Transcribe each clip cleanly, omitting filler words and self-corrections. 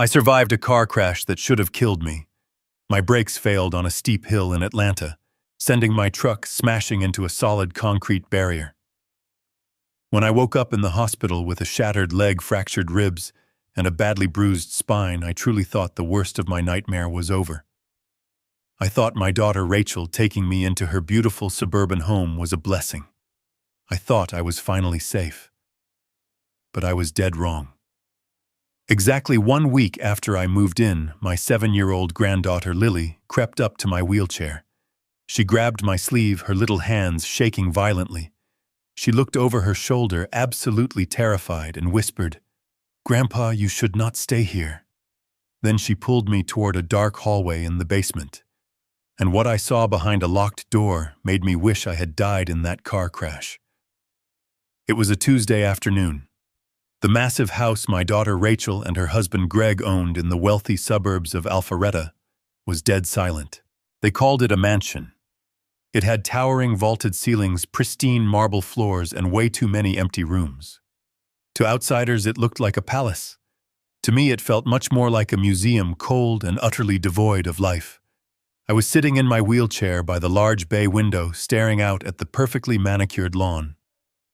I survived a car crash that should have killed me. My brakes failed on a steep hill in Atlanta, sending my truck smashing into a solid concrete barrier. When I woke up in the hospital with a shattered leg, fractured ribs, and a badly bruised spine, I truly thought the worst of my nightmare was over. I thought my daughter Rachel taking me into her beautiful suburban home was a blessing. I thought I was finally safe. But I was dead wrong. Exactly 1 week after I moved in, my 7-year-old granddaughter Lily crept up to my wheelchair. She grabbed my sleeve, her little hands shaking violently. She looked over her shoulder, absolutely terrified, and whispered, "Grandpa, you should not stay here." Then she pulled me toward a dark hallway in the basement. And what I saw behind a locked door made me wish I had died in that car crash. It was a Tuesday afternoon. The massive house my daughter Rachel and her husband Greg owned in the wealthy suburbs of Alpharetta was dead silent. They called it a mansion. It had towering vaulted ceilings, pristine marble floors, and way too many empty rooms. To outsiders, it looked like a palace. To me, it felt much more like a museum, cold and utterly devoid of life. I was sitting in my wheelchair by the large bay window, staring out at the perfectly manicured lawn.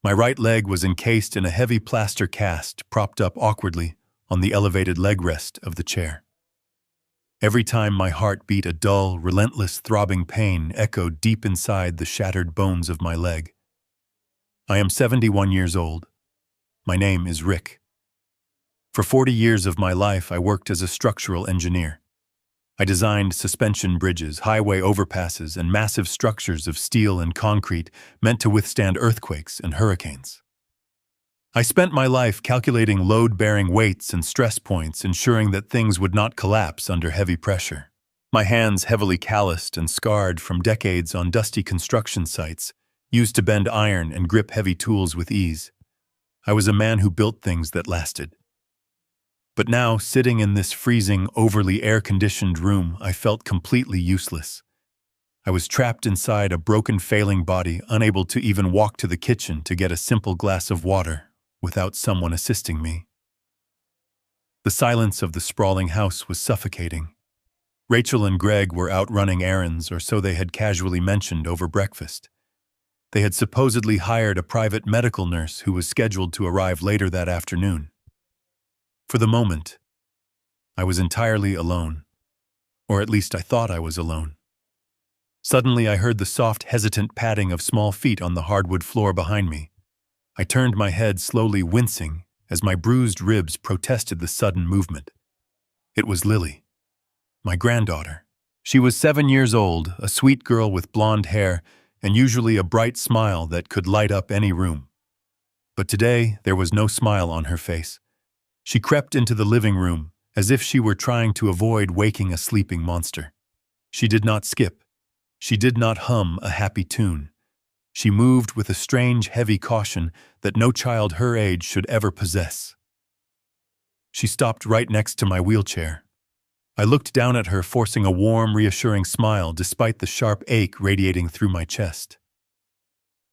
My right leg was encased in a heavy plaster cast, propped up awkwardly on the elevated leg rest of the chair. Every time my heart beat, a dull, relentless, throbbing pain echoed deep inside the shattered bones of my leg. I am 71 years old. My name is Rick. For 40 years of my life, I worked as a structural engineer. I designed suspension bridges, highway overpasses, and massive structures of steel and concrete meant to withstand earthquakes and hurricanes. I spent my life calculating load-bearing weights and stress points, ensuring that things would not collapse under heavy pressure. My hands, heavily calloused and scarred from decades on dusty construction sites, used to bend iron and grip heavy tools with ease. I was a man who built things that lasted. But now, sitting in this freezing, overly air-conditioned room, I felt completely useless. I was trapped inside a broken, failing body, unable to even walk to the kitchen to get a simple glass of water without someone assisting me. The silence of the sprawling house was suffocating. Rachel and Greg were out running errands, or so they had casually mentioned over breakfast. They had supposedly hired a private medical nurse who was scheduled to arrive later that afternoon. For the moment, I was entirely alone, or at least I thought I was alone. Suddenly, I heard the soft, hesitant padding of small feet on the hardwood floor behind me. I turned my head, slowly wincing, as my bruised ribs protested the sudden movement. It was Lily, my granddaughter. She was 7 years old, a sweet girl with blonde hair, and usually a bright smile that could light up any room. But today, there was no smile on her face. She crept into the living room, as if she were trying to avoid waking a sleeping monster. She did not skip. She did not hum a happy tune. She moved with a strange, heavy caution that no child her age should ever possess. She stopped right next to my wheelchair. I looked down at her, forcing a warm, reassuring smile despite the sharp ache radiating through my chest.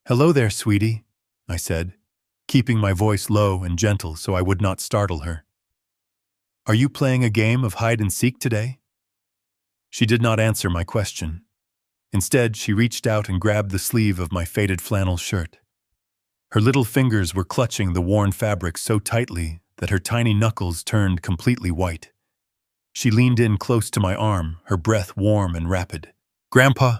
"Hello there, sweetie," I said, keeping my voice low and gentle so I would not startle her. "Are you playing a game of hide-and-seek today?" She did not answer my question. Instead, she reached out and grabbed the sleeve of my faded flannel shirt. Her little fingers were clutching the worn fabric so tightly that her tiny knuckles turned completely white. She leaned in close to my arm, her breath warm and rapid. "Grandpa,"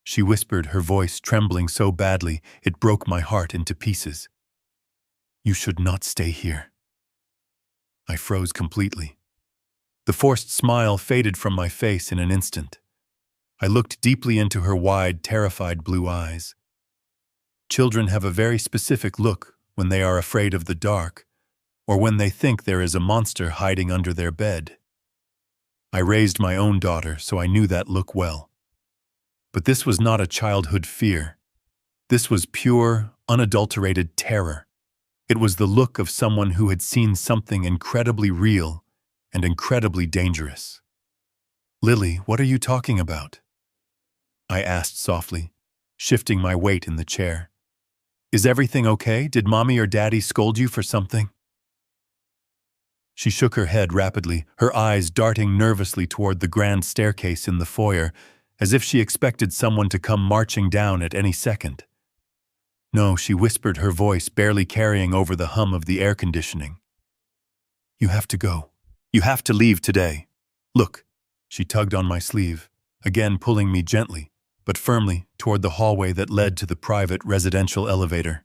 she whispered, her voice trembling so badly it broke my heart into pieces. "You should not stay here." I froze completely. The forced smile faded from my face in an instant. I looked deeply into her wide, terrified blue eyes. Children have a very specific look when they are afraid of the dark, or when they think there is a monster hiding under their bed. I raised my own daughter, so I knew that look well. But this was not a childhood fear. This was pure, unadulterated terror. It was the look of someone who had seen something incredibly real and incredibly dangerous. "Lily, what are you talking about?" I asked softly, shifting my weight in the chair. "Is everything okay? Did Mommy or Daddy scold you for something?" She shook her head rapidly, her eyes darting nervously toward the grand staircase in the foyer, as if she expected someone to come marching down at any second. No, she whispered, her voice barely carrying over the hum of the air conditioning. You have to go. You have to leave today. Look, she tugged on my sleeve, again pulling me gently, but firmly, toward the hallway that led to the private residential elevator.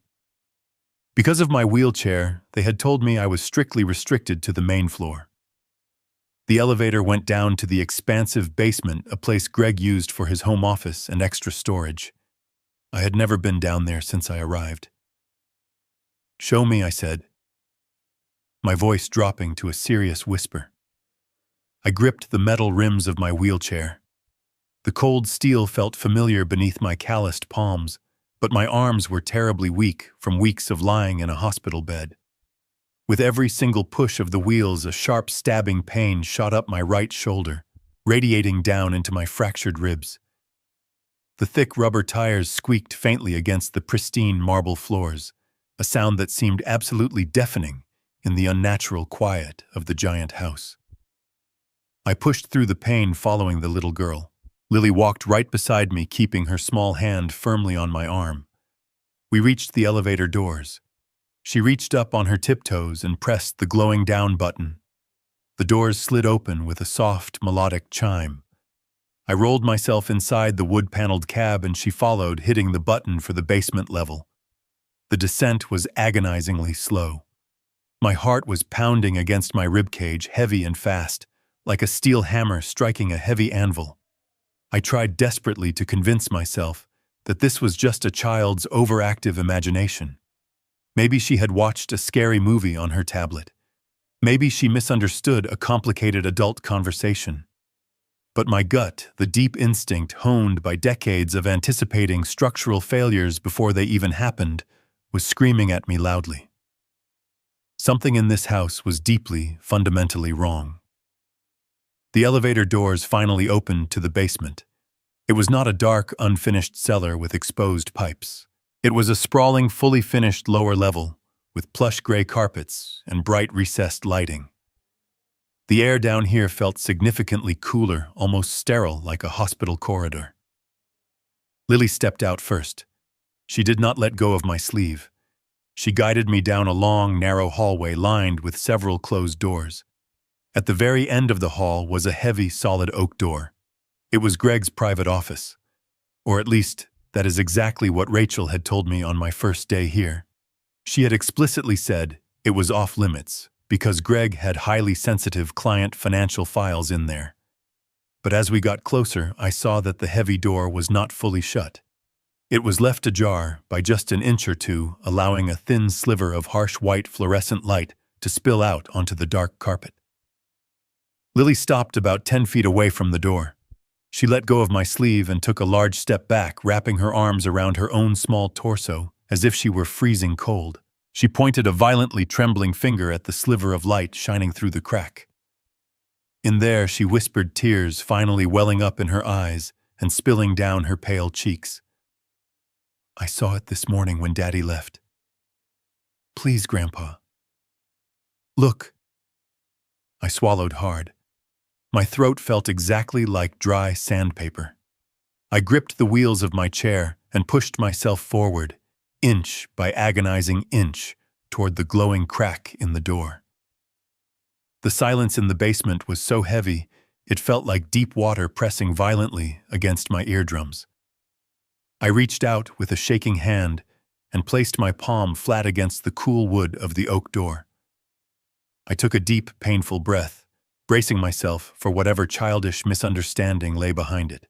Because of my wheelchair, they had told me I was strictly restricted to the main floor. The elevator went down to the expansive basement, a place Greg used for his home office and extra storage. I had never been down there since I arrived. Show me, I said, my voice dropping to a serious whisper. I gripped the metal rims of my wheelchair. The cold steel felt familiar beneath my calloused palms, but my arms were terribly weak from weeks of lying in a hospital bed. With every single push of the wheels, a sharp stabbing pain shot up my right shoulder, radiating down into my fractured ribs. The thick rubber tires squeaked faintly against the pristine marble floors, a sound that seemed absolutely deafening in the unnatural quiet of the giant house. I pushed through the pain, following the little girl. Lily walked right beside me, keeping her small hand firmly on my arm. We reached the elevator doors. She reached up on her tiptoes and pressed the glowing down button. The doors slid open with a soft, melodic chime. I rolled myself inside the wood-paneled cab and she followed, hitting the button for the basement level. The descent was agonizingly slow. My heart was pounding against my ribcage, heavy and fast, like a steel hammer striking a heavy anvil. I tried desperately to convince myself that this was just a child's overactive imagination. Maybe she had watched a scary movie on her tablet. Maybe she misunderstood a complicated adult conversation. But my gut, the deep instinct honed by decades of anticipating structural failures before they even happened, was screaming at me loudly. Something in this house was deeply, fundamentally wrong. The elevator doors finally opened to the basement. It was not a dark, unfinished cellar with exposed pipes. It was a sprawling, fully finished lower level, with plush gray carpets and bright recessed lighting. The air down here felt significantly cooler, almost sterile, like a hospital corridor. Lily stepped out first. She did not let go of my sleeve. She guided me down a long, narrow hallway lined with several closed doors. At the very end of the hall was a heavy, solid oak door. It was Greg's private office. Or at least, that is exactly what Rachel had told me on my first day here. She had explicitly said it was off-limits because Greg had highly sensitive client financial files in there. But as we got closer, I saw that the heavy door was not fully shut. It was left ajar by just an inch or two, allowing a thin sliver of harsh white fluorescent light to spill out onto the dark carpet. Lily stopped about 10 feet away from the door. She let go of my sleeve and took a large step back, wrapping her arms around her own small torso, as if she were freezing cold. She pointed a violently trembling finger at the sliver of light shining through the crack. In there, she whispered, tears finally welling up in her eyes and spilling down her pale cheeks. I saw it this morning when Daddy left. Please, Grandpa. Look. I swallowed hard. My throat felt exactly like dry sandpaper. I gripped the wheels of my chair and pushed myself forward, inch by agonizing inch, toward the glowing crack in the door. The silence in the basement was so heavy, it felt like deep water pressing violently against my eardrums. I reached out with a shaking hand and placed my palm flat against the cool wood of the oak door. I took a deep, painful breath, bracing myself for whatever childish misunderstanding lay behind it.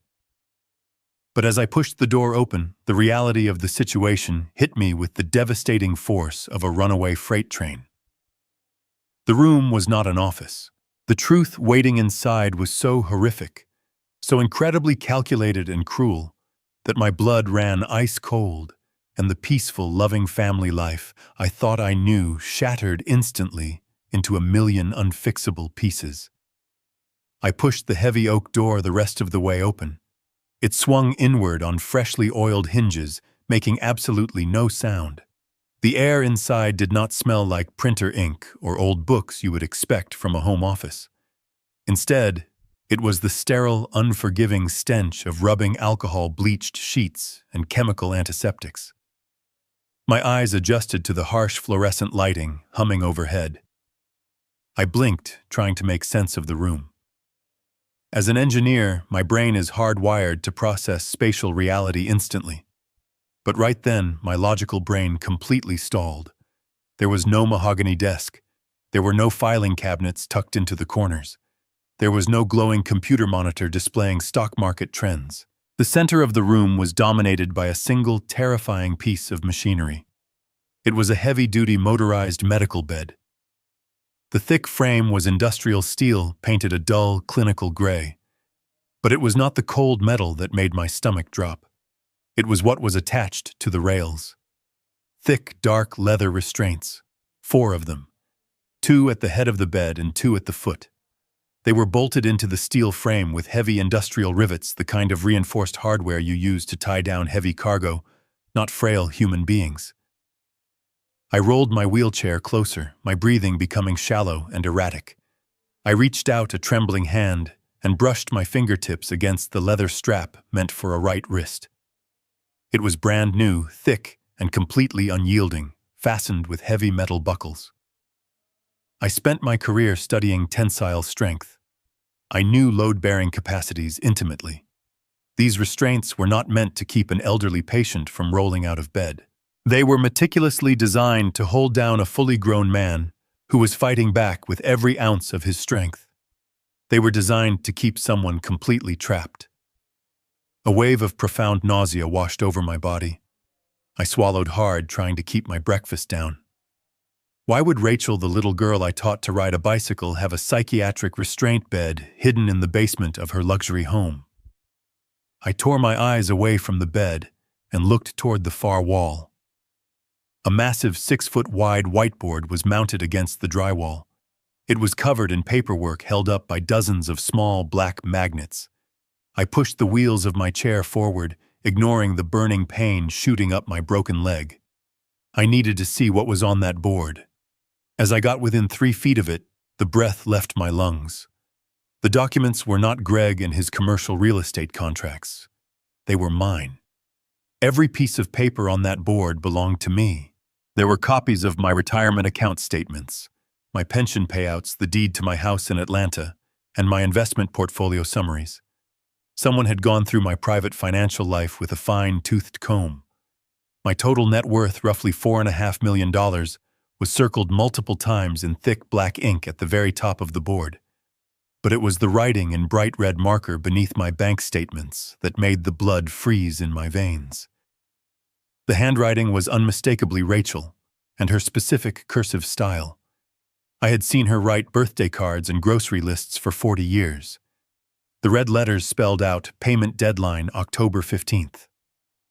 But as I pushed the door open, the reality of the situation hit me with the devastating force of a runaway freight train. The room was not an office. The truth waiting inside was so horrific, so incredibly calculated and cruel, that my blood ran ice cold, and the peaceful, loving family life I thought I knew shattered instantly into a million unfixable pieces. I pushed the heavy oak door the rest of the way open. It swung inward on freshly oiled hinges, making absolutely no sound. The air inside did not smell like printer ink or old books you would expect from a home office. Instead, it was the sterile, unforgiving stench of rubbing alcohol-bleached sheets and chemical antiseptics. My eyes adjusted to the harsh fluorescent lighting humming overhead. I blinked, trying to make sense of the room. As an engineer, my brain is hardwired to process spatial reality instantly. But right then, my logical brain completely stalled. There was no mahogany desk. There were no filing cabinets tucked into the corners. There was no glowing computer monitor displaying stock market trends. The center of the room was dominated by a single terrifying piece of machinery. It was a heavy-duty motorized medical bed. The thick frame was industrial steel painted a dull, clinical gray. But it was not the cold metal that made my stomach drop. It was what was attached to the rails. Thick, dark leather restraints, 4 of them, 2 at the head of the bed and 2 at the foot. They were bolted into the steel frame with heavy industrial rivets, the kind of reinforced hardware you use to tie down heavy cargo, not frail human beings. I rolled my wheelchair closer, my breathing becoming shallow and erratic. I reached out a trembling hand and brushed my fingertips against the leather strap meant for a right wrist. It was brand new, thick, and completely unyielding, fastened with heavy metal buckles. I spent my career studying tensile strength. I knew load-bearing capacities intimately. These restraints were not meant to keep an elderly patient from rolling out of bed. They were meticulously designed to hold down a fully grown man who was fighting back with every ounce of his strength. They were designed to keep someone completely trapped. A wave of profound nausea washed over my body. I swallowed hard, trying to keep my breakfast down. Why would Rachel, the little girl I taught to ride a bicycle, have a psychiatric restraint bed hidden in the basement of her luxury home? I tore my eyes away from the bed and looked toward the far wall. A massive 6-foot-wide whiteboard was mounted against the drywall. It was covered in paperwork held up by dozens of small black magnets. I pushed the wheels of my chair forward, ignoring the burning pain shooting up my broken leg. I needed to see what was on that board. As I got within 3 feet of it, the breath left my lungs. The documents were not Greg and his commercial real estate contracts. They were mine. Every piece of paper on that board belonged to me. There were copies of my retirement account statements, my pension payouts, the deed to my house in Atlanta, and my investment portfolio summaries. Someone had gone through my private financial life with a fine-toothed comb. My total net worth, roughly $4.5 million, was circled multiple times in thick black ink at the very top of the board. But it was the writing in bright red marker beneath my bank statements that made the blood freeze in my veins. The handwriting was unmistakably Rachel, and her specific cursive style. I had seen her write birthday cards and grocery lists for 40 years. The red letters spelled out payment deadline October 15th.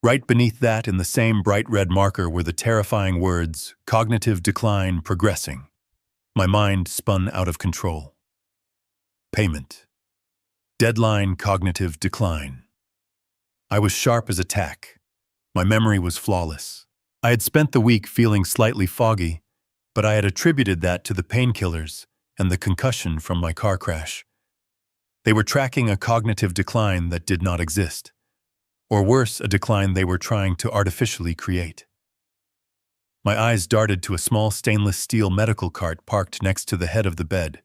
Right beneath that, in the same bright red marker, were the terrifying words, cognitive decline progressing. My mind spun out of control. Payment. Deadline cognitive decline. I was sharp as a tack. My memory was flawless. I had spent the week feeling slightly foggy, but I had attributed that to the painkillers and the concussion from my car crash. They were tracking a cognitive decline that did not exist. Or worse, a decline they were trying to artificially create. My eyes darted to a small stainless steel medical cart parked next to the head of the bed.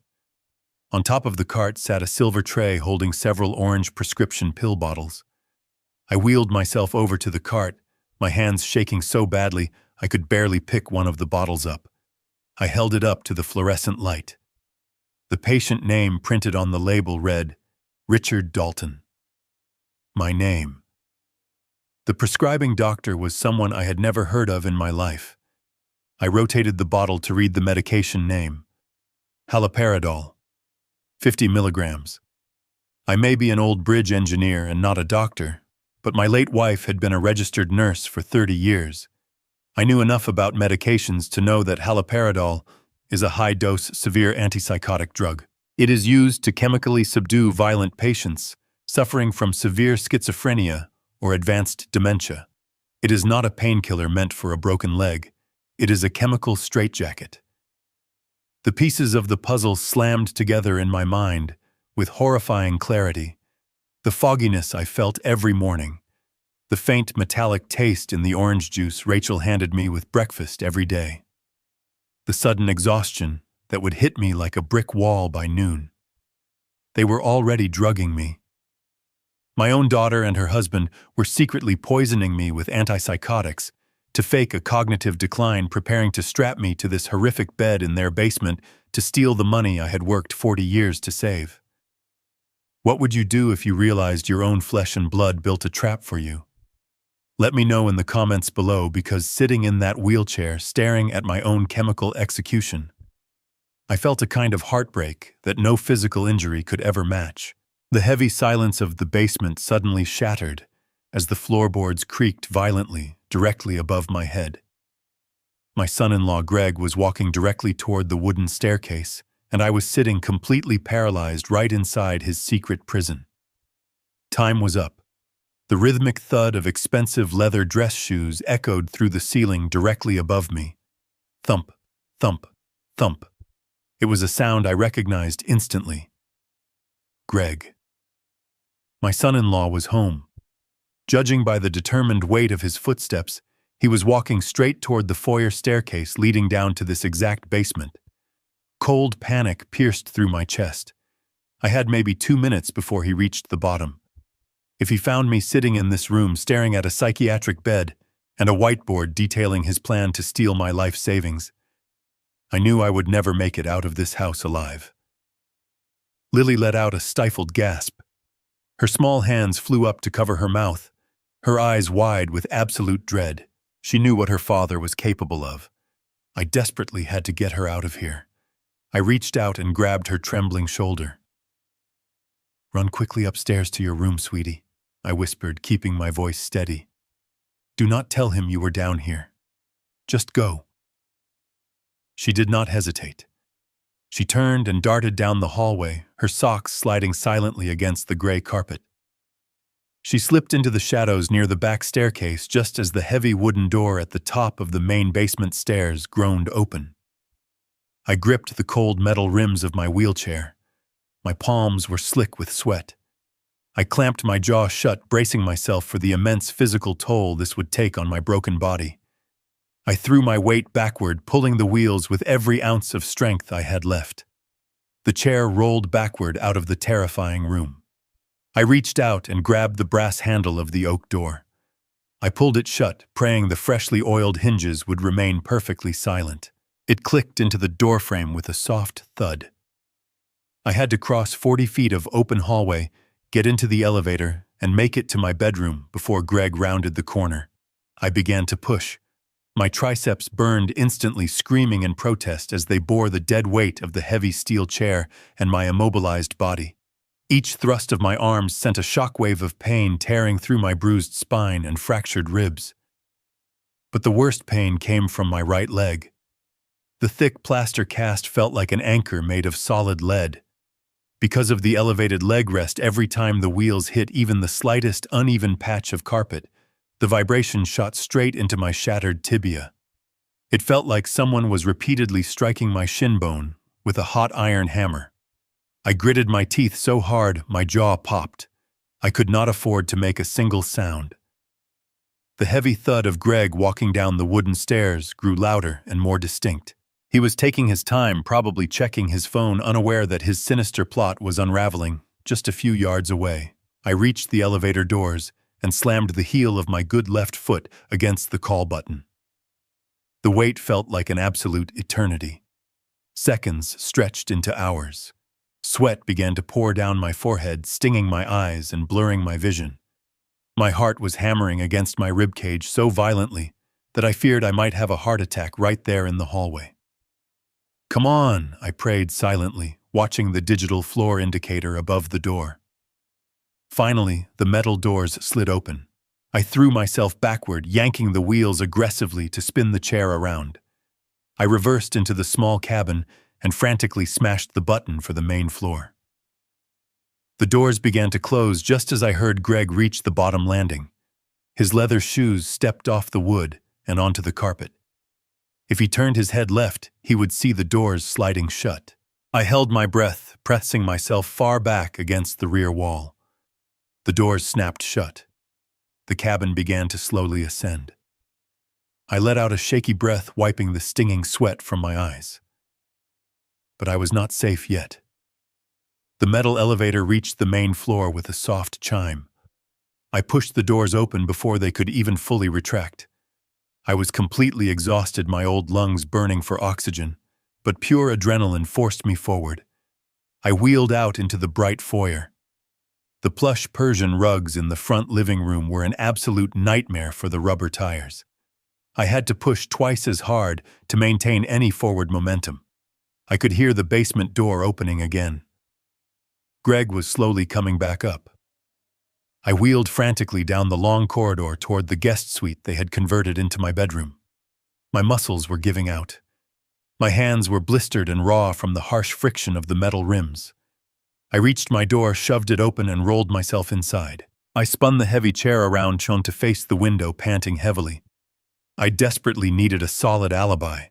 On top of the cart sat a silver tray holding several orange prescription pill bottles. I wheeled myself over to the cart, my hands shaking so badly I could barely pick one of the bottles up. I held it up to the fluorescent light. The patient name printed on the label read, Richard Dalton. My name. The prescribing doctor was someone I had never heard of in my life. I rotated the bottle to read the medication name. Haloperidol. 50 milligrams. I may be an old bridge engineer and not a doctor, but my late wife had been a registered nurse for 30 years. I knew enough about medications to know that haloperidol is a high-dose, severe antipsychotic drug. It is used to chemically subdue violent patients suffering from severe schizophrenia or advanced dementia. It is not a painkiller meant for a broken leg. It is a chemical straitjacket. The pieces of the puzzle slammed together in my mind with horrifying clarity. The fogginess I felt every morning, the faint metallic taste in the orange juice Rachel handed me with breakfast every day, the sudden exhaustion that would hit me like a brick wall by noon. They were already drugging me. My own daughter and her husband were secretly poisoning me with antipsychotics to fake a cognitive decline, preparing to strap me to this horrific bed in their basement to steal the money I had worked 40 years to save. What would you do if you realized your own flesh and blood built a trap for you? Let me know in the comments below, because sitting in that wheelchair staring at my own chemical execution, I felt a kind of heartbreak that no physical injury could ever match. The heavy silence of the basement suddenly shattered as the floorboards creaked violently directly above my head. My son-in-law Greg was walking directly toward the wooden staircase, and I was sitting completely paralyzed right inside his secret prison. Time was up. The rhythmic thud of expensive leather dress shoes echoed through the ceiling directly above me. Thump, thump, thump. It was a sound I recognized instantly. Greg. My son-in-law was home. Judging by the determined weight of his footsteps, he was walking straight toward the foyer staircase leading down to this exact basement. Cold panic pierced through my chest. I had maybe 2 minutes before he reached the bottom. If he found me sitting in this room staring at a psychiatric bed and a whiteboard detailing his plan to steal my life savings, I knew I would never make it out of this house alive. Lily let out a stifled gasp. Her small hands flew up to cover her mouth, her eyes wide with absolute dread. She knew what her father was capable of. I desperately had to get her out of here. I reached out and grabbed her trembling shoulder. "Run quickly upstairs to your room, sweetie," I whispered, keeping my voice steady. "Do not tell him you were down here. Just go." She did not hesitate. She turned and darted down the hallway, her socks sliding silently against the gray carpet. She slipped into the shadows near the back staircase just as the heavy wooden door at the top of the main basement stairs groaned open. I gripped the cold metal rims of my wheelchair. My palms were slick with sweat. I clamped my jaw shut, bracing myself for the immense physical toll this would take on my broken body. I threw my weight backward, pulling the wheels with every ounce of strength I had left. The chair rolled backward out of the terrifying room. I reached out and grabbed the brass handle of the oak door. I pulled it shut, praying the freshly oiled hinges would remain perfectly silent. It clicked into the doorframe with a soft thud. I had to cross 40 feet of open hallway, get into the elevator, and make it to my bedroom before Greg rounded the corner. I began to push. My triceps burned instantly, screaming in protest as they bore the dead weight of the heavy steel chair and my immobilized body. Each thrust of my arms sent a shockwave of pain tearing through my bruised spine and fractured ribs. But the worst pain came from my right leg. The thick plaster cast felt like an anchor made of solid lead. Because of the elevated leg rest, every time the wheels hit even the slightest uneven patch of carpet, the vibration shot straight into my shattered tibia. It felt like someone was repeatedly striking my shin bone with a hot iron hammer. I gritted my teeth so hard my jaw popped. I could not afford to make a single sound. The heavy thud of Greg walking down the wooden stairs grew louder and more distinct. He was taking his time, probably checking his phone, unaware that his sinister plot was unraveling just a few yards away. I reached the elevator doors and slammed the heel of my good left foot against the call button. The wait felt like an absolute eternity. Seconds stretched into hours. Sweat began to pour down my forehead, stinging my eyes and blurring my vision. My heart was hammering against my ribcage so violently that I feared I might have a heart attack right there in the hallway. "Come on," I prayed silently, watching the digital floor indicator above the door. Finally, the metal doors slid open. I threw myself backward, yanking the wheels aggressively to spin the chair around. I reversed into the small cabin and frantically smashed the button for the main floor. The doors began to close just as I heard Greg reach the bottom landing. His leather shoes stepped off the wood and onto the carpet. If he turned his head left, he would see the doors sliding shut. I held my breath, pressing myself far back against the rear wall. The doors snapped shut. The cabin began to slowly ascend. I let out a shaky breath, wiping the stinging sweat from my eyes. But I was not safe yet. The metal elevator reached the main floor with a soft chime. I pushed the doors open before they could even fully retract. I was completely exhausted, my old lungs burning for oxygen, but pure adrenaline forced me forward. I wheeled out into the bright foyer. The plush Persian rugs in the front living room were an absolute nightmare for the rubber tires. I had to push twice as hard to maintain any forward momentum. I could hear the basement door opening again. Greg was slowly coming back up. I wheeled frantically down the long corridor toward the guest suite they had converted into my bedroom. My muscles were giving out. My hands were blistered and raw from the harsh friction of the metal rims. I reached my door, shoved it open, and rolled myself inside. I spun the heavy chair around shown to face the window, panting heavily. I desperately needed a solid alibi.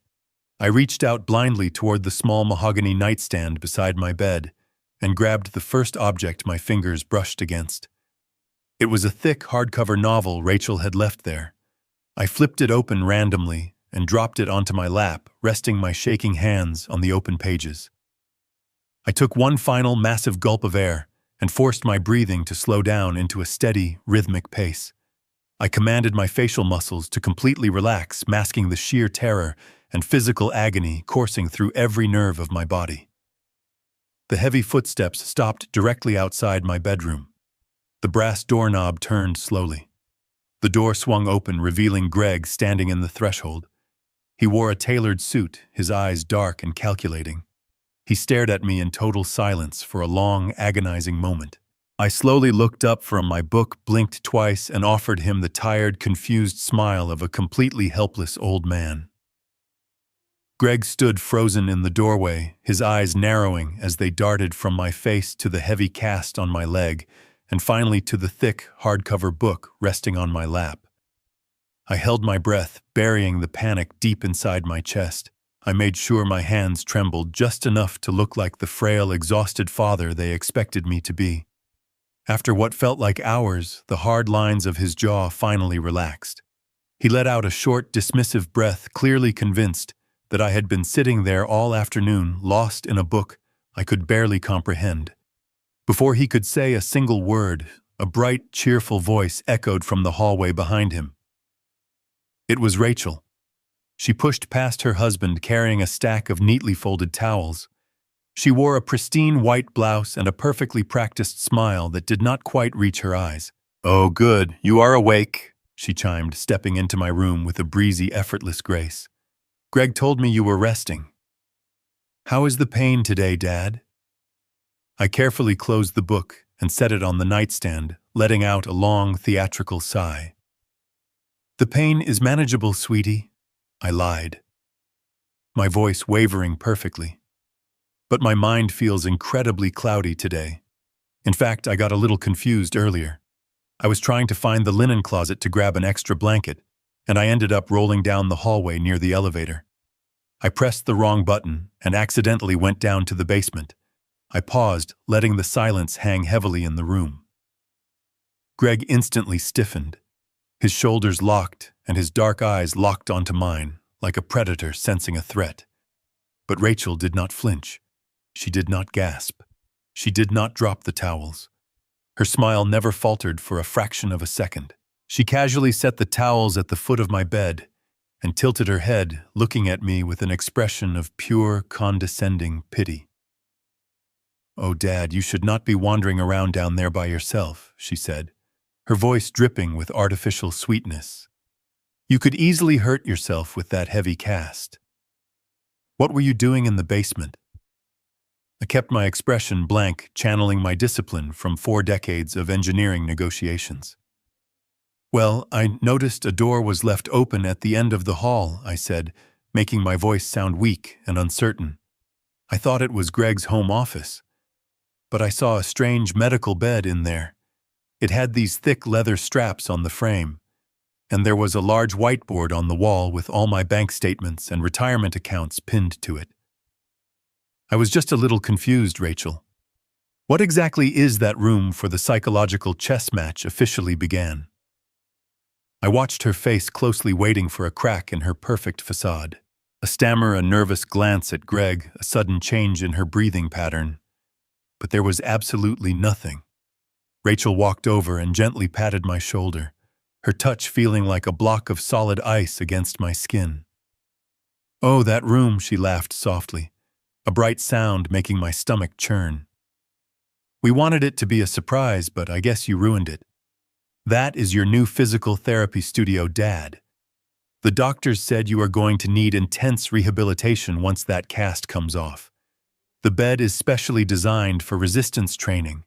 I reached out blindly toward the small mahogany nightstand beside my bed and grabbed the first object my fingers brushed against. It was a thick hardcover novel Rachel had left there. I flipped it open randomly and dropped it onto my lap, resting my shaking hands on the open pages. I took one final massive gulp of air and forced my breathing to slow down into a steady, rhythmic pace. I commanded my facial muscles to completely relax, masking the sheer terror and physical agony coursing through every nerve of my body. The heavy footsteps stopped directly outside my bedroom. The brass doorknob turned slowly. The door swung open, revealing Greg standing in the threshold. He wore a tailored suit, his eyes dark and calculating. He stared at me in total silence for a long, agonizing moment. I slowly looked up from my book, blinked twice, and offered him the tired, confused smile of a completely helpless old man. Greg stood frozen in the doorway, his eyes narrowing as they darted from my face to the heavy cast on my leg, and finally to the thick, hardcover book resting on my lap. I held my breath, burying the panic deep inside my chest. I made sure my hands trembled just enough to look like the frail, exhausted father they expected me to be. After what felt like hours, the hard lines of his jaw finally relaxed. He let out a short, dismissive breath, clearly convinced that I had been sitting there all afternoon, lost in a book I could barely comprehend. Before he could say a single word, a bright, cheerful voice echoed from the hallway behind him. It was Rachel. She pushed past her husband carrying a stack of neatly folded towels. She wore a pristine white blouse and a perfectly practiced smile that did not quite reach her eyes. "Oh, good, you are awake," she chimed, stepping into my room with a breezy, effortless grace. "Greg told me you were resting. How is the pain today, Dad?" I carefully closed the book and set it on the nightstand, letting out a long, theatrical sigh. "The pain is manageable, sweetie," I lied, my voice wavering perfectly. But my mind feels incredibly cloudy today. In fact, I got a little confused earlier. I was trying to find the linen closet to grab an extra blanket, and I ended up rolling down the hallway near the elevator. I pressed the wrong button and accidentally went down to the basement. I paused, letting the silence hang heavily in the room. Greg instantly stiffened. His shoulders locked and his dark eyes locked onto mine, like a predator sensing a threat. But Rachel did not flinch. She did not gasp. She did not drop the towels. Her smile never faltered for a fraction of a second. She casually set the towels at the foot of my bed and tilted her head, looking at me with an expression of pure, condescending pity. "Oh, Dad, you should not be wandering around down there by yourself," she said, her voice dripping with artificial sweetness. "You could easily hurt yourself with that heavy cast. What were you doing in the basement?" I kept my expression blank, channeling my discipline from 4 decades of engineering negotiations. "Well, I noticed a door was left open at the end of the hall," I said, making my voice sound weak and uncertain. "I thought it was Greg's home office. But I saw a strange medical bed in there. It had these thick leather straps on the frame, and there was a large whiteboard on the wall with all my bank statements and retirement accounts pinned to it. I was just a little confused, Rachel. What exactly is that room for the psychological chess match officially began? I watched her face closely, waiting for a crack in her perfect facade. A stammer, a nervous glance at Greg, a sudden change in her breathing pattern. But there was absolutely nothing. Rachel walked over and gently patted my shoulder, her touch feeling like a block of solid ice against my skin. "Oh, that room," she laughed softly, a bright sound making my stomach churn. "We wanted it to be a surprise, but I guess you ruined it. That is your new physical therapy studio, Dad. The doctors said you are going to need intense rehabilitation once that cast comes off. The bed is specially designed for resistance training.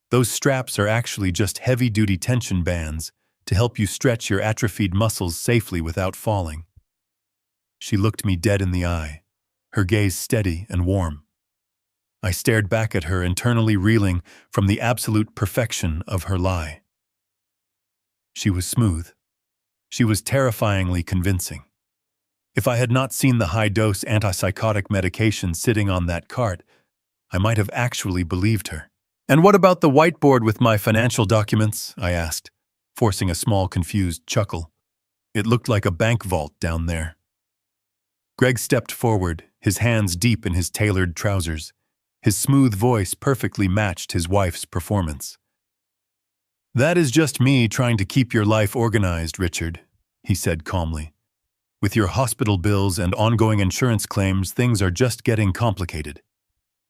Those straps are actually just heavy-duty tension bands to help you stretch your atrophied muscles safely without falling." She looked me dead in the eye, her gaze steady and warm. I stared back at her, internally reeling from the absolute perfection of her lie. She was smooth. She was terrifyingly convincing. If I had not seen the high-dose antipsychotic medication sitting on that cart, I might have actually believed her. "And what about the whiteboard with my financial documents?" I asked, forcing a small, confused chuckle. It looked like a bank vault down there. Greg stepped forward, his hands deep in his tailored trousers. His smooth voice perfectly matched his wife's performance. "That is just me trying to keep your life organized, Richard," he said calmly. "With your hospital bills and ongoing insurance claims, things are just getting complicated.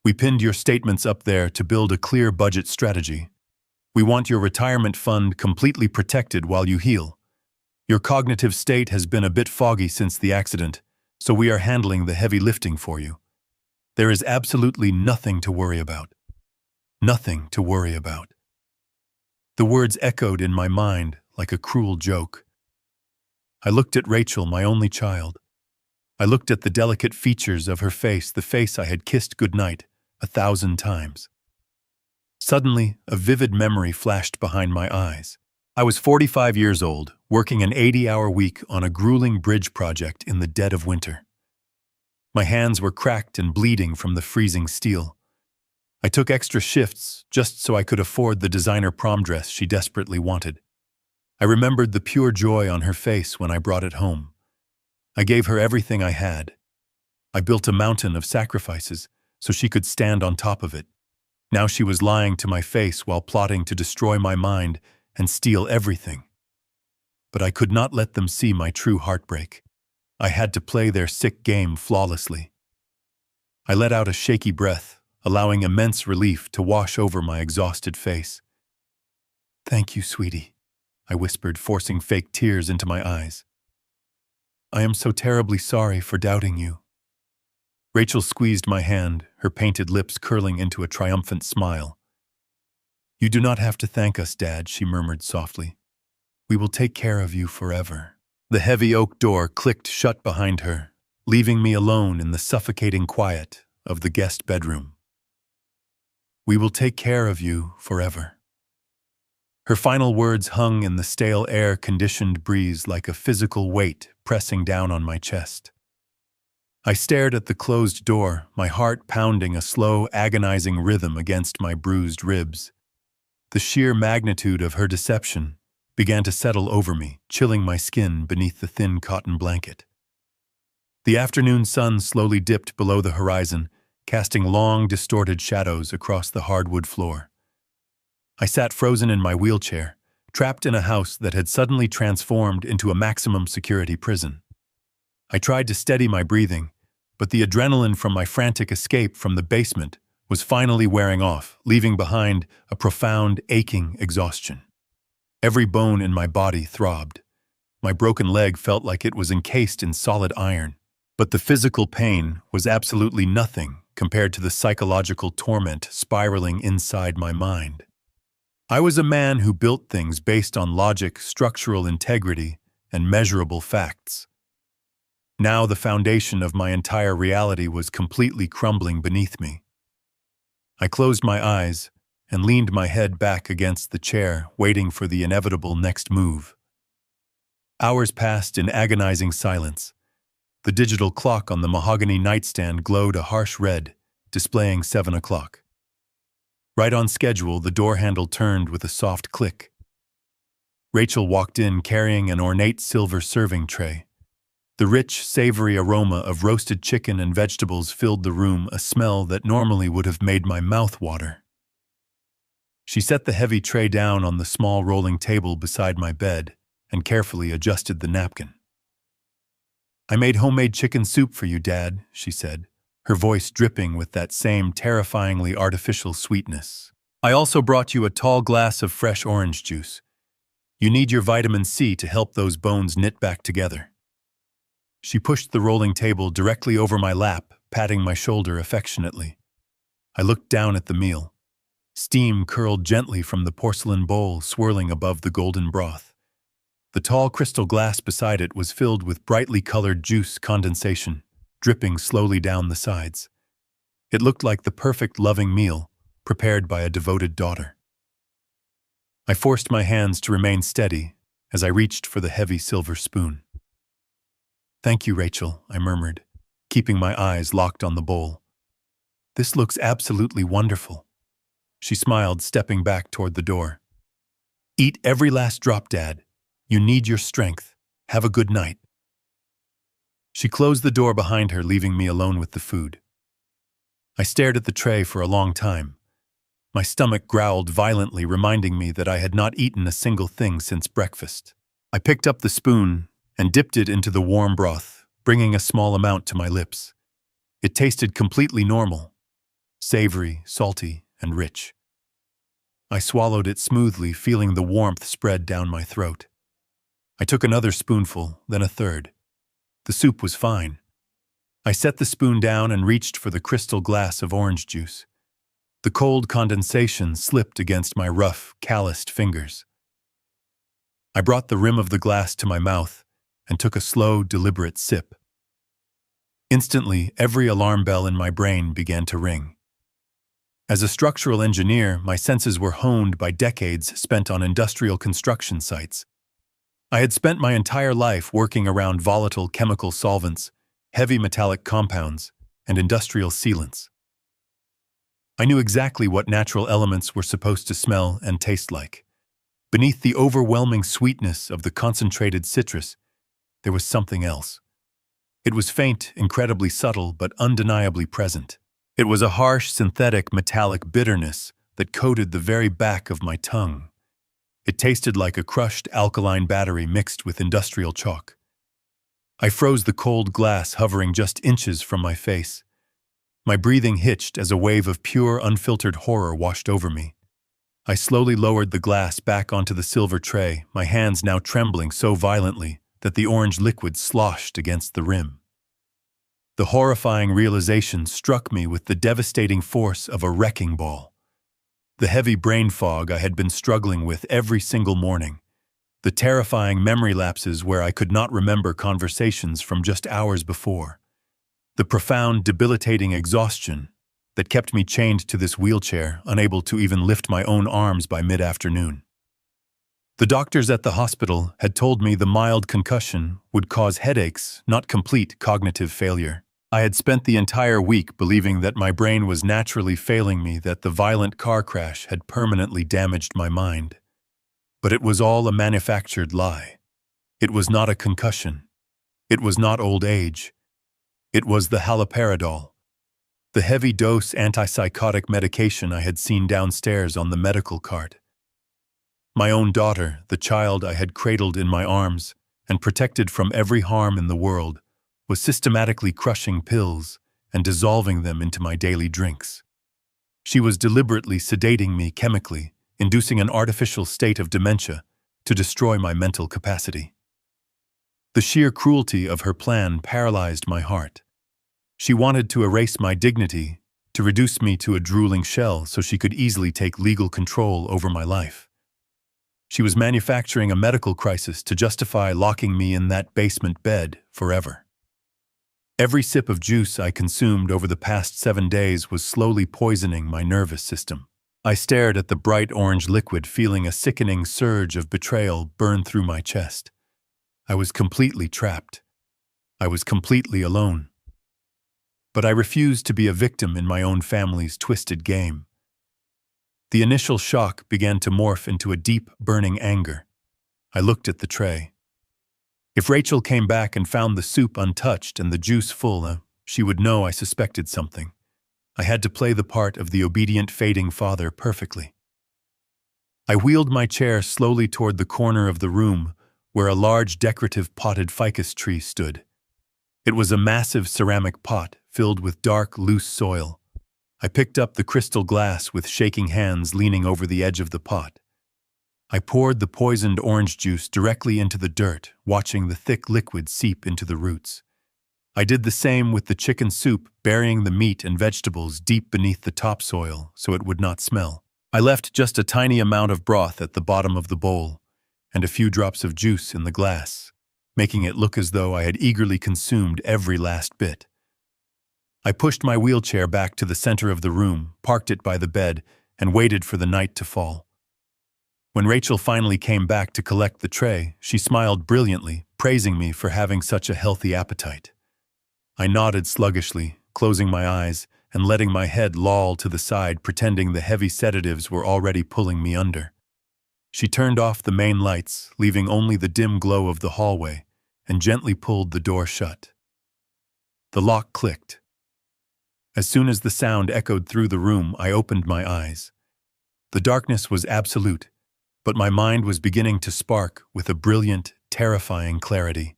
We pinned your statements up there to build a clear budget strategy. We want your retirement fund completely protected while you heal. Your cognitive state has been a bit foggy since the accident, so we are handling the heavy lifting for you. There is absolutely nothing to worry about. Nothing to worry about." The words echoed in my mind like a cruel joke. I looked at Rachel, my only child. I looked at the delicate features of her face, the face I had kissed goodnight 1,000 times. Suddenly, a vivid memory flashed behind my eyes. I was 45 years old, working an 80-hour week on a grueling bridge project in the dead of winter. My hands were cracked and bleeding from the freezing steel. I took extra shifts just so I could afford the designer prom dress she desperately wanted. I remembered the pure joy on her face when I brought it home. I gave her everything I had. I built a mountain of sacrifices so she could stand on top of it. Now she was lying to my face while plotting to destroy my mind and steal everything. But I could not let them see my true heartbreak. I had to play their sick game flawlessly. I let out a shaky breath, allowing immense relief to wash over my exhausted face. "Thank you, sweetie," I whispered, forcing fake tears into my eyes. "I am so terribly sorry for doubting you." Rachel squeezed my hand, her painted lips curling into a triumphant smile. "You do not have to thank us, Dad," she murmured softly. "We will take care of you forever." The heavy oak door clicked shut behind her, leaving me alone in the suffocating quiet of the guest bedroom. "We will take care of you forever." Her final words hung in the stale air-conditioned breeze like a physical weight pressing down on my chest. I stared at the closed door, my heart pounding a slow, agonizing rhythm against my bruised ribs. The sheer magnitude of her deception began to settle over me, chilling my skin beneath the thin cotton blanket. The afternoon sun slowly dipped below the horizon, casting long, distorted shadows across the hardwood floor. I sat frozen in my wheelchair, trapped in a house that had suddenly transformed into a maximum security prison. I tried to steady my breathing, but the adrenaline from my frantic escape from the basement was finally wearing off, leaving behind a profound, aching exhaustion. Every bone in my body throbbed. My broken leg felt like it was encased in solid iron, but the physical pain was absolutely nothing compared to the psychological torment spiraling inside my mind. I was a man who built things based on logic, structural integrity, and measurable facts. Now the foundation of my entire reality was completely crumbling beneath me. I closed my eyes and leaned my head back against the chair, waiting for the inevitable next move. Hours passed in agonizing silence. The digital clock on the mahogany nightstand glowed a harsh red, displaying 7 o'clock. Right on schedule, the door handle turned with a soft click. Rachel walked in carrying an ornate silver serving tray. The rich, savory aroma of roasted chicken and vegetables filled the room, a smell that normally would have made my mouth water. She set the heavy tray down on the small rolling table beside my bed and carefully adjusted the napkin. "I made homemade chicken soup for you, Dad," she said, her voice dripping with that same terrifyingly artificial sweetness. "I also brought you a tall glass of fresh orange juice. You need your vitamin C to help those bones knit back together." She pushed the rolling table directly over my lap, patting my shoulder affectionately. I looked down at the meal. Steam curled gently from the porcelain bowl, swirling above the golden broth. The tall crystal glass beside it was filled with brightly colored juice condensation, dripping slowly down the sides. It looked like the perfect loving meal, prepared by a devoted daughter. I forced my hands to remain steady as I reached for the heavy silver spoon. "Thank you, Rachel," I murmured, keeping my eyes locked on the bowl. "This looks absolutely wonderful." She smiled, stepping back toward the door. "Eat every last drop, Dad. You need your strength. Have a good night." She closed the door behind her, leaving me alone with the food. I stared at the tray for a long time. My stomach growled violently, reminding me that I had not eaten a single thing since breakfast. I picked up the spoon and dipped it into the warm broth, bringing a small amount to my lips. It tasted completely normal, savory, salty, and rich. I swallowed it smoothly, feeling the warmth spread down my throat. I took another spoonful, then a third. The soup was fine. I set the spoon down and reached for the crystal glass of orange juice. The cold condensation slipped against my rough, calloused fingers. I brought the rim of the glass to my mouth and took a slow, deliberate sip. Instantly, every alarm bell in my brain began to ring. As a structural engineer, my senses were honed by decades spent on industrial construction sites. I had spent my entire life working around volatile chemical solvents, heavy metallic compounds, and industrial sealants. I knew exactly what natural elements were supposed to smell and taste like. Beneath the overwhelming sweetness of the concentrated citrus, there was something else. It was faint, incredibly subtle, but undeniably present. It was a harsh, synthetic, metallic bitterness that coated the very back of my tongue. It tasted like a crushed alkaline battery mixed with industrial chalk. I froze, the cold glass hovering just inches from my face. My breathing hitched as a wave of pure, unfiltered horror washed over me. I slowly lowered the glass back onto the silver tray, my hands now trembling so violently that the orange liquid sloshed against the rim. The horrifying realization struck me with the devastating force of a wrecking ball. The heavy brain fog I had been struggling with every single morning, the terrifying memory lapses where I could not remember conversations from just hours before, the profound, debilitating exhaustion that kept me chained to this wheelchair, unable to even lift my own arms by mid-afternoon. The doctors at the hospital had told me the mild concussion would cause headaches, not complete cognitive failure. I had spent the entire week believing that my brain was naturally failing me, that the violent car crash had permanently damaged my mind. But it was all a manufactured lie. It was not a concussion. It was not old age. It was the haloperidol, the heavy-dose antipsychotic medication I had seen downstairs on the medical cart. My own daughter, the child I had cradled in my arms and protected from every harm in the world, was systematically crushing pills and dissolving them into my daily drinks. She was deliberately sedating me chemically, inducing an artificial state of dementia to destroy my mental capacity. The sheer cruelty of her plan paralyzed my heart. She wanted to erase my dignity, to reduce me to a drooling shell so she could easily take legal control over my life. She was manufacturing a medical crisis to justify locking me in that basement bed forever. Every sip of juice I consumed over the past 7 days was slowly poisoning my nervous system. I stared at the bright orange liquid, feeling a sickening surge of betrayal burn through my chest. I was completely trapped. I was completely alone. But I refused to be a victim in my own family's twisted game. The initial shock began to morph into a deep, burning anger. I looked at the tray. If Rachel came back and found the soup untouched and the juice full, she would know I suspected something. I had to play the part of the obedient, fading father perfectly. I wheeled my chair slowly toward the corner of the room where a large decorative potted ficus tree stood. It was a massive ceramic pot filled with dark, loose soil. I picked up the crystal glass with shaking hands, leaning over the edge of the pot. I poured the poisoned orange juice directly into the dirt, watching the thick liquid seep into the roots. I did the same with the chicken soup, burying the meat and vegetables deep beneath the topsoil so it would not smell. I left just a tiny amount of broth at the bottom of the bowl and a few drops of juice in the glass, making it look as though I had eagerly consumed every last bit. I pushed my wheelchair back to the center of the room, parked it by the bed, and waited for the night to fall. When Rachel finally came back to collect the tray, she smiled brilliantly, praising me for having such a healthy appetite. I nodded sluggishly, closing my eyes and letting my head loll to the side, pretending the heavy sedatives were already pulling me under. She turned off the main lights, leaving only the dim glow of the hallway, and gently pulled the door shut. The lock clicked. As soon as the sound echoed through the room, I opened my eyes. The darkness was absolute, but my mind was beginning to spark with a brilliant, terrifying clarity.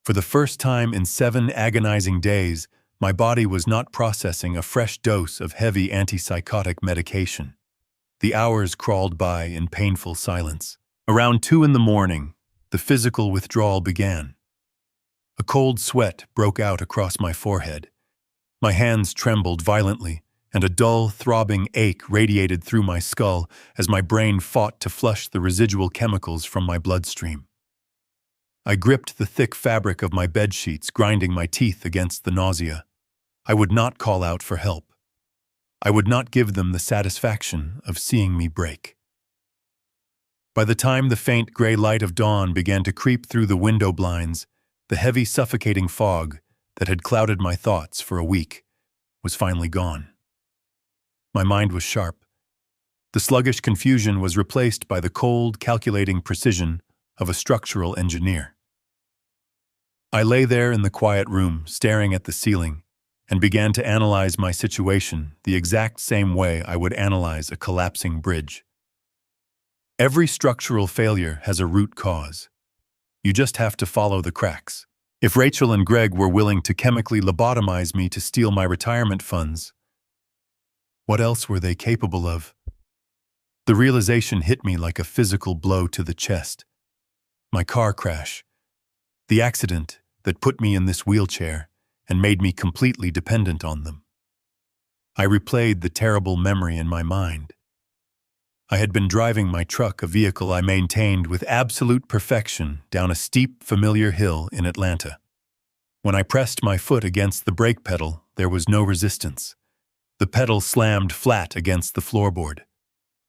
For the first time in 7 agonizing days, my body was not processing a fresh dose of heavy antipsychotic medication. The hours crawled by in painful silence. Around 2 in the morning, the physical withdrawal began. A cold sweat broke out across my forehead. My hands trembled violently, and a dull, throbbing ache radiated through my skull as my brain fought to flush the residual chemicals from my bloodstream. I gripped the thick fabric of my bedsheets, grinding my teeth against the nausea. I would not call out for help. I would not give them the satisfaction of seeing me break. By the time the faint gray light of dawn began to creep through the window blinds, the heavy, suffocating fog that had clouded my thoughts for a week was finally gone. My mind was sharp. The sluggish confusion was replaced by the cold, calculating precision of a structural engineer. I lay there in the quiet room, staring at the ceiling, and began to analyze my situation the exact same way I would analyze a collapsing bridge. Every structural failure has a root cause. You just have to follow the cracks. If Rachel and Greg were willing to chemically lobotomize me to steal my retirement funds, what else were they capable of? The realization hit me like a physical blow to the chest. My car crash, the accident that put me in this wheelchair and made me completely dependent on them. I replayed the terrible memory in my mind. I had been driving my truck, a vehicle I maintained with absolute perfection, down a steep, familiar hill in Atlanta. When I pressed my foot against the brake pedal, there was no resistance. The pedal slammed flat against the floorboard.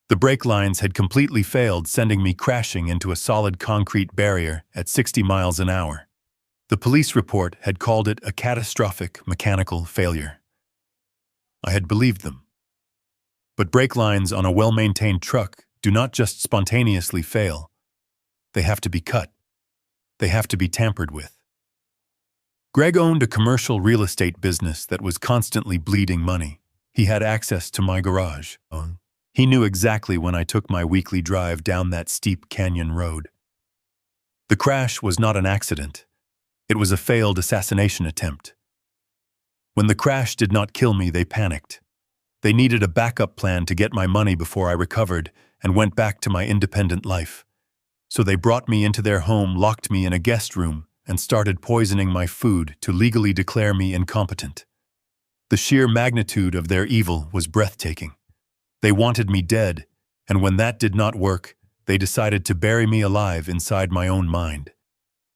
The brake lines had completely failed, sending me crashing into a solid concrete barrier at 60 miles an hour. The police report had called it a catastrophic mechanical failure. I had believed them. But brake lines on a well-maintained truck do not just spontaneously fail. They have to be cut. They have to be tampered with. Greg owned a commercial real estate business that was constantly bleeding money. He had access to my garage. He knew exactly when I took my weekly drive down that steep canyon road. The crash was not an accident. It was a failed assassination attempt. When the crash did not kill me, they panicked. They needed a backup plan to get my money before I recovered and went back to my independent life. So they brought me into their home, locked me in a guest room, and started poisoning my food to legally declare me incompetent. The sheer magnitude of their evil was breathtaking. They wanted me dead, and when that did not work, they decided to bury me alive inside my own mind.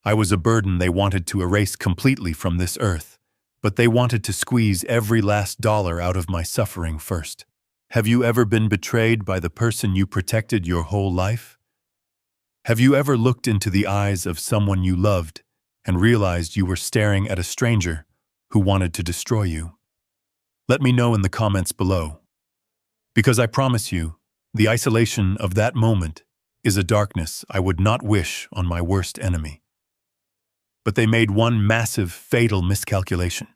I was a burden they wanted to erase completely from this earth, but they wanted to squeeze every last dollar out of my suffering first. Have you ever been betrayed by the person you protected your whole life? Have you ever looked into the eyes of someone you loved and realized you were staring at a stranger who wanted to destroy you? Let me know in the comments below. Because I promise you, the isolation of that moment is a darkness I would not wish on my worst enemy. But they made one massive, fatal miscalculation.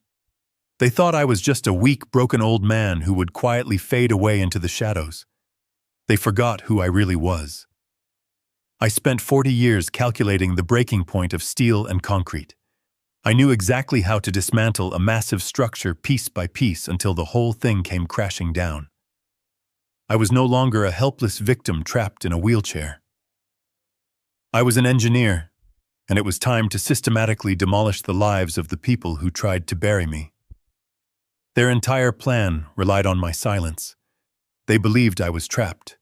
They thought I was just a weak, broken old man who would quietly fade away into the shadows. They forgot who I really was. I spent 40 years calculating the breaking point of steel and concrete. I knew exactly how to dismantle a massive structure piece by piece until the whole thing came crashing down. I was no longer a helpless victim trapped in a wheelchair. I was an engineer, and it was time to systematically demolish the lives of the people who tried to bury me. Their entire plan relied on my silence. They believed I was trapped.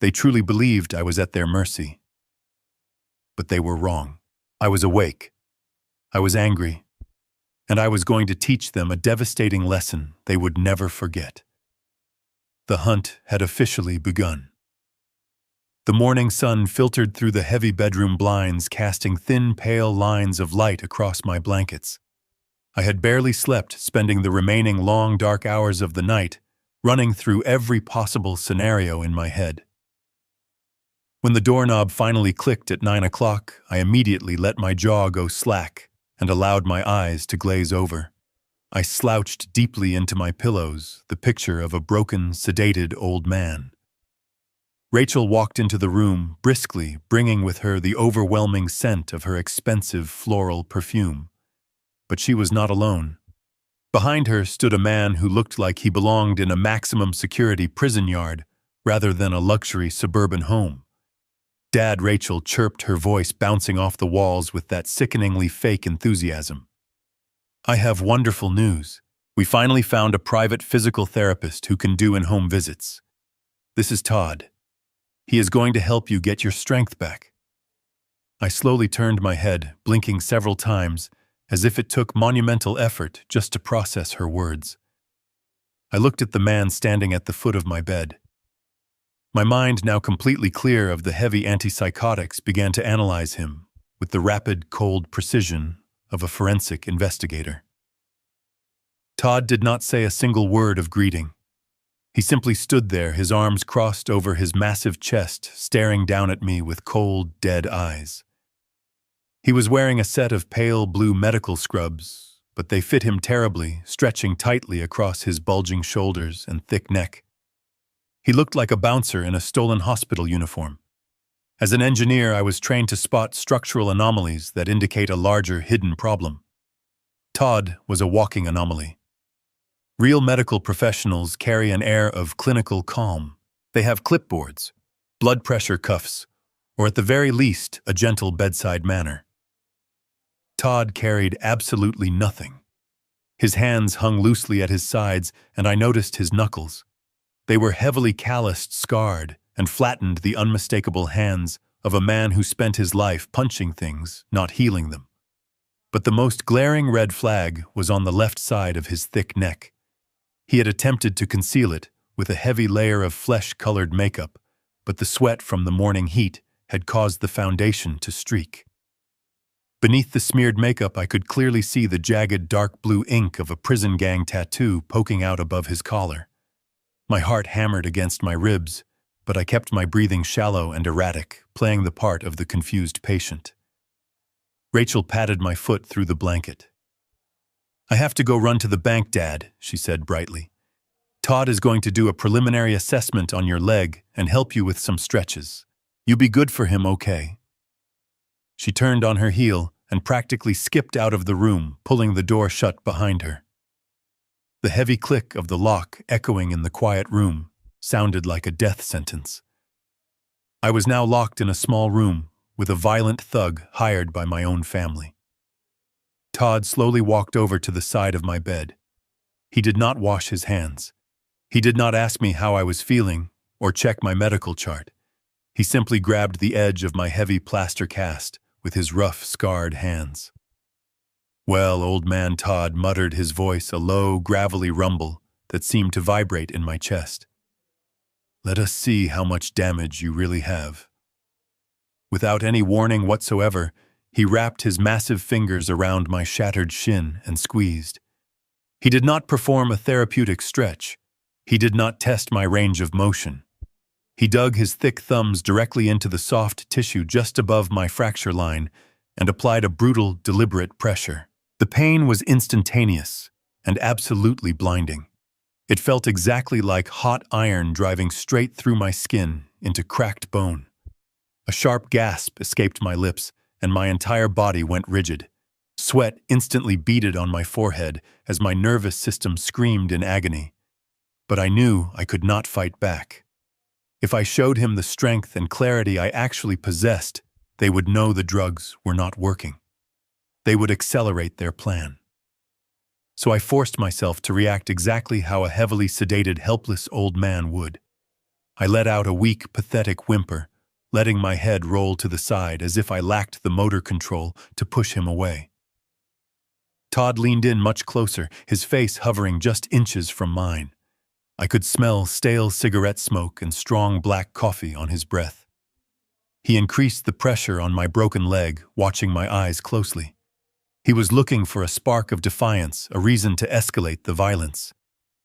They truly believed I was at their mercy. But they were wrong. I was awake. I was angry. And I was going to teach them a devastating lesson they would never forget. The hunt had officially begun. The morning sun filtered through the heavy bedroom blinds, casting thin, pale lines of light across my blankets. I had barely slept, spending the remaining long, dark hours of the night running through every possible scenario in my head. When the doorknob finally clicked at 9 o'clock, I immediately let my jaw go slack and allowed my eyes to glaze over. I slouched deeply into my pillows, the picture of a broken, sedated old man. Rachel walked into the room briskly, bringing with her the overwhelming scent of her expensive floral perfume. But she was not alone. Behind her stood a man who looked like he belonged in a maximum security prison yard rather than a luxury suburban home. Dad, Rachel chirped, her voice bouncing off the walls with that sickeningly fake enthusiasm. I have wonderful news. We finally found a private physical therapist who can do in-home visits. This is Todd. He is going to help you get your strength back. I slowly turned my head, blinking several times, as if it took monumental effort just to process her words. I looked at the man standing at the foot of my bed. My mind, now completely clear of the heavy antipsychotics, began to analyze him with the rapid, cold precision of a forensic investigator. Todd did not say a single word of greeting. He simply stood there, his arms crossed over his massive chest, staring down at me with cold, dead eyes. He was wearing a set of pale blue medical scrubs, but they fit him terribly, stretching tightly across his bulging shoulders and thick neck. He looked like a bouncer in a stolen hospital uniform. As an engineer, I was trained to spot structural anomalies that indicate a larger, hidden problem. Todd was a walking anomaly. Real medical professionals carry an air of clinical calm. They have clipboards, blood pressure cuffs, or at the very least, a gentle bedside manner. Todd carried absolutely nothing. His hands hung loosely at his sides, and I noticed his knuckles. They were heavily calloused, scarred, and flattened, the unmistakable hands of a man who spent his life punching things, not healing them. But the most glaring red flag was on the left side of his thick neck. He had attempted to conceal it with a heavy layer of flesh-colored makeup, but the sweat from the morning heat had caused the foundation to streak. Beneath the smeared makeup, I could clearly see the jagged dark blue ink of a prison gang tattoo poking out above his collar. My heart hammered against my ribs, but I kept my breathing shallow and erratic, playing the part of the confused patient. Rachel patted my foot through the blanket. "I have to go run to the bank, Dad," she said brightly. "Todd is going to do a preliminary assessment on your leg and help you with some stretches. You be good for him, okay?" She turned on her heel and practically skipped out of the room, pulling the door shut behind her. The heavy click of the lock echoing in the quiet room sounded like a death sentence. I was now locked in a small room with a violent thug hired by my own family. Todd slowly walked over to the side of my bed. He did not wash his hands. He did not ask me how I was feeling or check my medical chart. He simply grabbed the edge of my heavy plaster cast with his rough, scarred hands. "Well, old man," Todd muttered, his voice a low, gravelly rumble that seemed to vibrate in my chest. "Let us see how much damage you really have." Without any warning whatsoever, he wrapped his massive fingers around my shattered shin and squeezed. He did not perform a therapeutic stretch. He did not test my range of motion. He dug his thick thumbs directly into the soft tissue just above my fracture line and applied a brutal, deliberate pressure. The pain was instantaneous and absolutely blinding. It felt exactly like hot iron driving straight through my skin into cracked bone. A sharp gasp escaped my lips, and my entire body went rigid. Sweat instantly beaded on my forehead as my nervous system screamed in agony. But I knew I could not fight back. If I showed him the strength and clarity I actually possessed, they would know the drugs were not working. They would accelerate their plan. So I forced myself to react exactly how a heavily sedated, helpless old man would. I let out a weak, pathetic whimper, letting my head roll to the side as if I lacked the motor control to push him away. Todd leaned in much closer, his face hovering just inches from mine. I could smell stale cigarette smoke and strong black coffee on his breath. He increased the pressure on my broken leg, watching my eyes closely. He was looking for a spark of defiance, a reason to escalate the violence.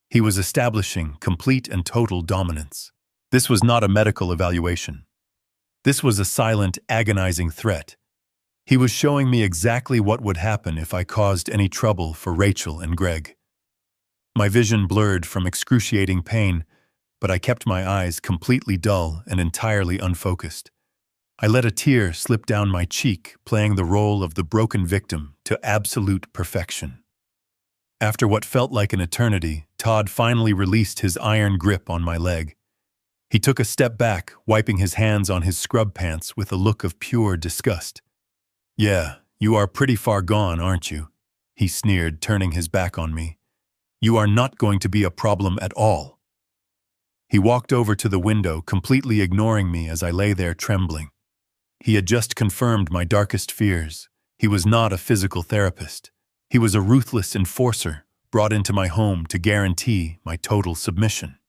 He was establishing complete and total dominance. This was not a medical evaluation. This was a silent, agonizing threat. He was showing me exactly what would happen if I caused any trouble for Rachel and Greg. My vision blurred from excruciating pain, but I kept my eyes completely dull and entirely unfocused. I let a tear slip down my cheek, playing the role of the broken victim to absolute perfection. After what felt like an eternity, Todd finally released his iron grip on my leg. He took a step back, wiping his hands on his scrub pants with a look of pure disgust. "Yeah, you are pretty far gone, aren't you?" he sneered, turning his back on me. "You are not going to be a problem at all." He walked over to the window, completely ignoring me as I lay there trembling. He had just confirmed my darkest fears. He was not a physical therapist. He was a ruthless enforcer, brought into my home to guarantee my total submission.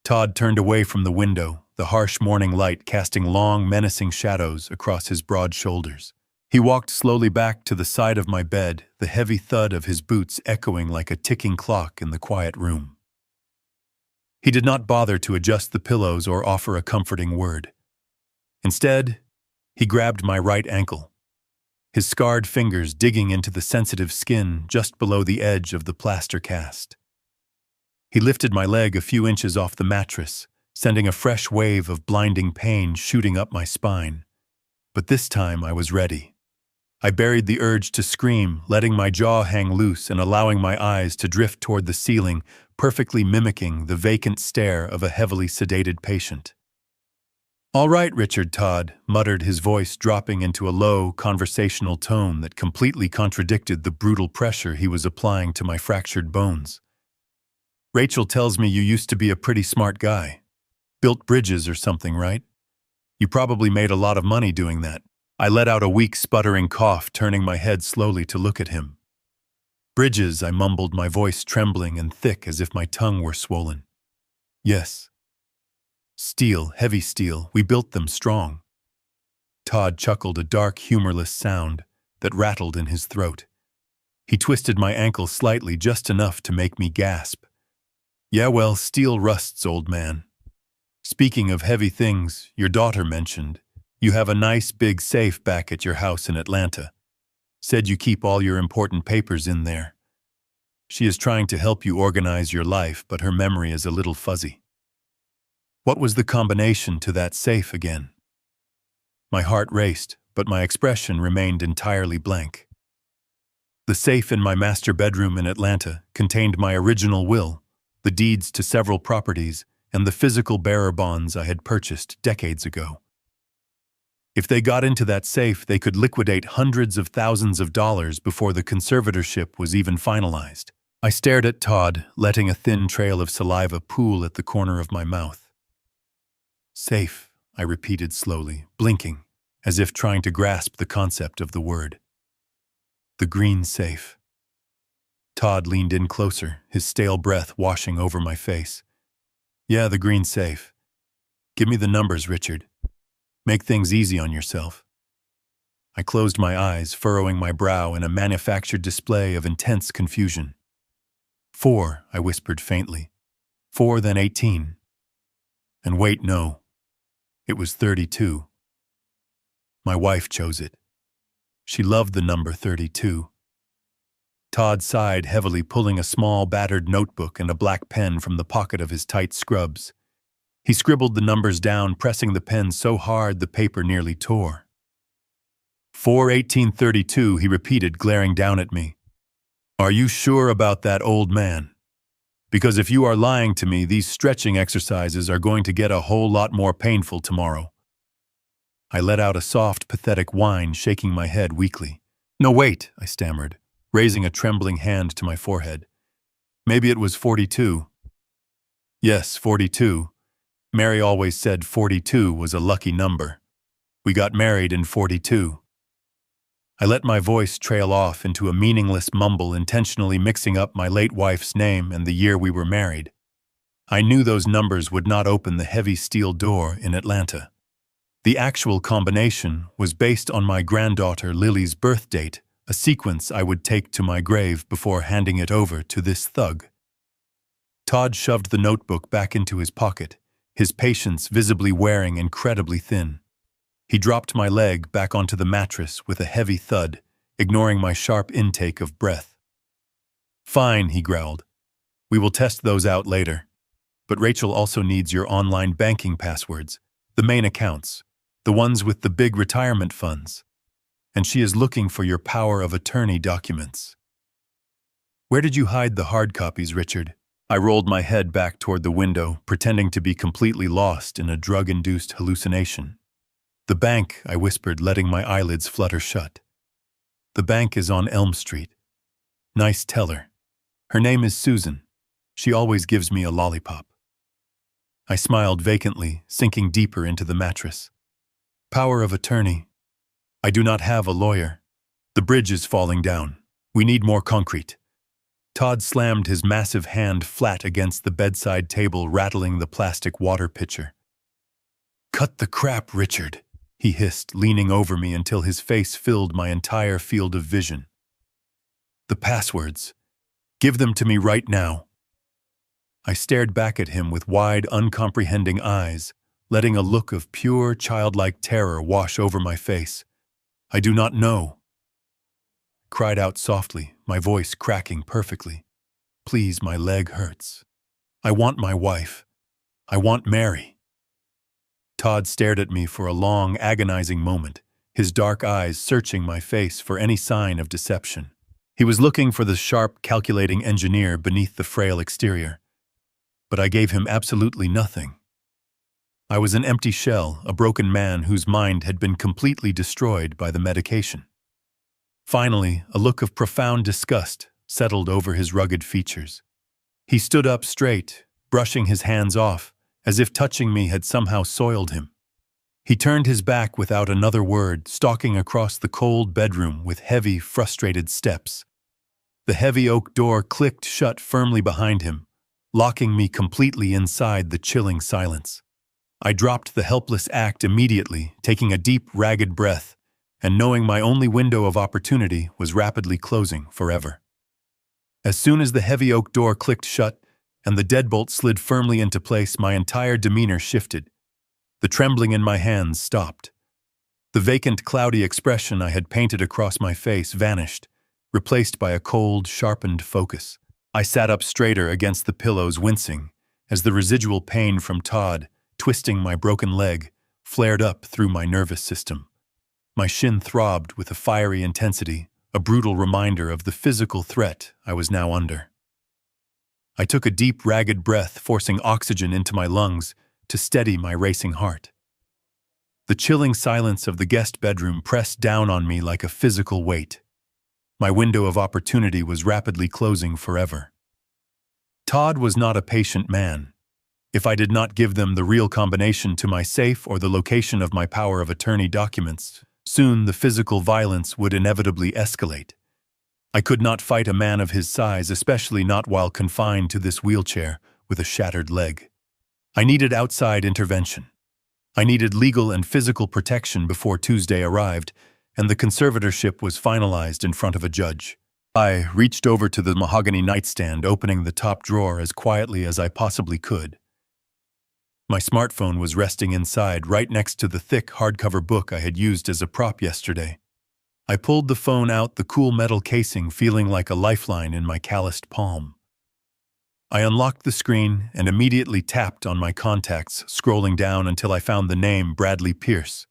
Todd turned away from the window, the harsh morning light casting long, menacing shadows across his broad shoulders. He walked slowly back to the side of my bed, the heavy thud of his boots echoing like a ticking clock in the quiet room. He did not bother to adjust the pillows or offer a comforting word. Instead, he grabbed my right ankle, his scarred fingers digging into the sensitive skin just below the edge of the plaster cast. He lifted my leg a few inches off the mattress, sending a fresh wave of blinding pain shooting up my spine. But this time I was ready. I buried the urge to scream, letting my jaw hang loose and allowing my eyes to drift toward the ceiling, perfectly mimicking the vacant stare of a heavily sedated patient. "All right, Richard," Todd muttered, his voice dropping into a low, conversational tone that completely contradicted the brutal pressure he was applying to my fractured bones. "Rachel tells me you used to be a pretty smart guy. Built bridges or something, right? You probably made a lot of money doing that." I let out a weak, sputtering cough, turning my head slowly to look at him. "Bridges," I mumbled, my voice trembling and thick as if my tongue were swollen. "Yes. Steel, heavy steel, we built them strong." Todd chuckled, a dark, humorless sound that rattled in his throat. He twisted my ankle slightly, just enough to make me gasp. "Yeah, well, steel rusts, old man. Speaking of heavy things, your daughter mentioned you have a nice big safe back at your house in Atlanta. Said you keep all your important papers in there. She is trying to help you organize your life, but her memory is a little fuzzy." What was the combination to that safe again? My heart raced, but my expression remained entirely blank. The safe in my master bedroom in Atlanta contained my original will, the deeds to several properties, and the physical bearer bonds I had purchased decades ago. If they got into that safe, they could liquidate hundreds of thousands of dollars before the conservatorship was even finalized. I stared at Todd, letting a thin trail of saliva pool at the corner of my mouth. "Safe," I repeated slowly, blinking, as if trying to grasp the concept of the word. "The green safe." Todd leaned in closer, his stale breath washing over my face. "Yeah, the green safe. Give me the numbers, Richard." Make things easy on yourself. I closed my eyes, furrowing my brow in a manufactured display of intense confusion. 4, I whispered faintly. 4, then 18. And wait, no. It was 32. My wife chose it. She loved the number 32. Todd sighed heavily, pulling a small, battered notebook and a black pen from the pocket of his tight scrubs. He scribbled the numbers down, pressing the pen so hard the paper nearly tore. 4/18/32, he repeated, glaring down at me. Are you sure about that, old man? Because if you are lying to me, these stretching exercises are going to get a whole lot more painful tomorrow. I let out a soft, pathetic whine, shaking my head weakly. No, wait, I stammered, raising a trembling hand to my forehead. Maybe it was 42. Yes, 42. Mary always said 42 was a lucky number. We got married in 42. I let my voice trail off into a meaningless mumble, intentionally mixing up my late wife's name and the year we were married. I knew those numbers would not open the heavy steel door in Atlanta. The actual combination was based on my granddaughter Lily's birth date, a sequence I would take to my grave before handing it over to this thug. Todd shoved the notebook back into his pocket, his patience visibly wearing incredibly thin. He dropped my leg back onto the mattress with a heavy thud, ignoring my sharp intake of breath. Fine, he growled. We will test those out later. But Rachel also needs your online banking passwords, the main accounts, the ones with the big retirement funds. And she is looking for your power of attorney documents. Where did you hide the hard copies, Richard? I rolled my head back toward the window, pretending to be completely lost in a drug-induced hallucination. The bank, I whispered, letting my eyelids flutter shut. The bank is on Elm Street. Nice teller. Her name is Susan. She always gives me a lollipop. I smiled vacantly, sinking deeper into the mattress. Power of attorney. I do not have a lawyer. The bridge is falling down. We need more concrete. Todd slammed his massive hand flat against the bedside table, rattling the plastic water pitcher. Cut the crap, Richard, he hissed, leaning over me until his face filled my entire field of vision. The passwords. Give them to me right now. I stared back at him with wide, uncomprehending eyes, letting a look of pure, childlike terror wash over my face. I do not know. I cried out softly, my voice cracking perfectly. Please, my leg hurts. I want my wife. I want Mary. Todd stared at me for a long, agonizing moment, his dark eyes searching my face for any sign of deception. He was looking for the sharp, calculating engineer beneath the frail exterior. But I gave him absolutely nothing. I was an empty shell, a broken man whose mind had been completely destroyed by the medication. Finally, a look of profound disgust settled over his rugged features. He stood up straight, brushing his hands off, as if touching me had somehow soiled him. He turned his back without another word, stalking across the cold bedroom with heavy, frustrated steps. The heavy oak door clicked shut firmly behind him, locking me completely inside the chilling silence. I dropped the helpless act immediately, taking a deep, ragged breath, and knowing my only window of opportunity was rapidly closing forever. As soon as the heavy oak door clicked shut and the deadbolt slid firmly into place, my entire demeanor shifted. The trembling in my hands stopped. The vacant, cloudy expression I had painted across my face vanished, replaced by a cold, sharpened focus. I sat up straighter against the pillows, wincing, as the residual pain from Todd, twisting my broken leg, flared up through my nervous system. My shin throbbed with a fiery intensity, a brutal reminder of the physical threat I was now under. I took a deep, ragged breath, forcing oxygen into my lungs to steady my racing heart. The chilling silence of the guest bedroom pressed down on me like a physical weight. My window of opportunity was rapidly closing forever. Todd was not a patient man. If I did not give them the real combination to my safe or the location of my power of attorney documents, soon the physical violence would inevitably escalate. I could not fight a man of his size, especially not while confined to this wheelchair with a shattered leg. I needed outside intervention. I needed legal and physical protection before Tuesday arrived, and the conservatorship was finalized in front of a judge. I reached over to the mahogany nightstand, opening the top drawer as quietly as I possibly could. My smartphone was resting inside, right next to the thick hardcover book I had used as a prop yesterday. I pulled the phone out the cool metal casing, feeling like a lifeline in my calloused palm. I unlocked the screen and immediately tapped on my contacts, scrolling down until I found the name Bradley Pierce.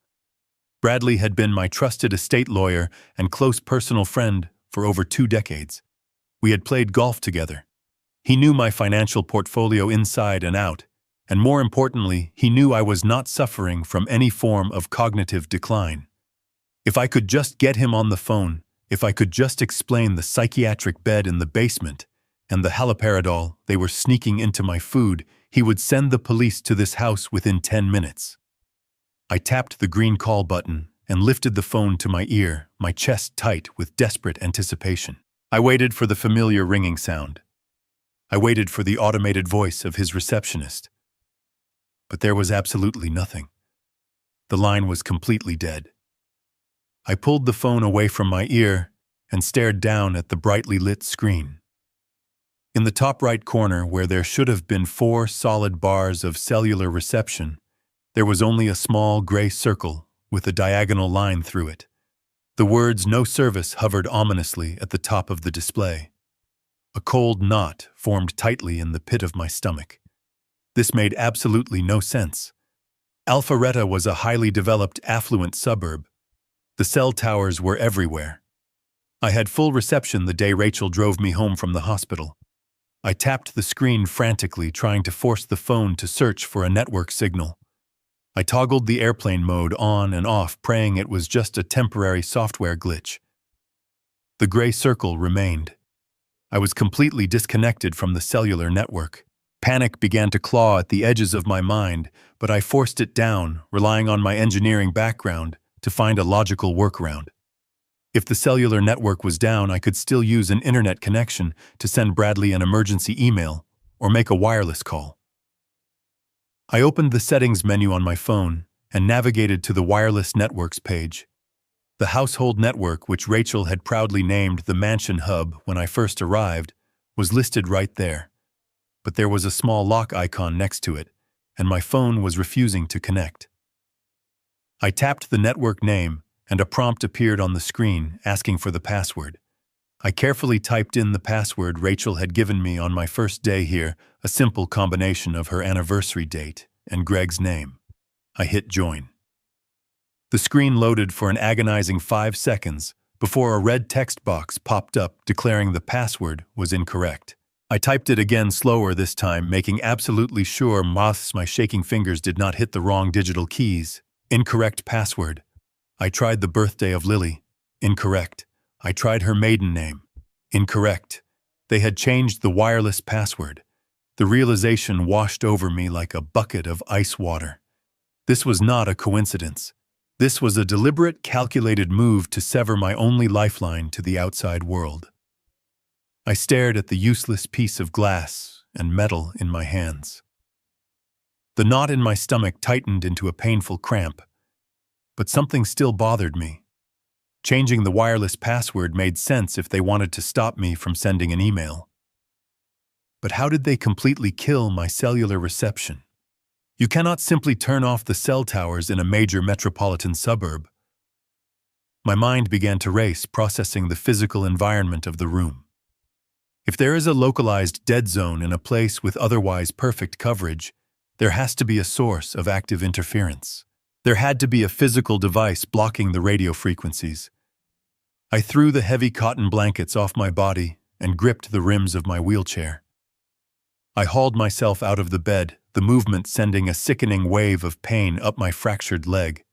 Bradley had been my trusted estate lawyer and close personal friend for over 2 decades. We had played golf together. He knew my financial portfolio inside and out, and more importantly, he knew I was not suffering from any form of cognitive decline. If I could just get him on the phone, if I could just explain the psychiatric bed in the basement and the haloperidol they were sneaking into my food, he would send the police to this house within 10 minutes. I tapped the green call button and lifted the phone to my ear, my chest tight with desperate anticipation. I waited for the familiar ringing sound. I waited for the automated voice of his receptionist. But there was absolutely nothing. The line was completely dead. I pulled the phone away from my ear and stared down at the brightly lit screen. In the top right corner, where there should have been 4 solid bars of cellular reception, there was only a small gray circle with a diagonal line through it. The words "No service" hovered ominously at the top of the display. A cold knot formed tightly in the pit of my stomach. This made absolutely no sense. Alpharetta was a highly developed, affluent suburb. The cell towers were everywhere. I had full reception the day Rachel drove me home from the hospital. I tapped the screen frantically, trying to force the phone to search for a network signal. I toggled the airplane mode on and off, praying it was just a temporary software glitch. The gray circle remained. I was completely disconnected from the cellular network. Panic began to claw at the edges of my mind, but I forced it down, relying on my engineering background to find a logical workaround. If the cellular network was down, I could still use an internet connection to send Bradley an emergency email or make a wireless call. I opened the settings menu on my phone and navigated to the wireless networks page. The household network, which Rachel had proudly named the Mansion Hub when I first arrived, was listed right there. But there was a small lock icon next to it, and my phone was refusing to connect. I tapped the network name, and a prompt appeared on the screen asking for the password. I carefully typed in the password Rachel had given me on my first day here, a simple combination of her anniversary date and Greg's name. I hit join. The screen loaded for an agonizing 5 seconds before a red text box popped up declaring the password was incorrect. I typed it again, slower this time, making absolutely sure my shaking fingers did not hit the wrong digital keys. Incorrect password. I tried the birthday of Lily. Incorrect. I tried her maiden name. Incorrect. They had changed the wireless password. The realization washed over me like a bucket of ice water. This was not a coincidence. This was a deliberate, calculated move to sever my only lifeline to the outside world. I stared at the useless piece of glass and metal in my hands. The knot in my stomach tightened into a painful cramp, but something still bothered me. Changing the wireless password made sense if they wanted to stop me from sending an email. But how did they completely kill my cellular reception? You cannot simply turn off the cell towers in a major metropolitan suburb. My mind began to race, processing the physical environment of the room. If there is a localized dead zone in a place with otherwise perfect coverage, there has to be a source of active interference. There had to be a physical device blocking the radio frequencies. I threw the heavy cotton blankets off my body and gripped the rims of my wheelchair. I hauled myself out of the bed, the movement sending a sickening wave of pain up my fractured leg.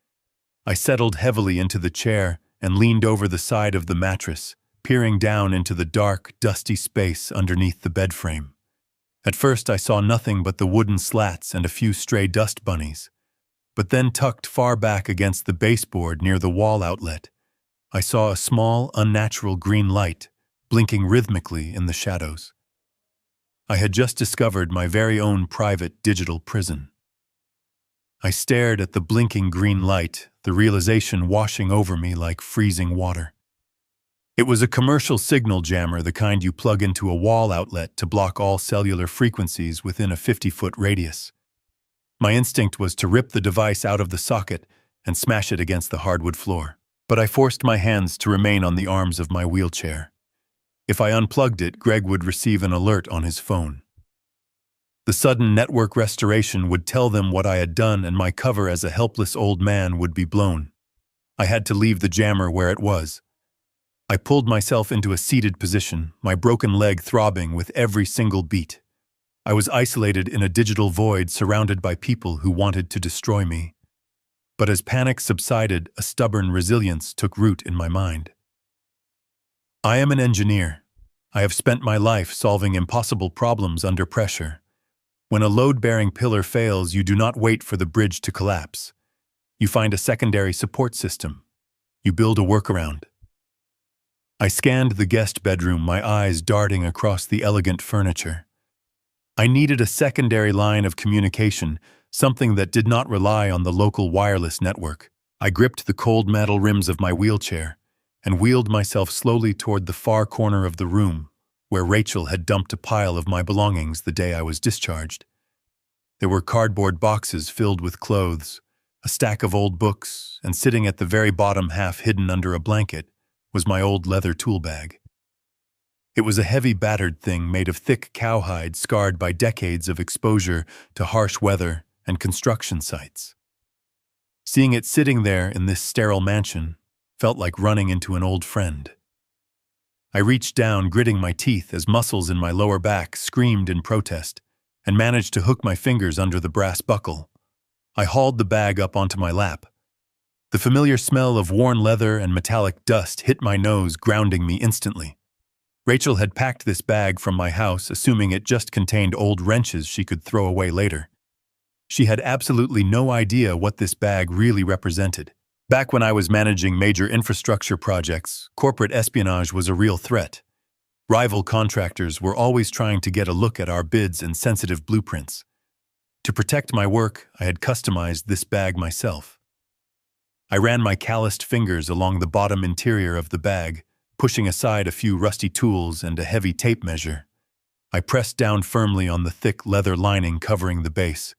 I settled heavily into the chair and leaned over the side of the mattress, peering down into the dark, dusty space underneath the bed frame. At first I saw nothing but the wooden slats and a few stray dust bunnies. But then, tucked far back against the baseboard near the wall outlet, I saw a small, unnatural green light blinking rhythmically in the shadows. I had just discovered my very own private digital prison. I stared at the blinking green light, the realization washing over me like freezing water. It was a commercial signal jammer, the kind you plug into a wall outlet to block all cellular frequencies within a 50-foot radius. My instinct was to rip the device out of the socket and smash it against the hardwood floor. But I forced my hands to remain on the arms of my wheelchair. If I unplugged it, Greg would receive an alert on his phone. The sudden network restoration would tell them what I had done, and my cover as a helpless old man would be blown. I had to leave the jammer where it was. I pulled myself into a seated position, my broken leg throbbing with every single beat. I was isolated in a digital void, surrounded by people who wanted to destroy me. But as panic subsided, a stubborn resilience took root in my mind. I am an engineer. I have spent my life solving impossible problems under pressure. When a load-bearing pillar fails, you do not wait for the bridge to collapse. You find a secondary support system. You build a workaround. I scanned the guest bedroom, my eyes darting across the elegant furniture. I needed a secondary line of communication, something that did not rely on the local wireless network. I gripped the cold metal rims of my wheelchair and wheeled myself slowly toward the far corner of the room, where Rachel had dumped a pile of my belongings the day I was discharged. There were cardboard boxes filled with clothes, a stack of old books, and sitting at the very bottom, half hidden under a blanket, was my old leather tool bag. It was a heavy, battered thing made of thick cowhide, scarred by decades of exposure to harsh weather and construction sites. Seeing it sitting there in this sterile mansion felt like running into an old friend. I reached down, gritting my teeth as muscles in my lower back screamed in protest, and managed to hook my fingers under the brass buckle. I hauled the bag up onto my lap. The familiar smell of worn leather and metallic dust hit my nose, grounding me instantly. Rachel had packed this bag from my house, assuming it just contained old wrenches she could throw away later. She had absolutely no idea what this bag really represented. Back when I was managing major infrastructure projects, corporate espionage was a real threat. Rival contractors were always trying to get a look at our bids and sensitive blueprints. To protect my work, I had customized this bag myself. I ran my calloused fingers along the bottom interior of the bag, pushing aside a few rusty tools and a heavy tape measure. I pressed down firmly on the thick leather lining covering the base.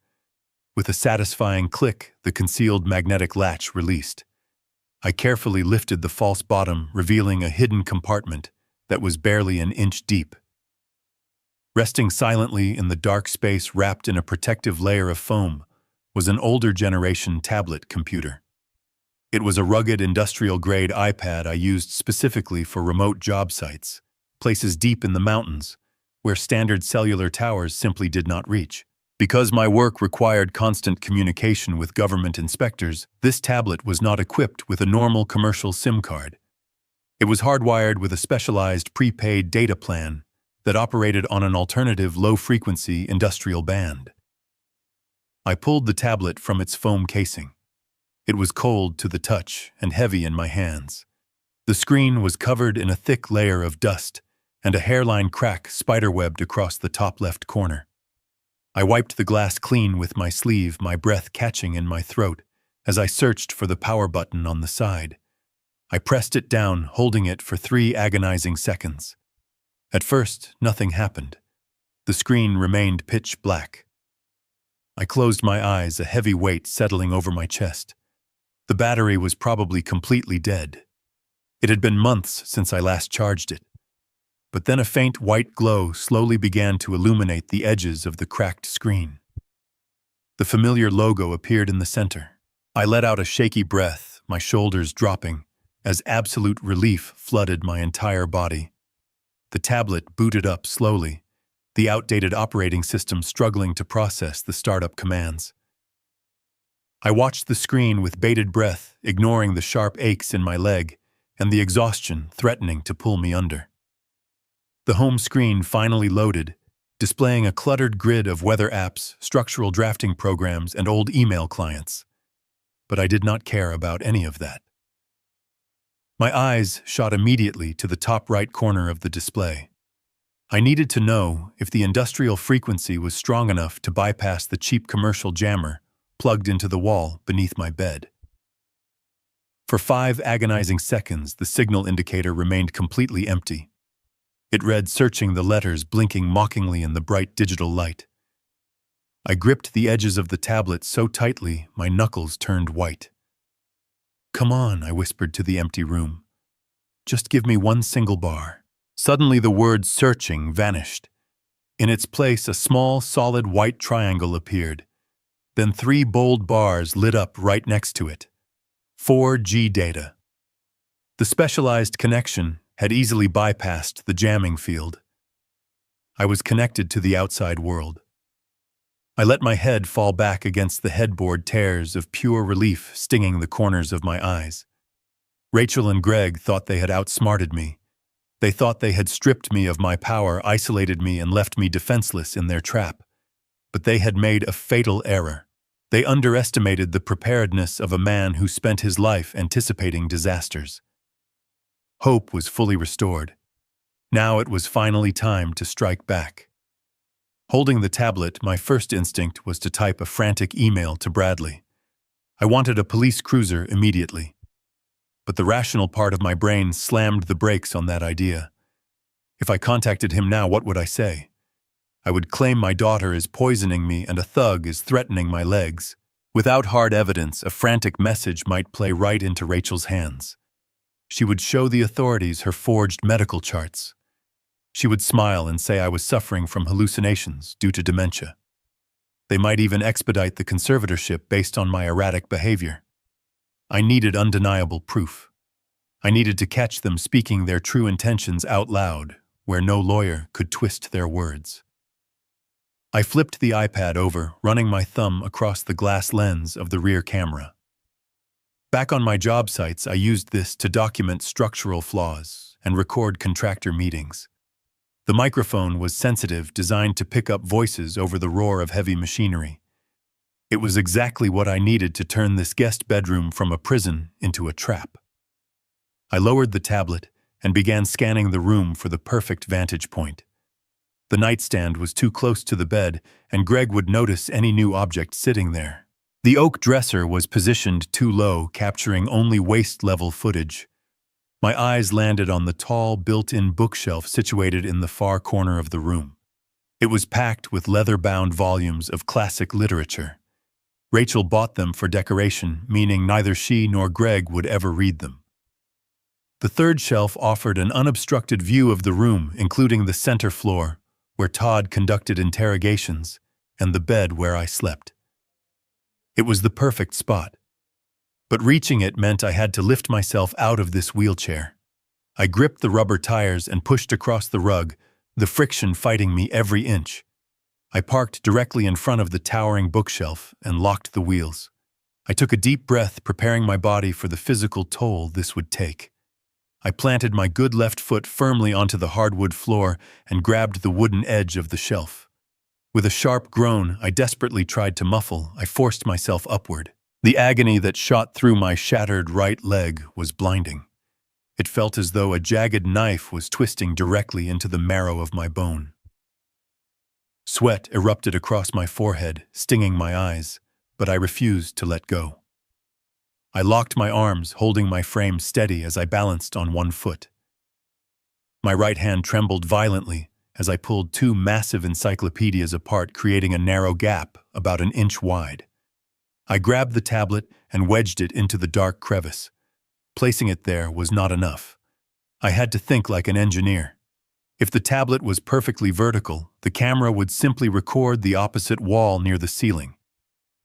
With a satisfying click, the concealed magnetic latch released. I carefully lifted the false bottom, revealing a hidden compartment that was barely an inch deep. Resting silently in the dark space wrapped in a protective layer of foam was an older generation tablet computer. It was a rugged industrial-grade iPad I used specifically for remote job sites, places deep in the mountains, where standard cellular towers simply did not reach. Because my work required constant communication with government inspectors, this tablet was not equipped with a normal commercial SIM card. It was hardwired with a specialized prepaid data plan that operated on an alternative low-frequency industrial band. I pulled the tablet from its foam casing. It was cold to the touch and heavy in my hands. The screen was covered in a thick layer of dust, and a hairline crack spiderwebbed across the top left corner. I wiped the glass clean with my sleeve, my breath catching in my throat as I searched for the power button on the side. I pressed it down, holding it for 3 agonizing seconds. At first, nothing happened. The screen remained pitch black. I closed my eyes, a heavy weight settling over my chest. The battery was probably completely dead. It had been months since I last charged it. But then a faint white glow slowly began to illuminate the edges of the cracked screen. The familiar logo appeared in the center. I let out a shaky breath, my shoulders dropping, as absolute relief flooded my entire body. The tablet booted up slowly, the outdated operating system struggling to process the startup commands. I watched the screen with bated breath, ignoring the sharp aches in my leg and the exhaustion threatening to pull me under. The home screen finally loaded, displaying a cluttered grid of weather apps, structural drafting programs, and old email clients. But I did not care about any of that. My eyes shot immediately to the top right corner of the display. I needed to know if the industrial frequency was strong enough to bypass the cheap commercial jammer, plugged into the wall beneath my bed. For 5 agonizing seconds, the signal indicator remained completely empty. It read, searching, the letters blinking mockingly in the bright digital light. I gripped the edges of the tablet so tightly my knuckles turned white. "Come on," I whispered to the empty room. "Just give me one single bar." Suddenly the word "searching" vanished. In its place, a small, solid white triangle appeared. Then 3 bold bars lit up right next to it. 4G data. The specialized connection had easily bypassed the jamming field. I was connected to the outside world. I let my head fall back against the headboard, tears of pure relief stinging the corners of my eyes. Rachel and Greg thought they had outsmarted me. They thought they had stripped me of my power, isolated me, and left me defenseless in their trap. But they had made a fatal error. They underestimated the preparedness of a man who spent his life anticipating disasters. Hope was fully restored. Now it was finally time to strike back. Holding the tablet, my first instinct was to type a frantic email to Bradley. I wanted a police cruiser immediately. But the rational part of my brain slammed the brakes on that idea. If I contacted him now, what would I say? I would claim my daughter is poisoning me and a thug is threatening my legs. Without hard evidence, a frantic message might play right into Rachel's hands. She would show the authorities her forged medical charts. She would smile and say I was suffering from hallucinations due to dementia. They might even expedite the conservatorship based on my erratic behavior. I needed undeniable proof. I needed to catch them speaking their true intentions out loud, where no lawyer could twist their words. I flipped the iPad over, running my thumb across the glass lens of the rear camera. Back on my job sites, I used this to document structural flaws and record contractor meetings. The microphone was sensitive, designed to pick up voices over the roar of heavy machinery. It was exactly what I needed to turn this guest bedroom from a prison into a trap. I lowered the tablet and began scanning the room for the perfect vantage point. The nightstand was too close to the bed, and Greg would notice any new object sitting there. The oak dresser was positioned too low, capturing only waist-level footage. My eyes landed on the tall, built-in bookshelf situated in the far corner of the room. It was packed with leather-bound volumes of classic literature. Rachel bought them for decoration, meaning neither she nor Greg would ever read them. The third shelf offered an unobstructed view of the room, including the center floor, where Todd conducted interrogations, and the bed where I slept. It was the perfect spot. But reaching it meant I had to lift myself out of this wheelchair. I gripped the rubber tires and pushed across the rug, the friction fighting me every inch. I parked directly in front of the towering bookshelf and locked the wheels. I took a deep breath, preparing my body for the physical toll this would take. I planted my good left foot firmly onto the hardwood floor and grabbed the wooden edge of the shelf. With a sharp groan I desperately tried to muffle, I forced myself upward. The agony that shot through my shattered right leg was blinding. It felt as though a jagged knife was twisting directly into the marrow of my bone. Sweat erupted across my forehead, stinging my eyes, but I refused to let go. I locked my arms, holding my frame steady as I balanced on one foot. My right hand trembled violently as I pulled 2 massive encyclopedias apart, creating a narrow gap about an inch wide. I grabbed the tablet and wedged it into the dark crevice. Placing it there was not enough. I had to think like an engineer. If the tablet was perfectly vertical, the camera would simply record the opposite wall near the ceiling.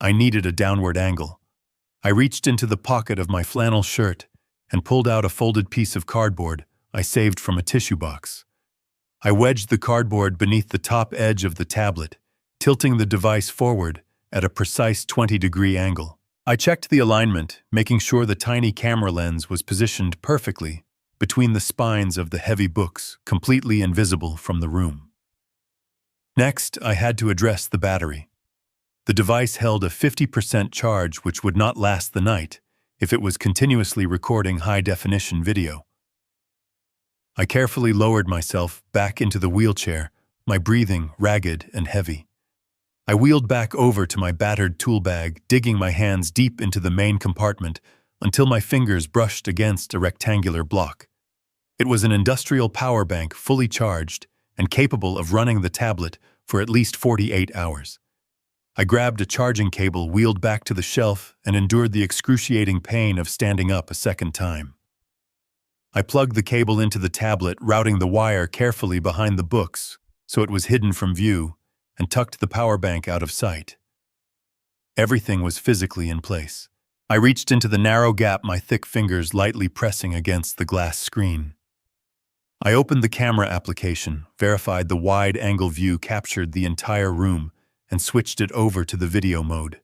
I needed a downward angle. I reached into the pocket of my flannel shirt and pulled out a folded piece of cardboard I saved from a tissue box. I wedged the cardboard beneath the top edge of the tablet, tilting the device forward at a precise 20-degree angle. I checked the alignment, making sure the tiny camera lens was positioned perfectly between the spines of the heavy books, completely invisible from the room. Next, I had to address the battery. The device held a 50% charge which would not last the night if it was continuously recording high-definition video. I carefully lowered myself back into the wheelchair, my breathing ragged and heavy. I wheeled back over to my battered tool bag, digging my hands deep into the main compartment until my fingers brushed against a rectangular block. It was an industrial power bank fully charged and capable of running the tablet for at least 48 hours. I grabbed a charging cable, wheeled back to the shelf, and endured the excruciating pain of standing up a second time. I plugged the cable into the tablet, routing the wire carefully behind the books so it was hidden from view, and tucked the power bank out of sight. Everything was physically in place. I reached into the narrow gap, my thick fingers lightly pressing against the glass screen. I opened the camera application, verified the wide-angle view captured the entire room, and switched it over to the video mode.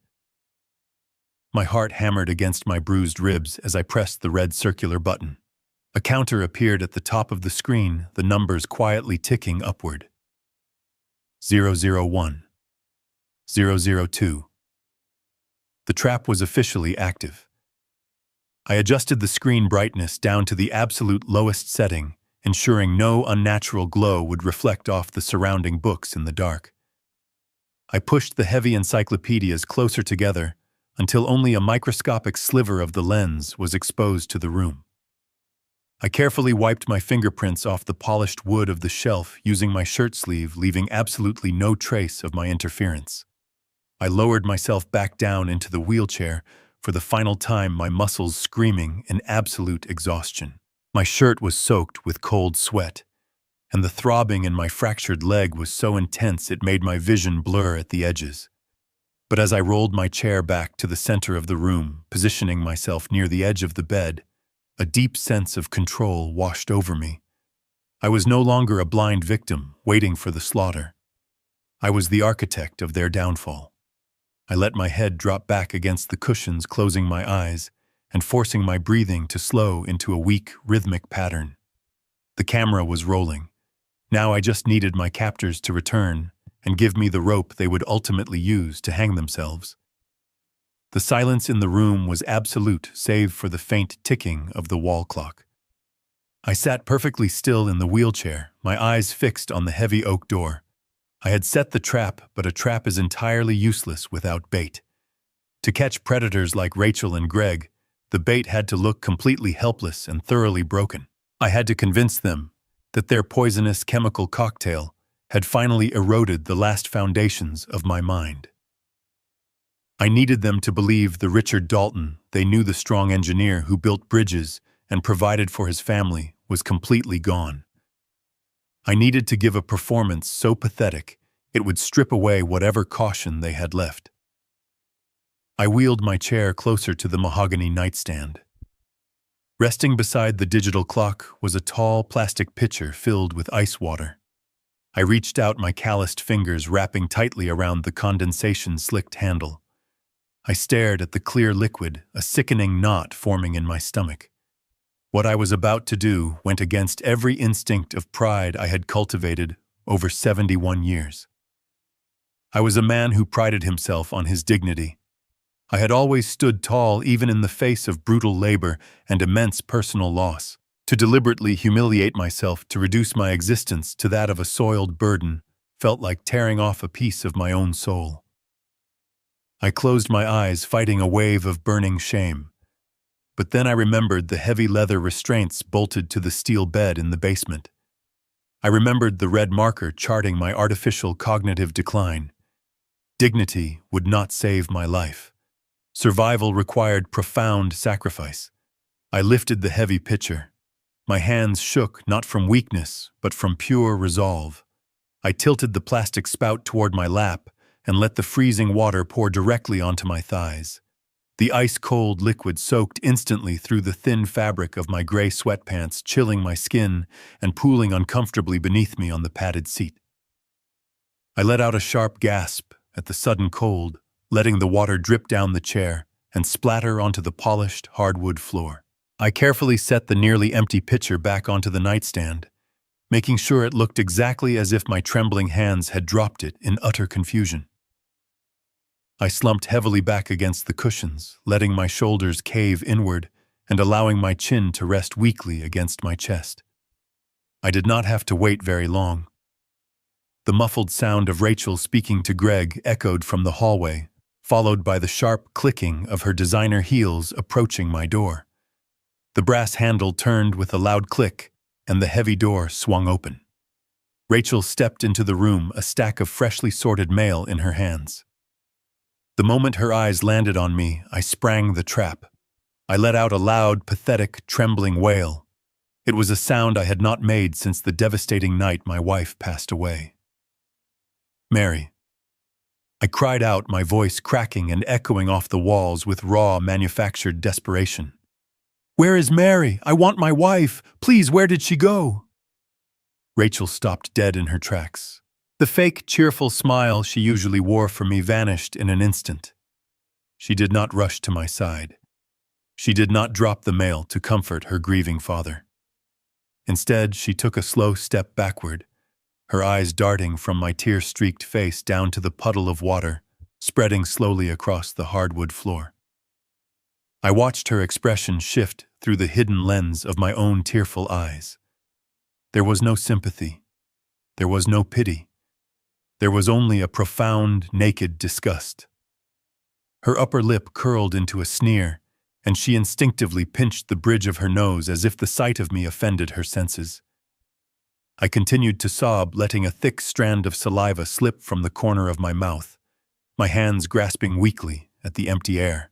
My heart hammered against my bruised ribs as I pressed the red circular button. A counter appeared at the top of the screen, the numbers quietly ticking upward. 001. 002. The trap was officially active. I adjusted the screen brightness down to the absolute lowest setting, ensuring no unnatural glow would reflect off the surrounding books in the dark. I pushed the heavy encyclopedias closer together until only a microscopic sliver of the lens was exposed to the room. I carefully wiped my fingerprints off the polished wood of the shelf using my shirt sleeve, leaving absolutely no trace of my interference. I lowered myself back down into the wheelchair, for the final time, my muscles screaming in absolute exhaustion. My shirt was soaked with cold sweat, and the throbbing in my fractured leg was so intense it made my vision blur at the edges. But as I rolled my chair back to the center of the room, positioning myself near the edge of the bed, a deep sense of control washed over me. I was no longer a blind victim waiting for the slaughter. I was the architect of their downfall. I let my head drop back against the cushions, closing my eyes and forcing my breathing to slow into a weak, rhythmic pattern. The camera was rolling. Now I just needed my captors to return and give me the rope they would ultimately use to hang themselves. The silence in the room was absolute, save for the faint ticking of the wall clock. I sat perfectly still in the wheelchair, my eyes fixed on the heavy oak door. I had set the trap, but a trap is entirely useless without bait. To catch predators like Rachel and Greg, the bait had to look completely helpless and thoroughly broken. I had to convince them that their poisonous chemical cocktail had finally eroded the last foundations of my mind. I needed them to believe the Richard Dalton they knew, the strong engineer who built bridges and provided for his family, was completely gone. I needed to give a performance so pathetic it would strip away whatever caution they had left. I wheeled my chair closer to the mahogany nightstand. Resting beside the digital clock was a tall plastic pitcher filled with ice water. I reached out, my calloused fingers wrapping tightly around the condensation-slicked handle. I stared at the clear liquid, a sickening knot forming in my stomach. What I was about to do went against every instinct of pride I had cultivated over 71 years. I was a man who prided himself on his dignity. I had always stood tall even in the face of brutal labor and immense personal loss. To deliberately humiliate myself to reduce my existence to that of a soiled burden felt like tearing off a piece of my own soul. I closed my eyes, fighting a wave of burning shame. But then I remembered the heavy leather restraints bolted to the steel bed in the basement. I remembered the red marker charting my artificial cognitive decline. Dignity would not save my life. Survival required profound sacrifice. I lifted the heavy pitcher. My hands shook not from weakness, but from pure resolve. I tilted the plastic spout toward my lap and let the freezing water pour directly onto my thighs. The ice-cold liquid soaked instantly through the thin fabric of my gray sweatpants, chilling my skin and pooling uncomfortably beneath me on the padded seat. I let out a sharp gasp at the sudden cold, letting the water drip down the chair and splatter onto the polished hardwood floor. I carefully set the nearly empty pitcher back onto the nightstand, making sure it looked exactly as if my trembling hands had dropped it in utter confusion. I slumped heavily back against the cushions, letting my shoulders cave inward and allowing my chin to rest weakly against my chest. I did not have to wait very long. The muffled sound of Rachel speaking to Greg echoed from the hallway, followed by the sharp clicking of her designer heels approaching my door. The brass handle turned with a loud click, and the heavy door swung open. Rachel stepped into the room, a stack of freshly sorted mail in her hands. The moment her eyes landed on me, I sprang the trap. I let out a loud, pathetic, trembling wail. It was a sound I had not made since the devastating night my wife passed away. "Mary." I cried out, my voice cracking and echoing off the walls with raw, manufactured desperation. "Where is Mary? I want my wife! Please, where did she go?" Rachel stopped dead in her tracks. The fake, cheerful smile she usually wore for me vanished in an instant. She did not rush to my side. She did not drop the mail to comfort her grieving father. Instead, she took a slow step backward, her eyes darting from my tear-streaked face down to the puddle of water, spreading slowly across the hardwood floor. I watched her expression shift through the hidden lens of my own tearful eyes. There was no sympathy. There was no pity. There was only a profound, naked disgust. Her upper lip curled into a sneer, and she instinctively pinched the bridge of her nose as if the sight of me offended her senses. I continued to sob, letting a thick strand of saliva slip from the corner of my mouth, my hands grasping weakly at the empty air.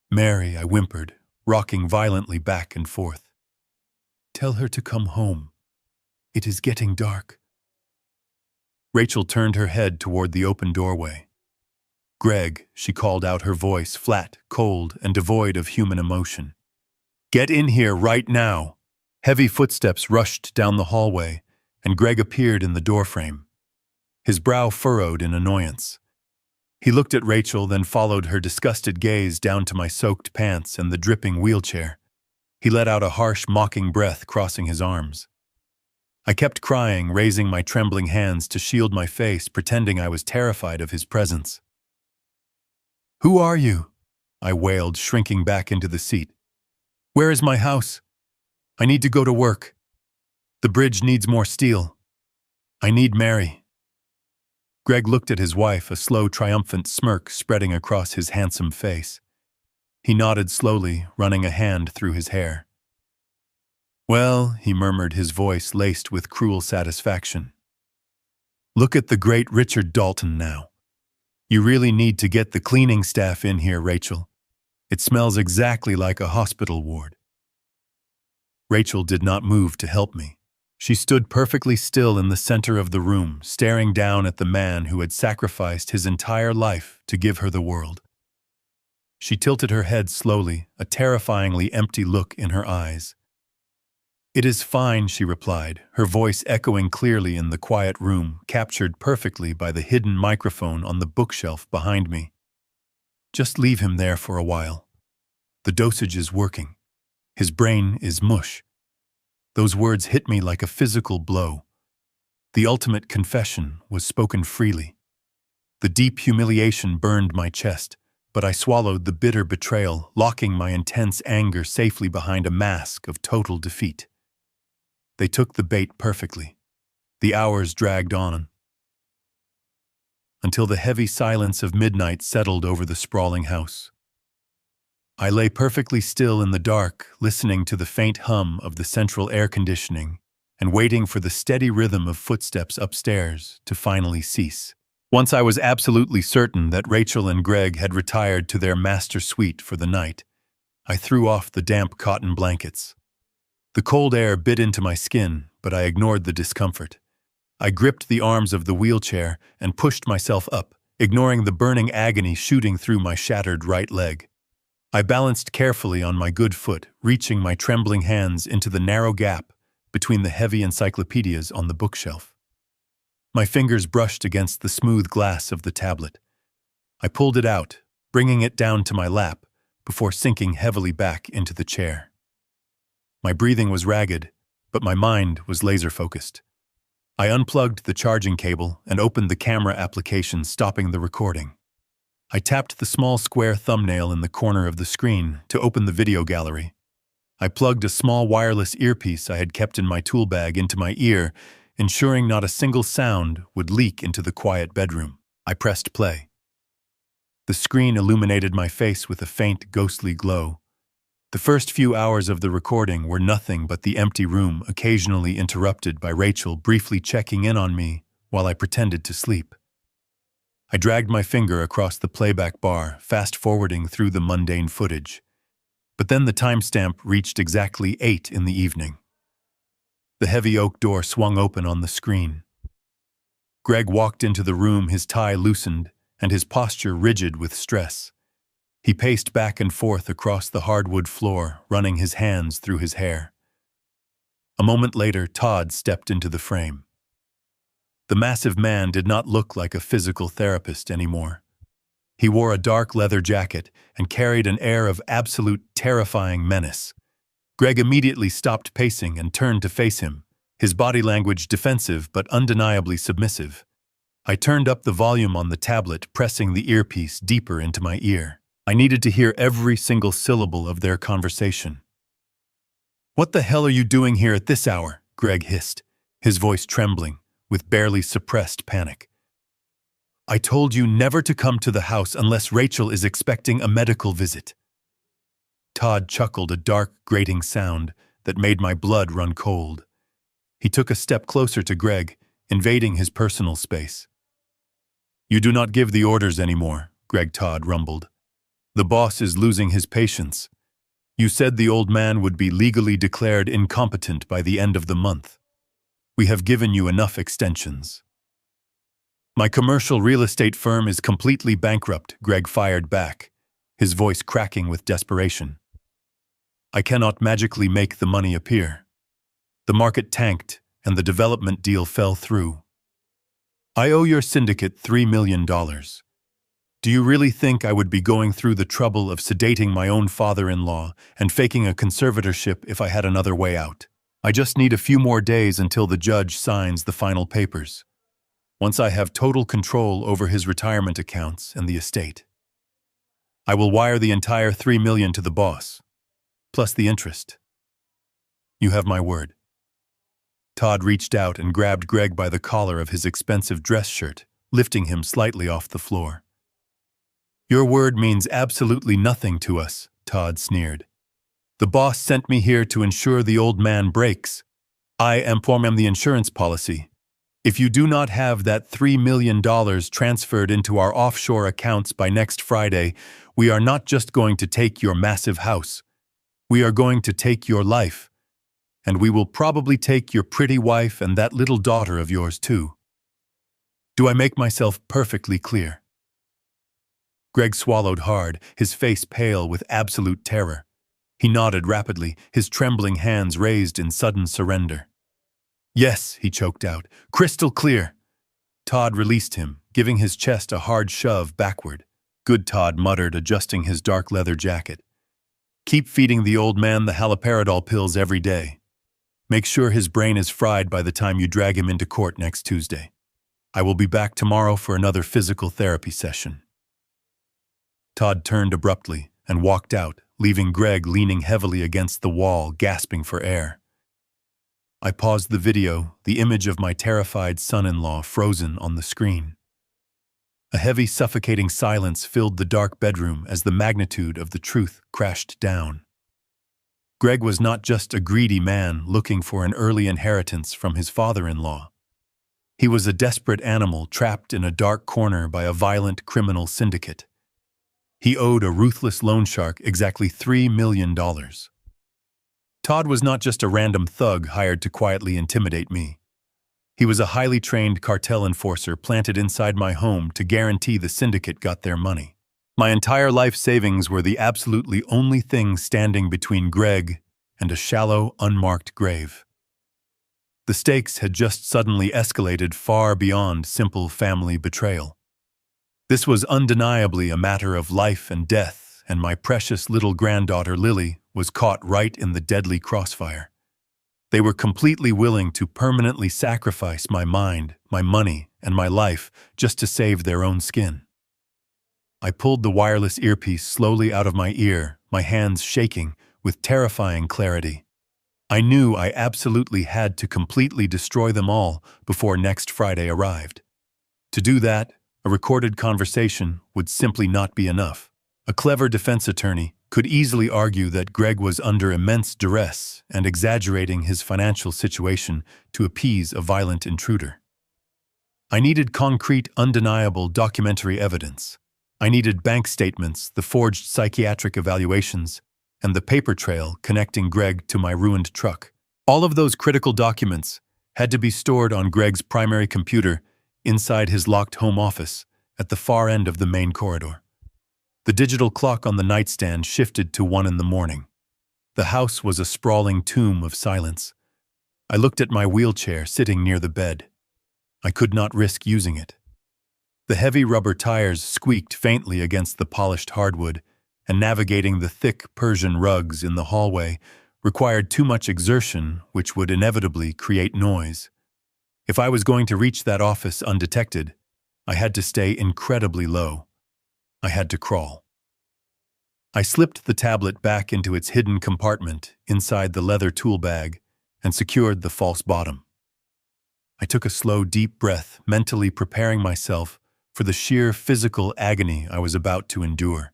"Mary," I whimpered, rocking violently back and forth. "Tell her to come home. It is getting dark." Rachel turned her head toward the open doorway. "Greg," she called out, her voice flat, cold, and devoid of human emotion. "Get in here right now." Heavy footsteps rushed down the hallway, and Greg appeared in the doorframe. His brow furrowed in annoyance. He looked at Rachel, then followed her disgusted gaze down to my soaked pants and the dripping wheelchair. He let out a harsh, mocking breath, crossing his arms. I kept crying, raising my trembling hands to shield my face, pretending I was terrified of his presence. "Who are you?" I wailed, shrinking back into the seat. "Where is my house? I need to go to work. The bridge needs more steel. I need Mary." Greg looked at his wife, a slow, triumphant smirk spreading across his handsome face. He nodded slowly, running a hand through his hair. "Well," he murmured, his voice laced with cruel satisfaction. "Look at the great Richard Dalton now. You really need to get the cleaning staff in here, Rachel. It smells exactly like a hospital ward." Rachel did not move to help me. She stood perfectly still in the center of the room, staring down at the man who had sacrificed his entire life to give her the world. She tilted her head slowly, a terrifyingly empty look in her eyes. "It is fine," she replied, her voice echoing clearly in the quiet room, captured perfectly by the hidden microphone on the bookshelf behind me. "Just leave him there for a while. The dosage is working. His brain is mush." Those words hit me like a physical blow. The ultimate confession was spoken freely. The deep humiliation burned my chest, but I swallowed the bitter betrayal, locking my intense anger safely behind a mask of total defeat. They took the bait perfectly. The hours dragged on, until the heavy silence of midnight settled over the sprawling house. I lay perfectly still in the dark, listening to the faint hum of the central air conditioning and waiting for the steady rhythm of footsteps upstairs to finally cease. Once I was absolutely certain that Rachel and Greg had retired to their master suite for the night, I threw off the damp cotton blankets. The cold air bit into my skin, but I ignored the discomfort. I gripped the arms of the wheelchair and pushed myself up, ignoring the burning agony shooting through my shattered right leg. I balanced carefully on my good foot, reaching my trembling hands into the narrow gap between the heavy encyclopedias on the bookshelf. My fingers brushed against the smooth glass of the tablet. I pulled it out, bringing it down to my lap before sinking heavily back into the chair. My breathing was ragged, but my mind was laser-focused. I unplugged the charging cable and opened the camera application, stopping the recording. I tapped the small square thumbnail in the corner of the screen to open the video gallery. I plugged a small wireless earpiece I had kept in my tool bag into my ear, ensuring not a single sound would leak into the quiet bedroom. I pressed play. The screen illuminated my face with a faint, ghostly glow. The first few hours of the recording were nothing but the empty room, occasionally interrupted by Rachel briefly checking in on me while I pretended to sleep. I dragged my finger across the playback bar, fast-forwarding through the mundane footage. But then the timestamp reached exactly 8 in the evening. The heavy oak door swung open on the screen. Greg walked into the room, his tie loosened and his posture rigid with stress. He paced back and forth across the hardwood floor, running his hands through his hair. A moment later, Todd stepped into the frame. The massive man did not look like a physical therapist anymore. He wore a dark leather jacket and carried an air of absolute terrifying menace. Greg immediately stopped pacing and turned to face him, his body language defensive but undeniably submissive. I turned up the volume on the tablet, pressing the earpiece deeper into my ear. I needed to hear every single syllable of their conversation. "What the hell are you doing here at this hour?" Greg hissed, his voice trembling with barely suppressed panic. "I told you never to come to the house unless Rachel is expecting a medical visit." Todd chuckled, a dark, grating sound that made my blood run cold. He took a step closer to Greg, invading his personal space. "You do not give the orders anymore," Greg Todd rumbled. "The boss is losing his patience. You said the old man would be legally declared incompetent by the end of the month. We have given you enough extensions." "My commercial real estate firm is completely bankrupt," Greg fired back, his voice cracking with desperation. "I cannot magically make the money appear. The market tanked and the development deal fell through. I owe your syndicate $3 million. Do you really think I would be going through the trouble of sedating my own father-in-law and faking a conservatorship if I had another way out? I just need a few more days until the judge signs the final papers. Once I have total control over his retirement accounts and the estate, I will wire the entire $3 million to the boss, plus the interest. You have my word." Todd reached out and grabbed Greg by the collar of his expensive dress shirt, lifting him slightly off the floor. "Your word means absolutely nothing to us," Todd sneered. "The boss sent me here to ensure the old man breaks. I am the insurance policy. If you do not have that $3 million transferred into our offshore accounts by next Friday, we are not just going to take your massive house. We are going to take your life. And we will probably take your pretty wife and that little daughter of yours too. Do I make myself perfectly clear?" Greg swallowed hard, his face pale with absolute terror. He nodded rapidly, his trembling hands raised in sudden surrender. "Yes," he choked out, "crystal clear." Todd released him, giving his chest a hard shove backward. "Good," Todd muttered, adjusting his dark leather jacket. "Keep feeding the old man the haloperidol pills every day. Make sure his brain is fried by the time you drag him into court next Tuesday. I will be back tomorrow for another physical therapy session." Todd turned abruptly and walked out, leaving Greg leaning heavily against the wall, gasping for air. I paused the video, the image of my terrified son-in-law frozen on the screen. A heavy, suffocating silence filled the dark bedroom as the magnitude of the truth crashed down. Greg was not just a greedy man looking for an early inheritance from his father-in-law. He was a desperate animal trapped in a dark corner by a violent criminal syndicate. He owed a ruthless loan shark exactly $3 million. Todd was not just a random thug hired to quietly intimidate me. He was a highly trained cartel enforcer planted inside my home to guarantee the syndicate got their money. My entire life savings were the absolutely only thing standing between Greg and a shallow, unmarked grave. The stakes had just suddenly escalated far beyond simple family betrayal. This was undeniably a matter of life and death, and my precious little granddaughter Lily was caught right in the deadly crossfire. They were completely willing to permanently sacrifice my mind, my money, and my life just to save their own skin. I pulled the wireless earpiece slowly out of my ear, my hands shaking with terrifying clarity. I knew I absolutely had to completely destroy them all before next Friday arrived. To do that, a recorded conversation would simply not be enough. A clever defense attorney could easily argue that Greg was under immense duress and exaggerating his financial situation to appease a violent intruder. I needed concrete, undeniable documentary evidence. I needed bank statements, the forged psychiatric evaluations, and the paper trail connecting Greg to my ruined truck. All of those critical documents had to be stored on Greg's primary computer inside his locked home office at the far end of the main corridor. The digital clock on the nightstand shifted to 1 in the morning. The house was a sprawling tomb of silence. I looked at my wheelchair sitting near the bed. I could not risk using it. The heavy rubber tires squeaked faintly against the polished hardwood, and navigating the thick Persian rugs in the hallway required too much exertion, which would inevitably create noise. If I was going to reach that office undetected, I had to stay incredibly low. I had to crawl. I slipped the tablet back into its hidden compartment inside the leather tool bag and secured the false bottom. I took a slow, deep breath, mentally preparing myself for the sheer physical agony I was about to endure.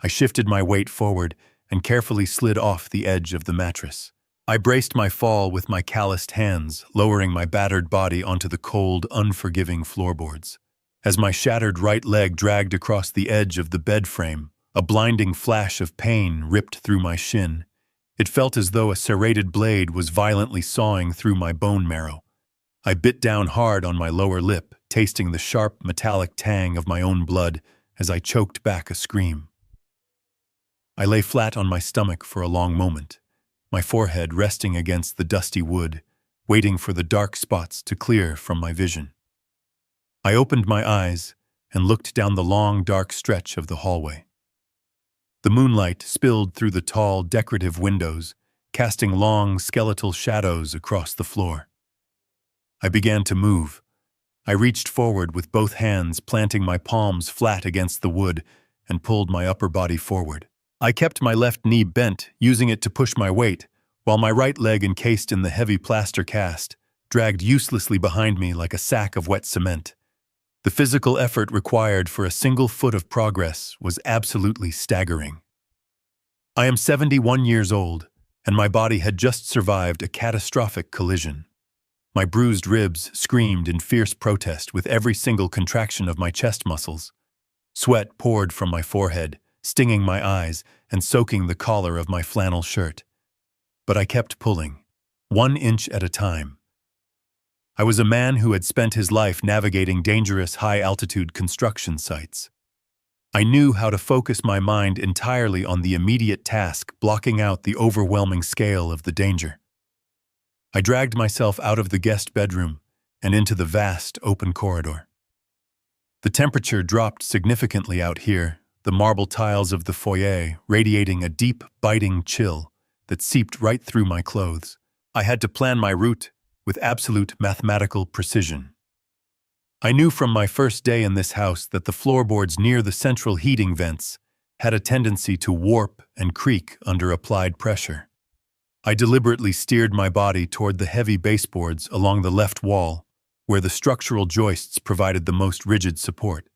I shifted my weight forward and carefully slid off the edge of the mattress. I braced my fall with my calloused hands, lowering my battered body onto the cold, unforgiving floorboards. As my shattered right leg dragged across the edge of the bed frame, a blinding flash of pain ripped through my shin. It felt as though a serrated blade was violently sawing through my bone marrow. I bit down hard on my lower lip, tasting the sharp, metallic tang of my own blood as I choked back a scream. I lay flat on my stomach for a long moment, my forehead resting against the dusty wood, waiting for the dark spots to clear from my vision. I opened my eyes and looked down the long, dark stretch of the hallway. The moonlight spilled through the tall, decorative windows, casting long, skeletal shadows across the floor. I began to move. I reached forward with both hands, planting my palms flat against the wood, and pulled my upper body forward. I kept my left knee bent, using it to push my weight, while my right leg, encased in the heavy plaster cast, dragged uselessly behind me like a sack of wet cement. The physical effort required for a single foot of progress was absolutely staggering. I am 71 years old, and my body had just survived a catastrophic collision. My bruised ribs screamed in fierce protest with every single contraction of my chest muscles. Sweat poured from my forehead, stinging my eyes and soaking the collar of my flannel shirt. But I kept pulling, 1 inch at a time. I was a man who had spent his life navigating dangerous high-altitude construction sites. I knew how to focus my mind entirely on the immediate task, blocking out the overwhelming scale of the danger. I dragged myself out of the guest bedroom and into the vast, open corridor. The temperature dropped significantly out here, the marble tiles of the foyer radiating a deep, biting chill that seeped right through my clothes. I had to plan my route with absolute mathematical precision. I knew from my first day in this house that the floorboards near the central heating vents had a tendency to warp and creak under applied pressure. I deliberately steered my body toward the heavy baseboards along the left wall, where the structural joists provided the most rigid support.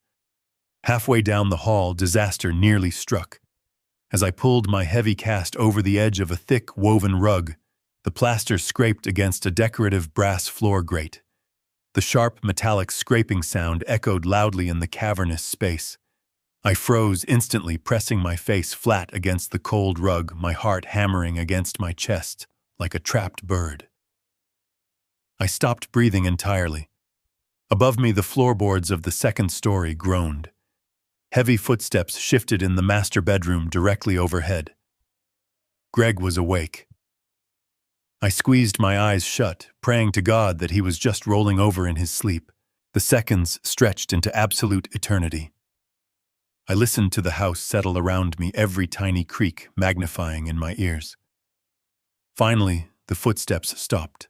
Halfway down the hall, disaster nearly struck. As I pulled my heavy cast over the edge of a thick, woven rug, the plaster scraped against a decorative brass floor grate. The sharp, metallic scraping sound echoed loudly in the cavernous space. I froze instantly, pressing my face flat against the cold rug, my heart hammering against my chest like a trapped bird. I stopped breathing entirely. Above me, the floorboards of the second story groaned. Heavy footsteps shifted in the master bedroom directly overhead. Greg was awake. I squeezed my eyes shut, praying to God that he was just rolling over in his sleep. The seconds stretched into absolute eternity. I listened to the house settle around me, every tiny creak magnifying in my ears. Finally, the footsteps stopped.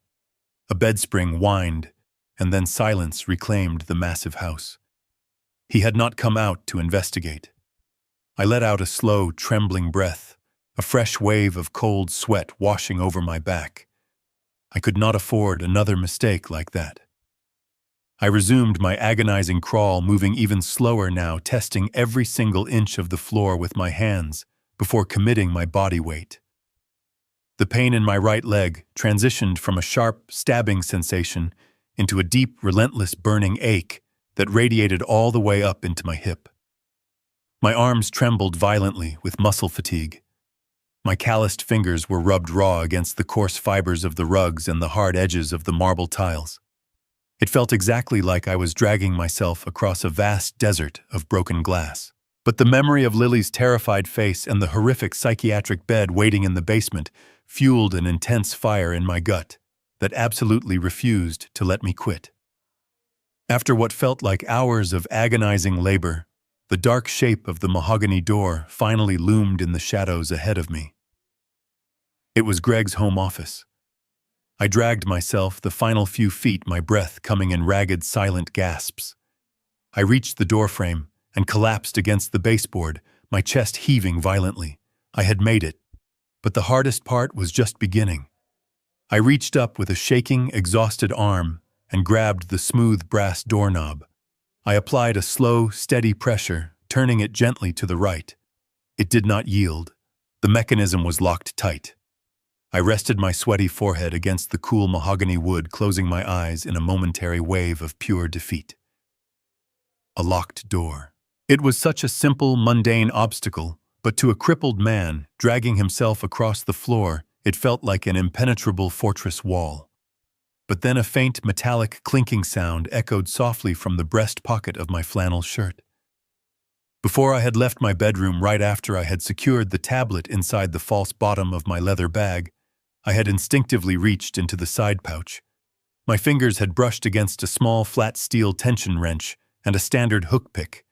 A bedspring whined, and then silence reclaimed the massive house. He had not come out to investigate. I let out a slow, trembling breath, a fresh wave of cold sweat washing over my back. I could not afford another mistake like that. I resumed my agonizing crawl, moving even slower now, testing every single inch of the floor with my hands before committing my body weight. The pain in my right leg transitioned from a sharp, stabbing sensation into a deep, relentless, burning ache that radiated all the way up into my hip. My arms trembled violently with muscle fatigue. My calloused fingers were rubbed raw against the coarse fibers of the rugs and the hard edges of the marble tiles. It felt exactly like I was dragging myself across a vast desert of broken glass. But the memory of Lily's terrified face and the horrific psychiatric bed waiting in the basement fueled an intense fire in my gut that absolutely refused to let me quit. After what felt like hours of agonizing labor, the dark shape of the mahogany door finally loomed in the shadows ahead of me. It was Greg's home office. I dragged myself the final few feet, my breath coming in ragged, silent gasps. I reached the doorframe and collapsed against the baseboard, my chest heaving violently. I had made it, but the hardest part was just beginning. I reached up with a shaking, exhausted arm and grabbed the smooth brass doorknob. I applied a slow, steady pressure, turning it gently to the right. It did not yield. The mechanism was locked tight. I rested my sweaty forehead against the cool mahogany wood, closing my eyes in a momentary wave of pure defeat. A locked door. It was such a simple, mundane obstacle, but to a crippled man, dragging himself across the floor, it felt like an impenetrable fortress wall. But then a faint, metallic clinking sound echoed softly from the breast pocket of my flannel shirt. Before I had left my bedroom, right after I had secured the tablet inside the false bottom of my leather bag, I had instinctively reached into the side pouch. My fingers had brushed against a small flat steel tension wrench and a standard hook pick.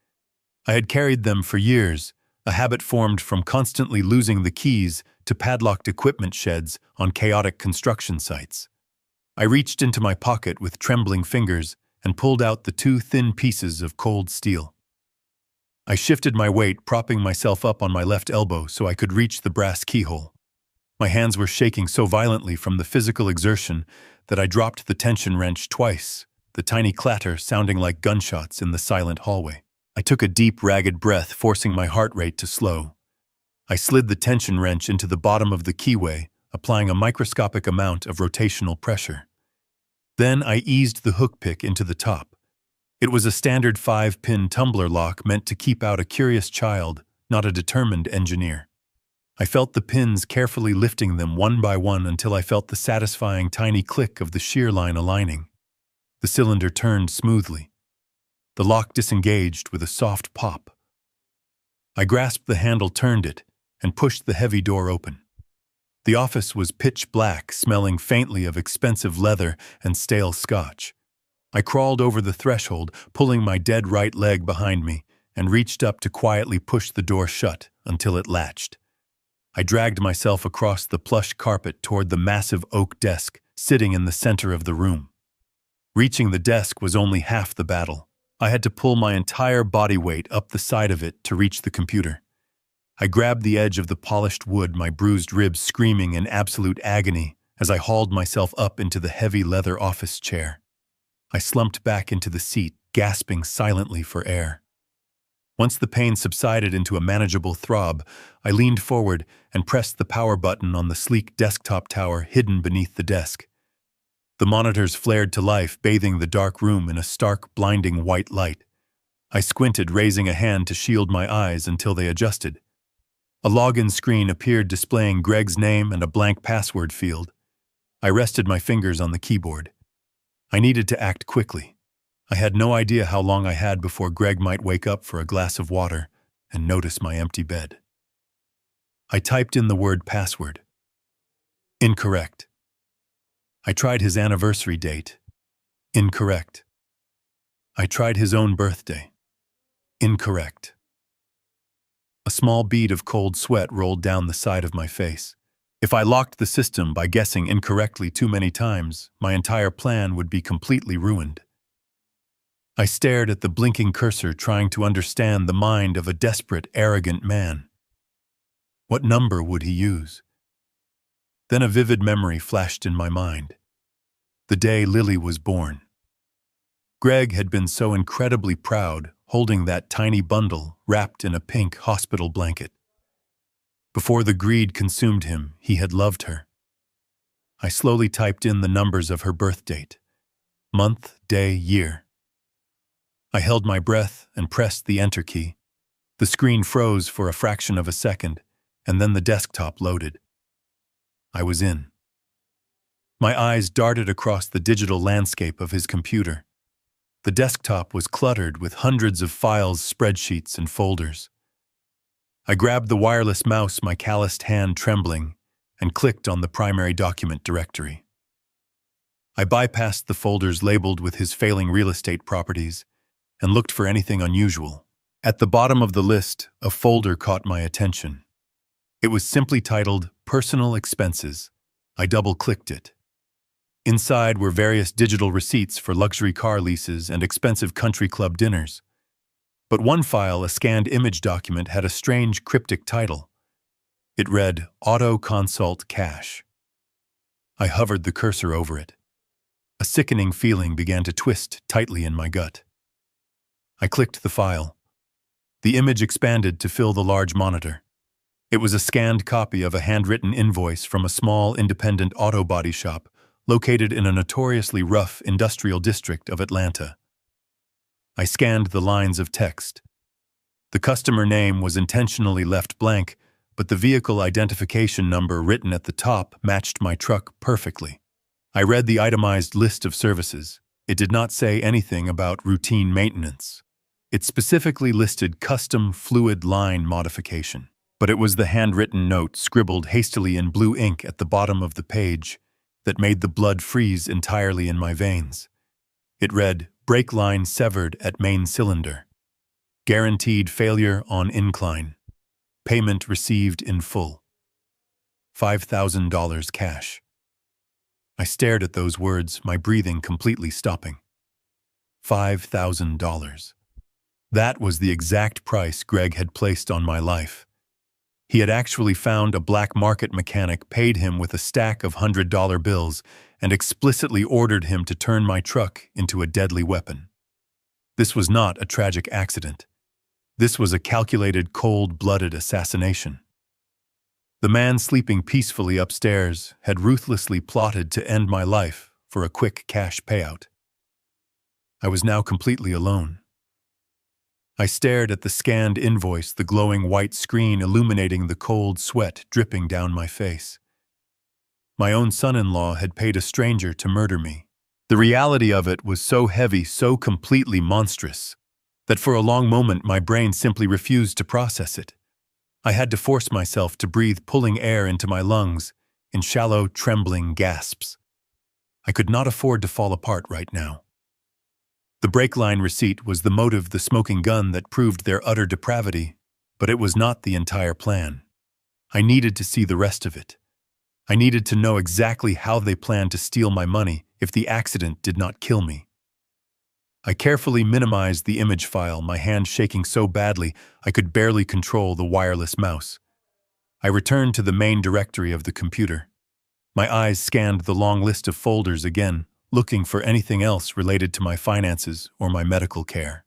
I had carried them for years, a habit formed from constantly losing the keys to padlocked equipment sheds on chaotic construction sites. I reached into my pocket with trembling fingers and pulled out the two thin pieces of cold steel. I shifted my weight, propping myself up on my left elbow so I could reach the brass keyhole. My hands were shaking so violently from the physical exertion that I dropped the tension wrench twice, the tiny clatter sounding like gunshots in the silent hallway. I took a deep, ragged breath, forcing my heart rate to slow. I slid the tension wrench into the bottom of the keyway, applying a microscopic amount of rotational pressure. Then I eased the hook pick into the top. It was a standard 5-pin tumbler lock meant to keep out a curious child, not a determined engineer. I felt the pins carefully lifting them one by one until I felt the satisfying tiny click of the shear line aligning. The cylinder turned smoothly. The lock disengaged with a soft pop. I grasped the handle, turned it, and pushed the heavy door open. The office was pitch black, smelling faintly of expensive leather and stale scotch. I crawled over the threshold, pulling my dead right leg behind me, and reached up to quietly push the door shut until it latched. I dragged myself across the plush carpet toward the massive oak desk sitting in the center of the room. Reaching the desk was only half the battle. I had to pull my entire body weight up the side of it to reach the computer. I grabbed the edge of the polished wood, my bruised ribs screaming in absolute agony as I hauled myself up into the heavy leather office chair. I slumped back into the seat, gasping silently for air. Once the pain subsided into a manageable throb, I leaned forward and pressed the power button on the sleek desktop tower hidden beneath the desk. The monitors flared to life, bathing the dark room in a stark, blinding white light. I squinted, raising a hand to shield my eyes until they adjusted. A login screen appeared, displaying Greg's name and a blank password field. I rested my fingers on the keyboard. I needed to act quickly. I had no idea how long I had before Greg might wake up for a glass of water and notice my empty bed. I typed in the word password. Incorrect. I tried his anniversary date. Incorrect. I tried his own birthday. Incorrect. A small bead of cold sweat rolled down the side of my face. If I locked the system by guessing incorrectly too many times, my entire plan would be completely ruined. I stared at the blinking cursor, trying to understand the mind of a desperate, arrogant man. What number would he use? Then a vivid memory flashed in my mind. The day Lily was born. Greg had been so incredibly proud, holding that tiny bundle wrapped in a pink hospital blanket. Before the greed consumed him, he had loved her. I slowly typed in the numbers of her birth date. Month, day, year. I held my breath and pressed the enter key. The screen froze for a fraction of a second, and then the desktop loaded. I was in. My eyes darted across the digital landscape of his computer. The desktop was cluttered with hundreds of files, spreadsheets, and folders. I grabbed the wireless mouse, my calloused hand trembling, and clicked on the primary document directory. I bypassed the folders labeled with his failing real estate properties and looked for anything unusual. At the bottom of the list, a folder caught my attention. It was simply titled Personal Expenses. I double-clicked it. Inside were various digital receipts for luxury car leases and expensive country club dinners. But one file, a scanned image document, had a strange cryptic title. It read, Auto Consult Cash. I hovered the cursor over it. A sickening feeling began to twist tightly in my gut. I clicked the file. The image expanded to fill the large monitor. It was a scanned copy of a handwritten invoice from a small independent auto body shop located in a notoriously rough industrial district of Atlanta. I scanned the lines of text. The customer name was intentionally left blank, but the vehicle identification number written at the top matched my truck perfectly. I read the itemized list of services. It did not say anything about routine maintenance. It specifically listed custom fluid line modification. But it was the handwritten note scribbled hastily in blue ink at the bottom of the page that made the blood freeze entirely in my veins. It read, brake line severed at main cylinder. Guaranteed failure on incline. Payment received in full. $5,000 cash. I stared at those words, my breathing completely stopping. $5,000. That was the exact price Greg had placed on my life. He had actually found a black market mechanic, paid him with a stack of $100 bills, and explicitly ordered him to turn my truck into a deadly weapon. This was not a tragic accident. This was a calculated, cold-blooded assassination. The man sleeping peacefully upstairs had ruthlessly plotted to end my life for a quick cash payout. I was now completely alone. I stared at the scanned invoice, the glowing white screen illuminating the cold sweat dripping down my face. My own son-in-law had paid a stranger to murder me. The reality of it was so heavy, so completely monstrous, that for a long moment my brain simply refused to process it. I had to force myself to breathe, pulling air into my lungs in shallow, trembling gasps. I could not afford to fall apart right now. The brake line receipt was the motive, the smoking gun that proved their utter depravity, but it was not the entire plan. I needed to see the rest of it. I needed to know exactly how they planned to steal my money if the accident did not kill me. I carefully minimized the image file, my hand shaking so badly I could barely control the wireless mouse. I returned to the main directory of the computer. My eyes scanned the long list of folders again, looking for anything else related to my finances or my medical care.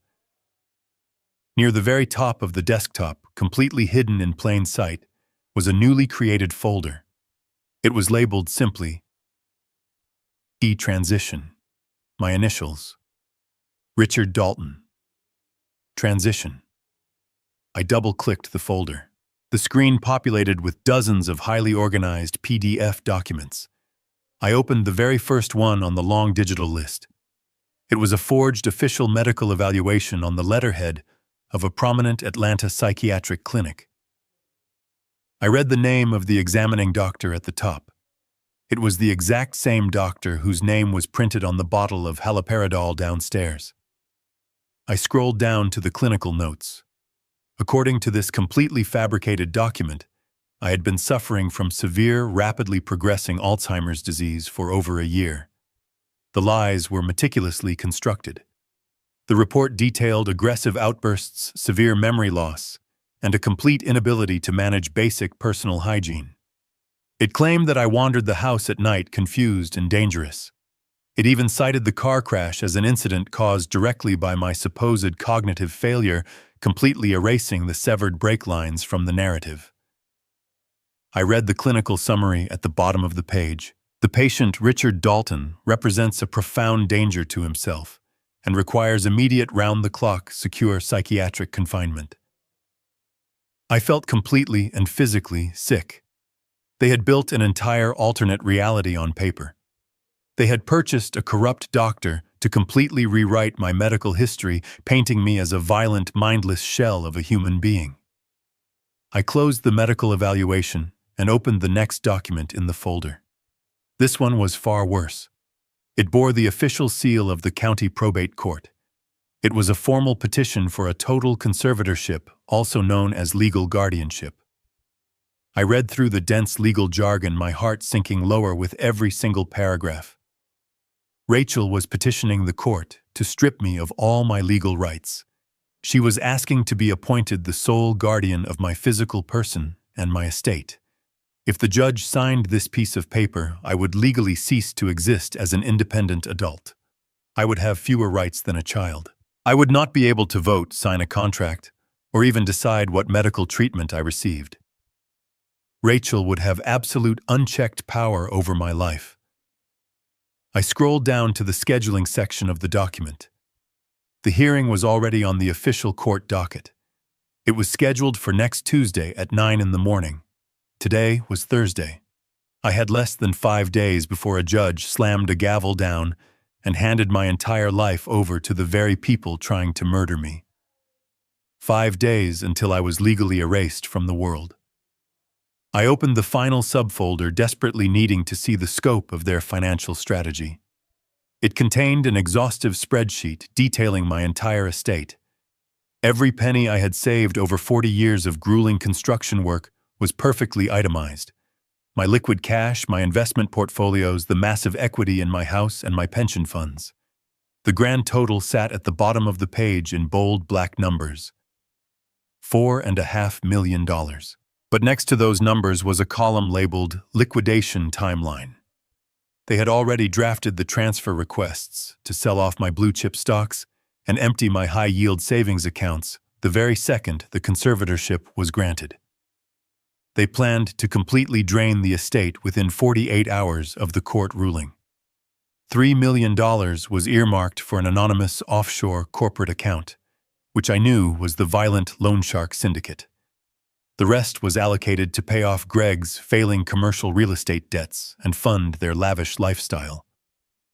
Near the very top of the desktop, completely hidden in plain sight, was a newly created folder. It was labeled simply E-Transition, my initials, Richard Dalton. Transition. I double-clicked the folder. The screen populated with dozens of highly organized PDF documents. I opened the very first one on the long digital list. It was a forged official medical evaluation on the letterhead of a prominent Atlanta psychiatric clinic. I read the name of the examining doctor at the top. It was the exact same doctor whose name was printed on the bottle of haloperidol downstairs. I scrolled down to the clinical notes. According to this completely fabricated document, I had been suffering from severe, rapidly progressing Alzheimer's disease for over a year. The lies were meticulously constructed. The report detailed aggressive outbursts, severe memory loss, and a complete inability to manage basic personal hygiene. It claimed that I wandered the house at night confused and dangerous. It even cited the car crash as an incident caused directly by my supposed cognitive failure, completely erasing the severed brake lines from the narrative. I read the clinical summary at the bottom of the page. The patient, Richard Dalton, represents a profound danger to himself and requires immediate round-the-clock, secure psychiatric confinement. I felt completely and physically sick. They had built an entire alternate reality on paper. They had purchased a corrupt doctor to completely rewrite my medical history, painting me as a violent, mindless shell of a human being. I closed the medical evaluation and opened the next document in the folder. This one was far worse. It bore the official seal of the county probate court. It was a formal petition for a total conservatorship, also known as legal guardianship. I read through the dense legal jargon, my heart sinking lower with every single paragraph. Rachel was petitioning the court to strip me of all my legal rights. She was asking to be appointed the sole guardian of my physical person and my estate. If the judge signed this piece of paper, I would legally cease to exist as an independent adult. I would have fewer rights than a child. I would not be able to vote, sign a contract, or even decide what medical treatment I received. Rachel would have absolute unchecked power over my life. I scrolled down to the scheduling section of the document. The hearing was already on the official court docket. It was scheduled for next Tuesday at 9 in the morning. Today was Thursday. I had less than 5 days before a judge slammed a gavel down and handed my entire life over to the very people trying to murder me. 5 days until I was legally erased from the world. I opened the final subfolder, desperately needing to see the scope of their financial strategy. It contained an exhaustive spreadsheet detailing my entire estate. Every penny I had saved over 40 years of grueling construction work was perfectly itemized. My liquid cash, my investment portfolios, the massive equity in my house, and my pension funds. The grand total sat at the bottom of the page in bold black numbers. $4.5 million. But next to those numbers was a column labeled Liquidation Timeline. They had already drafted the transfer requests to sell off my blue-chip stocks and empty my high-yield savings accounts the very second the conservatorship was granted. They planned to completely drain the estate within 48 hours of the court ruling. $3 million was earmarked for an anonymous offshore corporate account, which I knew was the violent loan shark syndicate. The rest was allocated to pay off Greg's failing commercial real estate debts and fund their lavish lifestyle.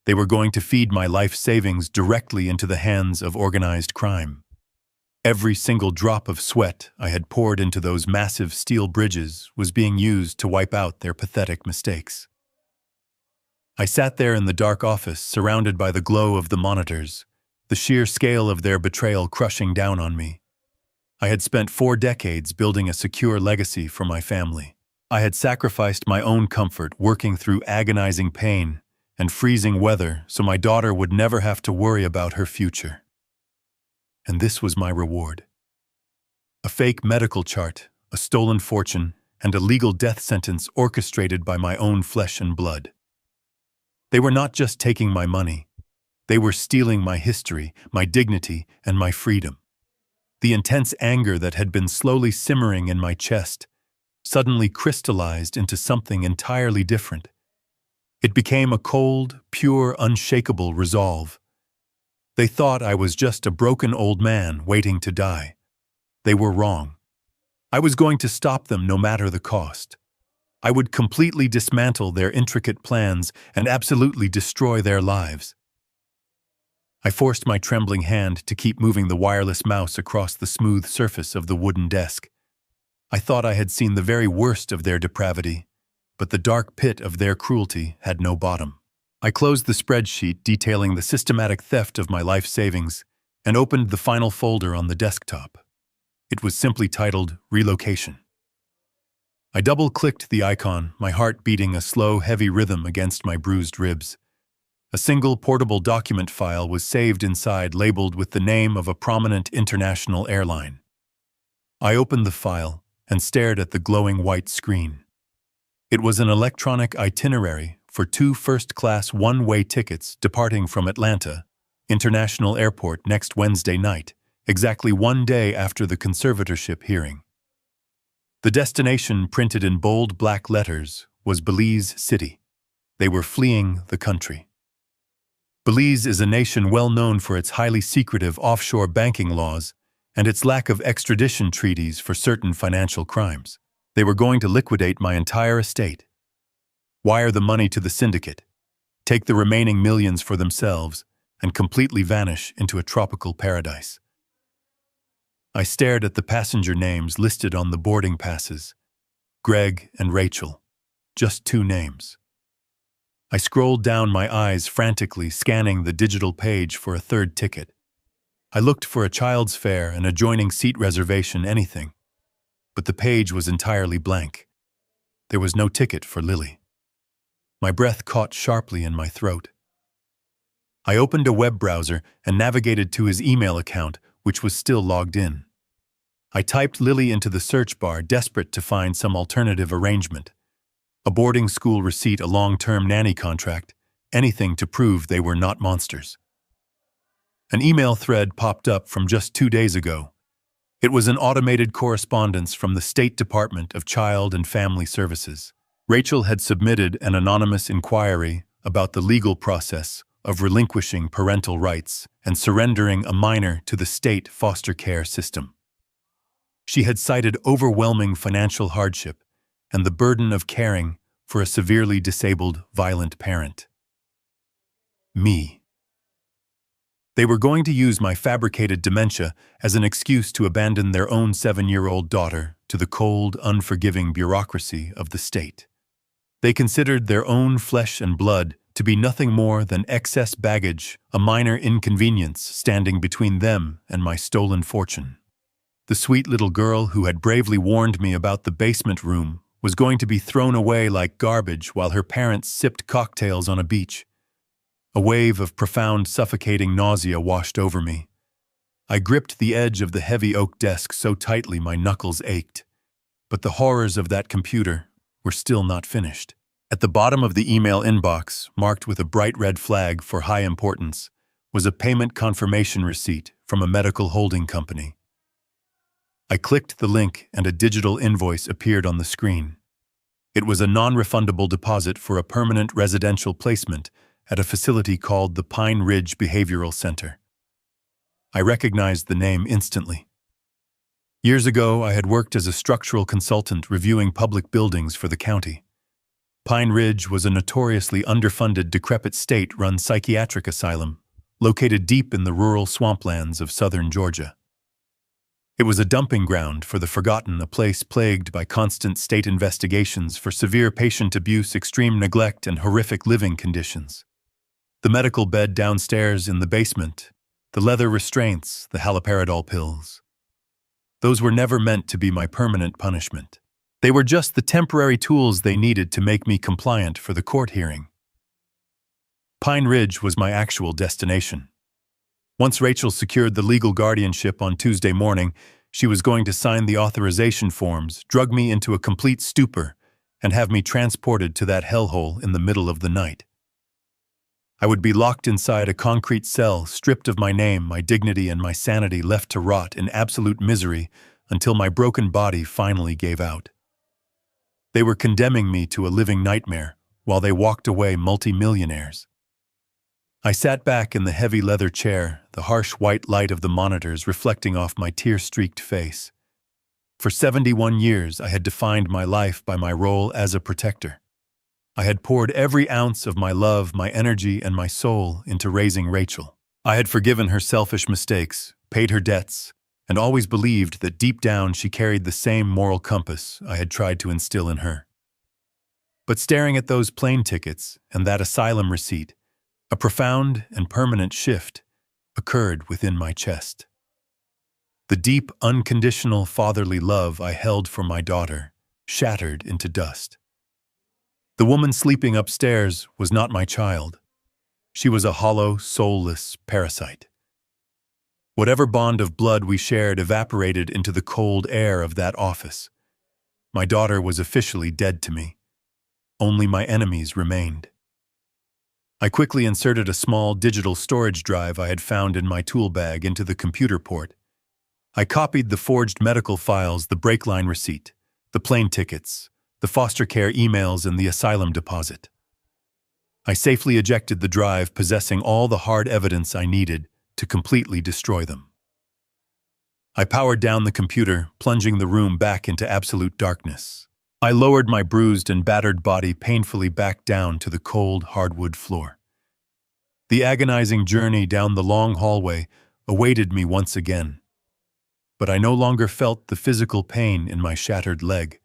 They were going to feed my life savings directly into the hands of organized crime. Every single drop of sweat I had poured into those massive steel bridges was being used to wipe out their pathetic mistakes. I sat there in the dark office, surrounded by the glow of the monitors, the sheer scale of their betrayal crushing down on me. I had spent 4 decades building a secure legacy for my family. I had sacrificed my own comfort working through agonizing pain and freezing weather so my daughter would never have to worry about her future. And this was my reward. A fake medical chart, a stolen fortune, and a legal death sentence orchestrated by my own flesh and blood. They were not just taking my money. They were stealing my history, my dignity, and my freedom. The intense anger that had been slowly simmering in my chest suddenly crystallized into something entirely different. It became a cold, pure, unshakable resolve. They thought I was just a broken old man waiting to die. They were wrong. I was going to stop them no matter the cost. I would completely dismantle their intricate plans and absolutely destroy their lives. I forced my trembling hand to keep moving the wireless mouse across the smooth surface of the wooden desk. I thought I had seen the very worst of their depravity, but the dark pit of their cruelty had no bottom. I closed the spreadsheet detailing the systematic theft of my life savings and opened the final folder on the desktop. It was simply titled Relocation. I double-clicked the icon, my heart beating a slow, heavy rhythm against my bruised ribs. A single portable document file was saved inside, labeled with the name of a prominent international airline. I opened the file and stared at the glowing white screen. It was an electronic itinerary for 2 first-class one-way tickets departing from Atlanta International Airport next Wednesday night, exactly 1 day after the conservatorship hearing. The destination, printed in bold black letters, was Belize City. They were fleeing the country. Belize is a nation well known for its highly secretive offshore banking laws and its lack of extradition treaties for certain financial crimes. They were going to liquidate my entire estate, wire the money to the syndicate, take the remaining millions for themselves, and completely vanish into a tropical paradise. I stared at the passenger names listed on the boarding passes. Greg and Rachel. Just 2 names. I scrolled down, my eyes frantically scanning the digital page for a third ticket. I looked for a child's fare, an adjoining seat reservation, anything. But the page was entirely blank. There was no ticket for Lily. My breath caught sharply in my throat. I opened a web browser and navigated to his email account, which was still logged in. I typed Lily into the search bar, desperate to find some alternative arrangement. A boarding school receipt, a long-term nanny contract, anything to prove they were not monsters. An email thread popped up from just 2 days ago. It was an automated correspondence from the State Department of Child and Family Services. Rachel had submitted an anonymous inquiry about the legal process of relinquishing parental rights and surrendering a minor to the state foster care system. She had cited overwhelming financial hardship and the burden of caring for a severely disabled, violent parent. Me. They were going to use my fabricated dementia as an excuse to abandon their own 7-year-old daughter to the cold, unforgiving bureaucracy of the state. They considered their own flesh and blood to be nothing more than excess baggage, a minor inconvenience standing between them and my stolen fortune. The sweet little girl who had bravely warned me about the basement room was going to be thrown away like garbage while her parents sipped cocktails on a beach. A wave of profound, suffocating nausea washed over me. I gripped the edge of the heavy oak desk so tightly my knuckles ached. But the horrors of that computer were still not finished. At the bottom of the email inbox, marked with a bright red flag for high importance, was a payment confirmation receipt from a medical holding company. I clicked the link and a digital invoice appeared on the screen. It was a non-refundable deposit for a permanent residential placement at a facility called the Pine Ridge Behavioral Center. I recognized the name instantly. Years ago, I had worked as a structural consultant reviewing public buildings for the county. Pine Ridge was a notoriously underfunded, decrepit state-run psychiatric asylum located deep in the rural swamplands of southern Georgia. It was a dumping ground for the forgotten, a place plagued by constant state investigations for severe patient abuse, extreme neglect, and horrific living conditions. The medical bed downstairs in the basement, the leather restraints, the haloperidol pills. Those were never meant to be my permanent punishment. They were just the temporary tools they needed to make me compliant for the court hearing. Pine Ridge was my actual destination. Once Rachel secured the legal guardianship on Tuesday morning, she was going to sign the authorization forms, drug me into a complete stupor, and have me transported to that hellhole in the middle of the night. I would be locked inside a concrete cell, stripped of my name, my dignity, and my sanity, left to rot in absolute misery until my broken body finally gave out. They were condemning me to a living nightmare while they walked away multi-millionaires. I sat back in the heavy leather chair, the harsh white light of the monitors reflecting off my tear-streaked face. For 71 years, I had defined my life by my role as a protector. I had poured every ounce of my love, my energy, and my soul into raising Rachel. I had forgiven her selfish mistakes, paid her debts, and always believed that deep down she carried the same moral compass I had tried to instill in her. But staring at those plane tickets and that asylum receipt, a profound and permanent shift occurred within my chest. The deep, unconditional fatherly love I held for my daughter shattered into dust. The woman sleeping upstairs was not my child. She was a hollow, soulless parasite. Whatever bond of blood we shared evaporated into the cold air of that office. My daughter was officially dead to me. Only my enemies remained. I quickly inserted a small digital storage drive I had found in my tool bag into the computer port. I copied the forged medical files, the brake line receipt, the plane tickets, the foster care emails, and the asylum deposit. I safely ejected the drive, possessing all the hard evidence I needed to completely destroy them. I powered down the computer, plunging the room back into absolute darkness. I lowered my bruised and battered body painfully back down to the cold hardwood floor. The agonizing journey down the long hallway awaited me once again. But I no longer felt the physical pain in my shattered leg.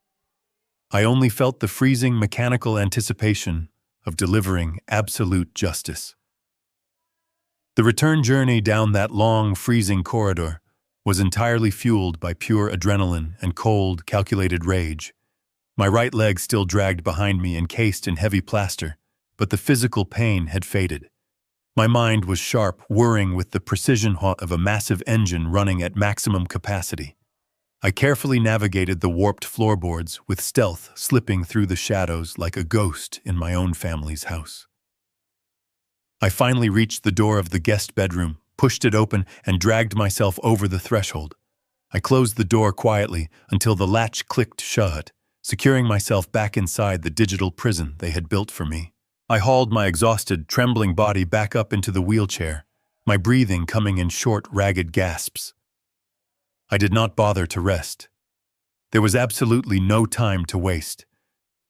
I only felt the freezing mechanical anticipation of delivering absolute justice. The return journey down that long, freezing corridor was entirely fueled by pure adrenaline and cold, calculated rage. My right leg still dragged behind me, encased in heavy plaster, but the physical pain had faded. My mind was sharp, whirring with the precision of a massive engine running at maximum capacity. I carefully navigated the warped floorboards with stealth, slipping through the shadows like a ghost in my own family's house. I finally reached the door of the guest bedroom, pushed it open, and dragged myself over the threshold. I closed the door quietly until the latch clicked shut, securing myself back inside the digital prison they had built for me. I hauled my exhausted, trembling body back up into the wheelchair, my breathing coming in short, ragged gasps. I did not bother to rest. There was absolutely no time to waste.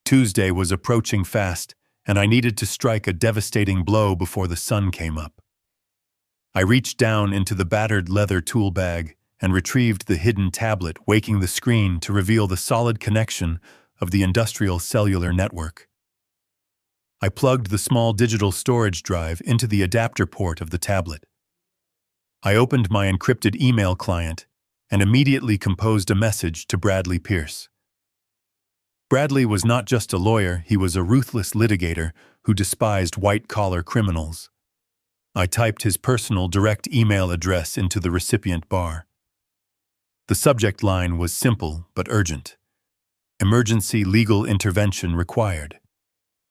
Tuesday was approaching fast, and I needed to strike a devastating blow before the sun came up. I reached down into the battered leather tool bag and retrieved the hidden tablet, waking the screen to reveal the solid connection of the industrial cellular network. I plugged the small digital storage drive into the adapter port of the tablet. I opened my encrypted email client and immediately composed a message to Bradley Pierce. Bradley was not just a lawyer, he was a ruthless litigator who despised white-collar criminals. I typed his personal direct email address into the recipient bar. The subject line was simple but urgent. Emergency legal intervention required.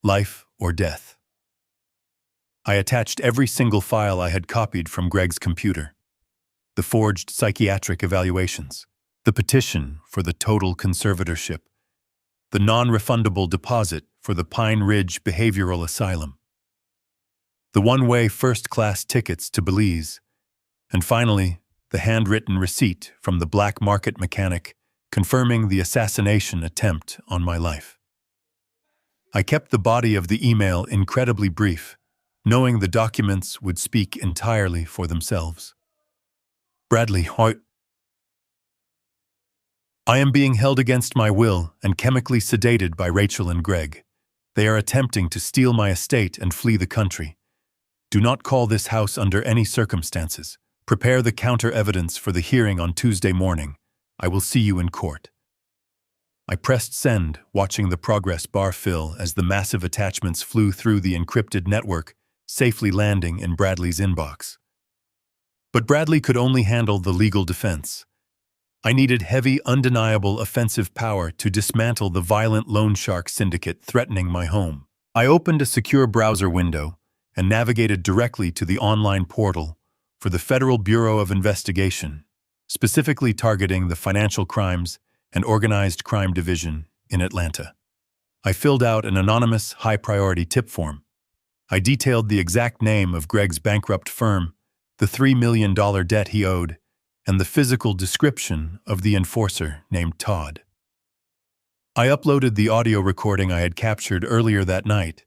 Life or death. I attached every single file I had copied from Greg's computer. The forged psychiatric evaluations, the petition for the total conservatorship, the non-refundable deposit for the Pine Ridge Behavioral Asylum, the one-way first-class tickets to Belize, and finally, the handwritten receipt from the black market mechanic confirming the assassination attempt on my life. I kept the body of the email incredibly brief, knowing the documents would speak entirely for themselves. Bradley, I am being held against my will and chemically sedated by Rachel and Greg. They are attempting to steal my estate and flee the country. Do not call this house under any circumstances. Prepare the counter-evidence for the hearing on Tuesday morning. I will see you in court. I pressed send, watching the progress bar fill as the massive attachments flew through the encrypted network, safely landing in Bradley's inbox. But Bradley could only handle the legal defense. I needed heavy, undeniable offensive power to dismantle the violent loan shark syndicate threatening my home. I opened a secure browser window and navigated directly to the online portal for the Federal Bureau of Investigation, specifically targeting the Financial Crimes and Organized Crime Division in Atlanta. I filled out an anonymous, high-priority tip form. I detailed the exact name of Greg's bankrupt firm, the $3 million debt he owed, and the physical description of the enforcer named Todd. I uploaded the audio recording I had captured earlier that night,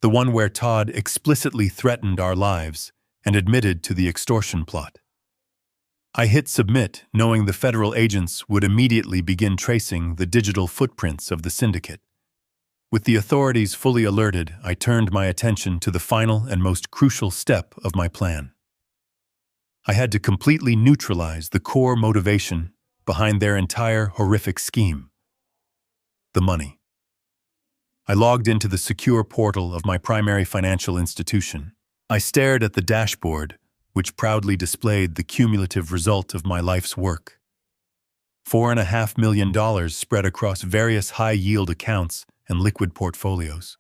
the one where Todd explicitly threatened our lives and admitted to the extortion plot. I hit submit, knowing the federal agents would immediately begin tracing the digital footprints of the syndicate. With the authorities fully alerted, I turned my attention to the final and most crucial step of my plan. I had to completely neutralize the core motivation behind their entire horrific scheme: the money. I logged into the secure portal of my primary financial institution. I stared at the dashboard, which proudly displayed the cumulative result of my life's work. $4.5 million spread across various high-yield accounts and liquid portfolios.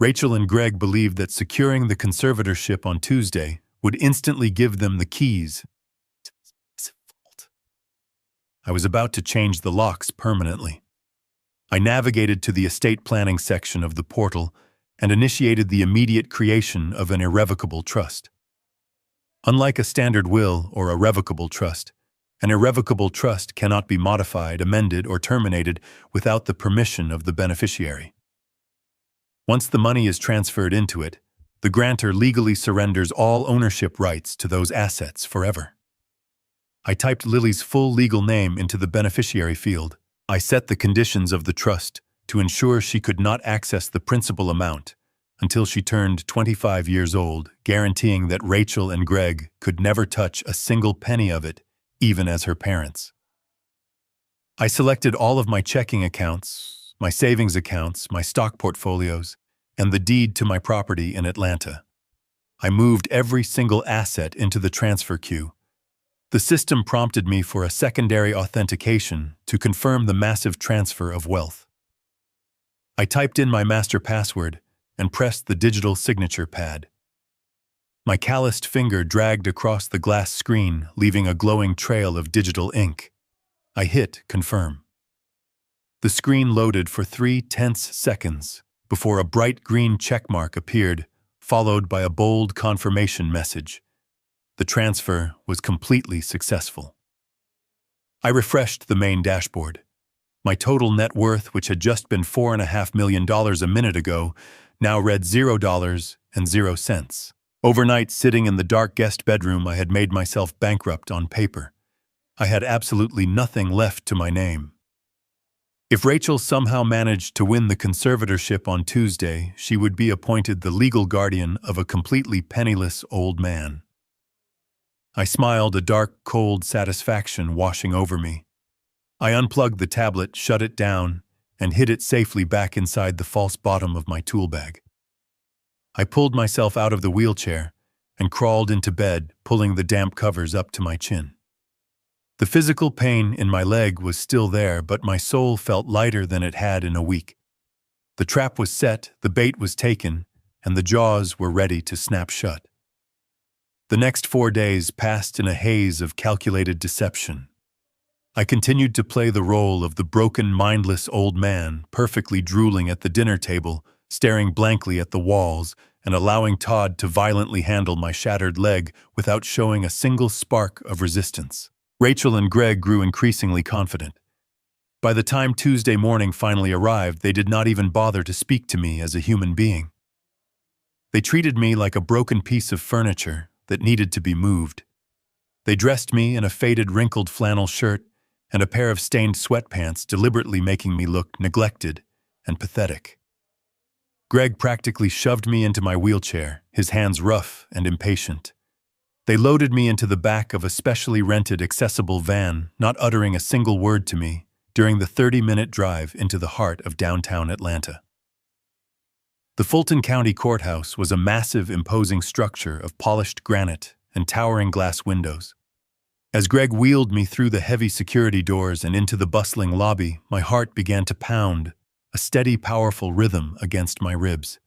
Rachel and Greg believed that securing the conservatorship on Tuesday would instantly give them the keys. I was about to change the locks permanently. I navigated to the estate planning section of the portal and initiated the immediate creation of an irrevocable trust. Unlike a standard will or a revocable trust, an irrevocable trust cannot be modified, amended, or terminated without the permission of the beneficiary. Once the money is transferred into it, the grantor legally surrenders all ownership rights to those assets forever. I typed Lily's full legal name into the beneficiary field. I set the conditions of the trust to ensure she could not access the principal amount until she turned 25 years old, guaranteeing that Rachel and Greg could never touch a single penny of it, even as her parents. I selected all of my checking accounts, my savings accounts, my stock portfolios, and the deed to my property in Atlanta. I moved every single asset into the transfer queue. The system prompted me for a secondary authentication to confirm the massive transfer of wealth. I typed in my master password and pressed the digital signature pad. My calloused finger dragged across the glass screen, leaving a glowing trail of digital ink. I hit confirm. The screen loaded for 3 tense seconds before a bright green checkmark appeared, followed by a bold confirmation message. The transfer was completely successful. I refreshed the main dashboard. My total net worth, which had just been $4.5 million a minute ago, now read $0.00. Overnight, sitting in the dark guest bedroom, I had made myself bankrupt on paper. I had absolutely nothing left to my name. If Rachel somehow managed to win the conservatorship on Tuesday, she would be appointed the legal guardian of a completely penniless old man. I smiled, a dark, cold satisfaction washing over me. I unplugged the tablet, shut it down, and hid it safely back inside the false bottom of my tool bag. I pulled myself out of the wheelchair and crawled into bed, pulling the damp covers up to my chin. The physical pain in my leg was still there, but my soul felt lighter than it had in a week. The trap was set, the bait was taken, and the jaws were ready to snap shut. The next 4 days passed in a haze of calculated deception. I continued to play the role of the broken, mindless old man, perfectly drooling at the dinner table, staring blankly at the walls, and allowing Todd to violently handle my shattered leg without showing a single spark of resistance. Rachel and Greg grew increasingly confident. By the time Tuesday morning finally arrived, they did not even bother to speak to me as a human being. They treated me like a broken piece of furniture that needed to be moved. They dressed me in a faded, wrinkled flannel shirt and a pair of stained sweatpants, deliberately making me look neglected and pathetic. Greg practically shoved me into my wheelchair, his hands rough and impatient. They loaded me into the back of a specially rented accessible van, not uttering a single word to me, during the 30-minute drive into the heart of downtown Atlanta. The Fulton County Courthouse was a massive, imposing structure of polished granite and towering glass windows. As Greg wheeled me through the heavy security doors and into the bustling lobby, my heart began to pound, a steady, powerful rhythm against my ribs.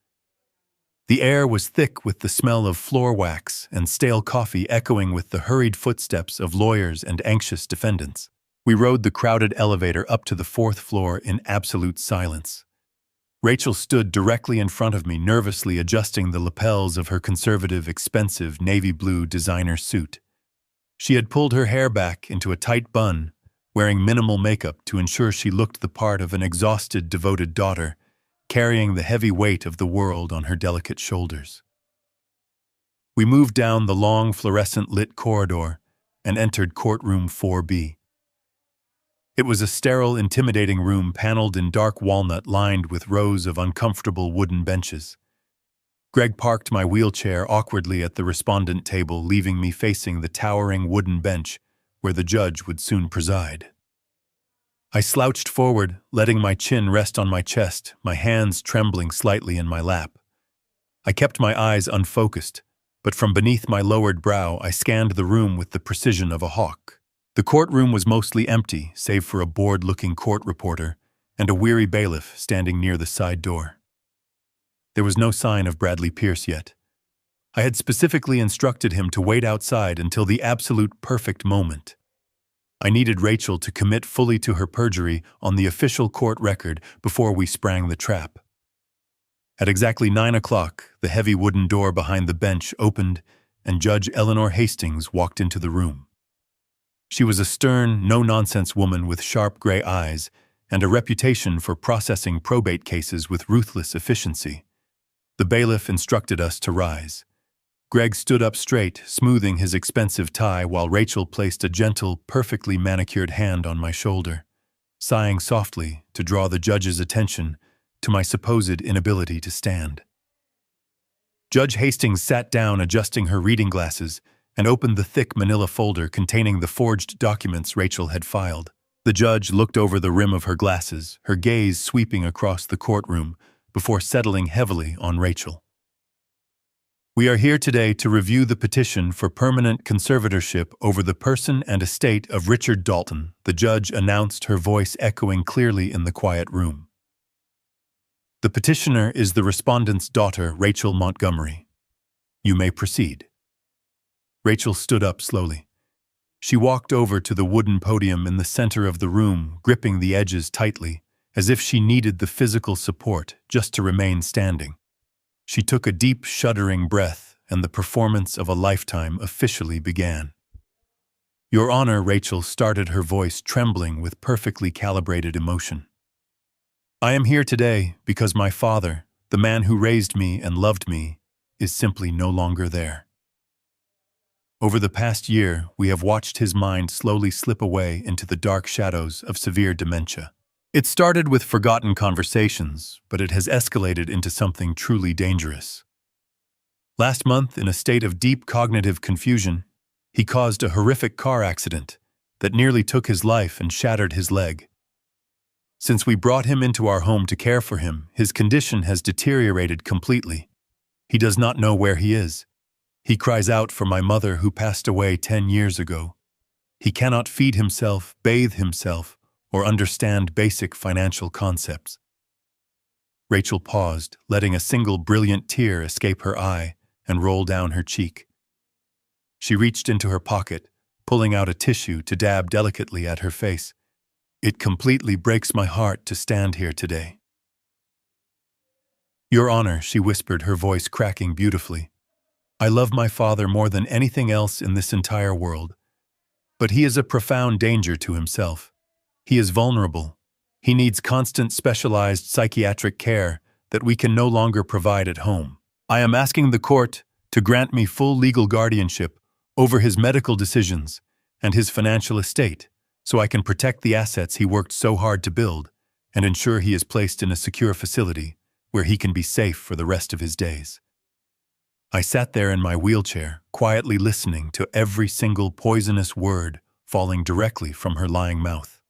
The air was thick with the smell of floor wax and stale coffee, echoing with the hurried footsteps of lawyers and anxious defendants. We rode the crowded elevator up to the 4th floor in absolute silence. Rachel stood directly in front of me, nervously adjusting the lapels of her conservative, expensive navy blue designer suit. She had pulled her hair back into a tight bun, wearing minimal makeup to ensure she looked the part of an exhausted, devoted daughter, carrying the heavy weight of the world on her delicate shoulders. We moved down the long, fluorescent-lit corridor and entered courtroom 4B. It was a sterile, intimidating room paneled in dark walnut lined with rows of uncomfortable wooden benches. Greg parked my wheelchair awkwardly at the respondent table, leaving me facing the towering wooden bench where the judge would soon preside. I slouched forward, letting my chin rest on my chest, my hands trembling slightly in my lap. I kept my eyes unfocused, but from beneath my lowered brow I scanned the room with the precision of a hawk. The courtroom was mostly empty, save for a bored-looking court reporter and a weary bailiff standing near the side door. There was no sign of Bradley Pierce yet. I had specifically instructed him to wait outside until the absolute perfect moment. I needed Rachel to commit fully to her perjury on the official court record before we sprang the trap. At exactly 9 o'clock, the heavy wooden door behind the bench opened and Judge Eleanor Hastings walked into the room. She was a stern, no-nonsense woman with sharp gray eyes and a reputation for processing probate cases with ruthless efficiency. The bailiff instructed us to rise. Greg stood up straight, smoothing his expensive tie while Rachel placed a gentle, perfectly manicured hand on my shoulder, sighing softly to draw the judge's attention to my supposed inability to stand. Judge Hastings sat down adjusting her reading glasses and opened the thick manila folder containing the forged documents Rachel had filed. The judge looked over the rim of her glasses, her gaze sweeping across the courtroom before settling heavily on Rachel. We are here today to review the petition for permanent conservatorship over the person and estate of Richard Dalton, the judge announced, her voice echoing clearly in the quiet room. The petitioner is the respondent's daughter, Rachel Montgomery. You may proceed. Rachel stood up slowly. She walked over to the wooden podium in the center of the room, gripping the edges tightly, as if she needed the physical support just to remain standing. She took a deep, shuddering breath, and the performance of a lifetime officially began. Your Honor, Rachel started, her voice trembling with perfectly calibrated emotion. I am here today because my father, the man who raised me and loved me, is simply no longer there. Over the past year, we have watched his mind slowly slip away into the dark shadows of severe dementia. It started with forgotten conversations, but it has escalated into something truly dangerous. Last month, in a state of deep cognitive confusion, he caused a horrific car accident that nearly took his life and shattered his leg. Since we brought him into our home to care for him, his condition has deteriorated completely. He does not know where he is. He cries out for my mother who passed away 10 years ago. He cannot feed himself, bathe himself, or understand basic financial concepts. Rachel paused, letting a single brilliant tear escape her eye and roll down her cheek. She reached into her pocket, pulling out a tissue to dab delicately at her face. It completely breaks my heart to stand here today. Your Honor, she whispered, her voice cracking beautifully. I love my father more than anything else in this entire world. But he is a profound danger to himself. He is vulnerable. He needs constant specialized psychiatric care that we can no longer provide at home. I am asking the court to grant me full legal guardianship over his medical decisions and his financial estate, so I can protect the assets he worked so hard to build and ensure he is placed in a secure facility where he can be safe for the rest of his days. I sat there in my wheelchair, quietly listening to every single poisonous word falling directly from her lying mouth.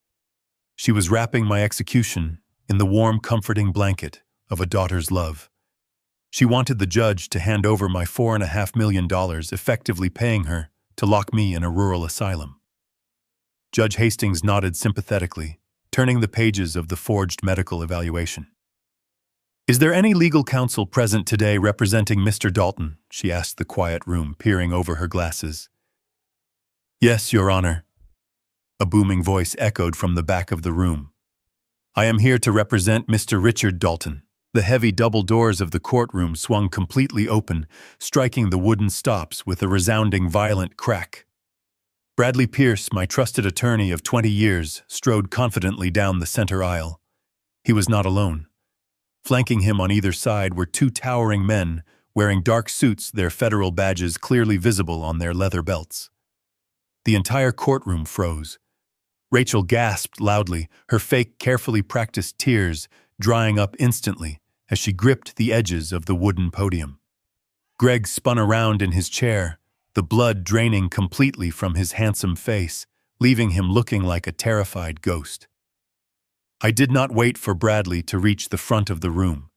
She was wrapping my execution in the warm, comforting blanket of a daughter's love. She wanted the judge to hand over my $4.5 million, effectively paying her to lock me in a rural asylum. Judge Hastings nodded sympathetically, turning the pages of the forged medical evaluation. Is there any legal counsel present today representing Mr. Dalton? She asked the quiet room, peering over her glasses. Yes, Your Honor. A booming voice echoed from the back of the room. I am here to represent Mr. Richard Dalton. The heavy double doors of the courtroom swung completely open, striking the wooden stops with a resounding violent crack. Bradley Pierce, my trusted attorney of 20 years, strode confidently down the center aisle. He was not alone. Flanking him on either side were two towering men wearing dark suits, their federal badges clearly visible on their leather belts. The entire courtroom froze. Rachel gasped loudly, her fake, carefully practiced tears drying up instantly as she gripped the edges of the wooden podium. Greg spun around in his chair, the blood draining completely from his handsome face, leaving him looking like a terrified ghost. I did not wait for Bradley to reach the front of the room.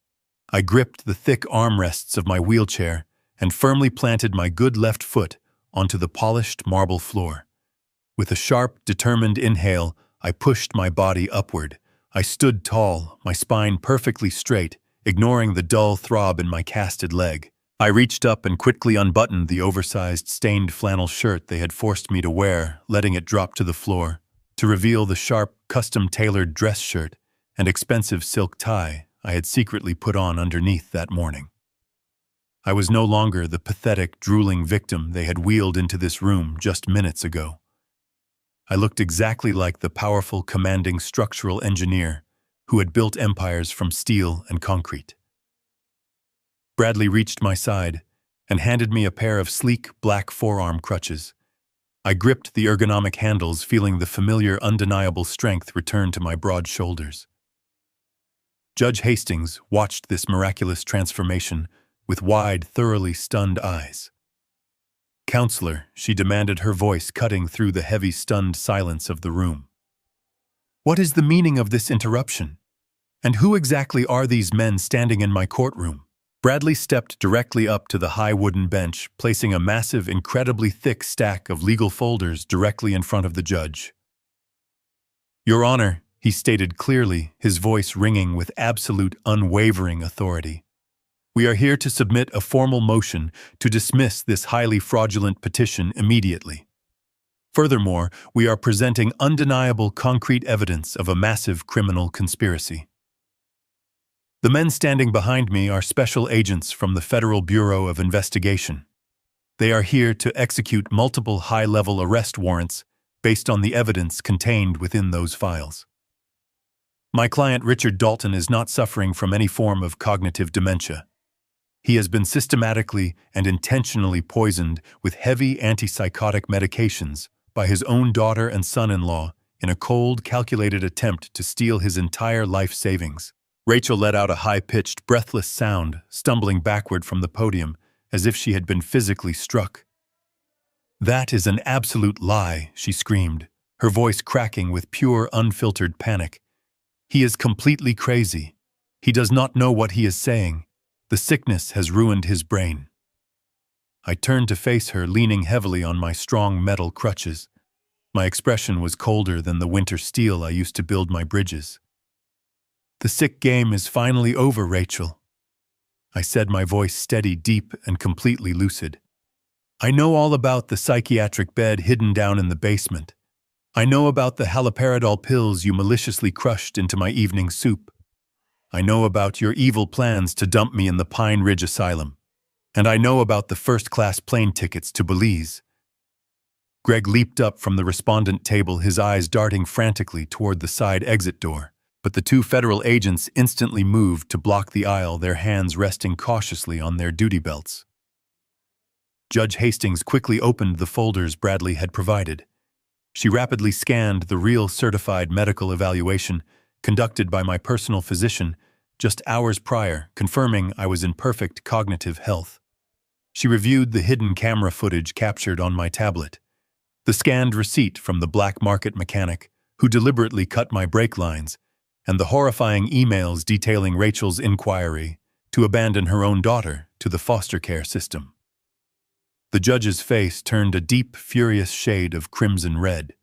I gripped the thick armrests of my wheelchair and firmly planted my good left foot onto the polished marble floor. With a sharp, determined inhale, I pushed my body upward. I stood tall, my spine perfectly straight, ignoring the dull throb in my casted leg. I reached up and quickly unbuttoned the oversized, stained flannel shirt they had forced me to wear, letting it drop to the floor, to reveal the sharp, custom-tailored dress shirt and expensive silk tie I had secretly put on underneath that morning. I was no longer the pathetic, drooling victim they had wheeled into this room just minutes ago. I looked exactly like the powerful, commanding structural engineer who had built empires from steel and concrete. Bradley reached my side and handed me a pair of sleek, black forearm crutches. I gripped the ergonomic handles, feeling the familiar, undeniable strength return to my broad shoulders. Judge Hastings watched this miraculous transformation with wide, thoroughly stunned eyes. "Counselor," she demanded, her voice cutting through the heavy, stunned silence of the room. "What is the meaning of this interruption? And who exactly are these men standing in my courtroom?" Bradley stepped directly up to the high wooden bench, placing a massive, incredibly thick stack of legal folders directly in front of the judge. "Your Honor," he stated clearly, his voice ringing with absolute, unwavering authority, "we are here to submit a formal motion to dismiss this highly fraudulent petition immediately. Furthermore, we are presenting undeniable concrete evidence of a massive criminal conspiracy. The men standing behind me are special agents from the Federal Bureau of Investigation. They are here to execute multiple high-level arrest warrants based on the evidence contained within those files. My client Richard Dalton is not suffering from any form of cognitive dementia. He has been systematically and intentionally poisoned with heavy antipsychotic medications by his own daughter and son-in-law in a cold, calculated attempt to steal his entire life savings." Rachel let out a high-pitched, breathless sound, stumbling backward from the podium as if she had been physically struck. "That is an absolute lie," she screamed, her voice cracking with pure, unfiltered panic. "He is completely crazy. He does not know what he is saying. The sickness has ruined his brain." I turned to face her, leaning heavily on my strong metal crutches. My expression was colder than the winter steel I used to build my bridges. "The sick game is finally over, Rachel," I said, my voice steady, deep, and completely lucid. "I know all about the psychiatric bed hidden down in the basement. I know about the haloperidol pills you maliciously crushed into my evening soup. I know about your evil plans to dump me in the Pine Ridge Asylum. And I know about the first-class plane tickets to Belize." Greg leaped up from the respondent table, his eyes darting frantically toward the side exit door. But the two federal agents instantly moved to block the aisle, their hands resting cautiously on their duty belts. Judge Hastings quickly opened the folders Bradley had provided. She rapidly scanned the real certified medical evaluation conducted by my personal physician just hours prior, confirming I was in perfect cognitive health. She reviewed the hidden camera footage captured on my tablet, the scanned receipt from the black market mechanic who deliberately cut my brake lines, and the horrifying emails detailing Rachel's inquiry to abandon her own daughter to the foster care system. The judge's face turned a deep, furious shade of crimson red.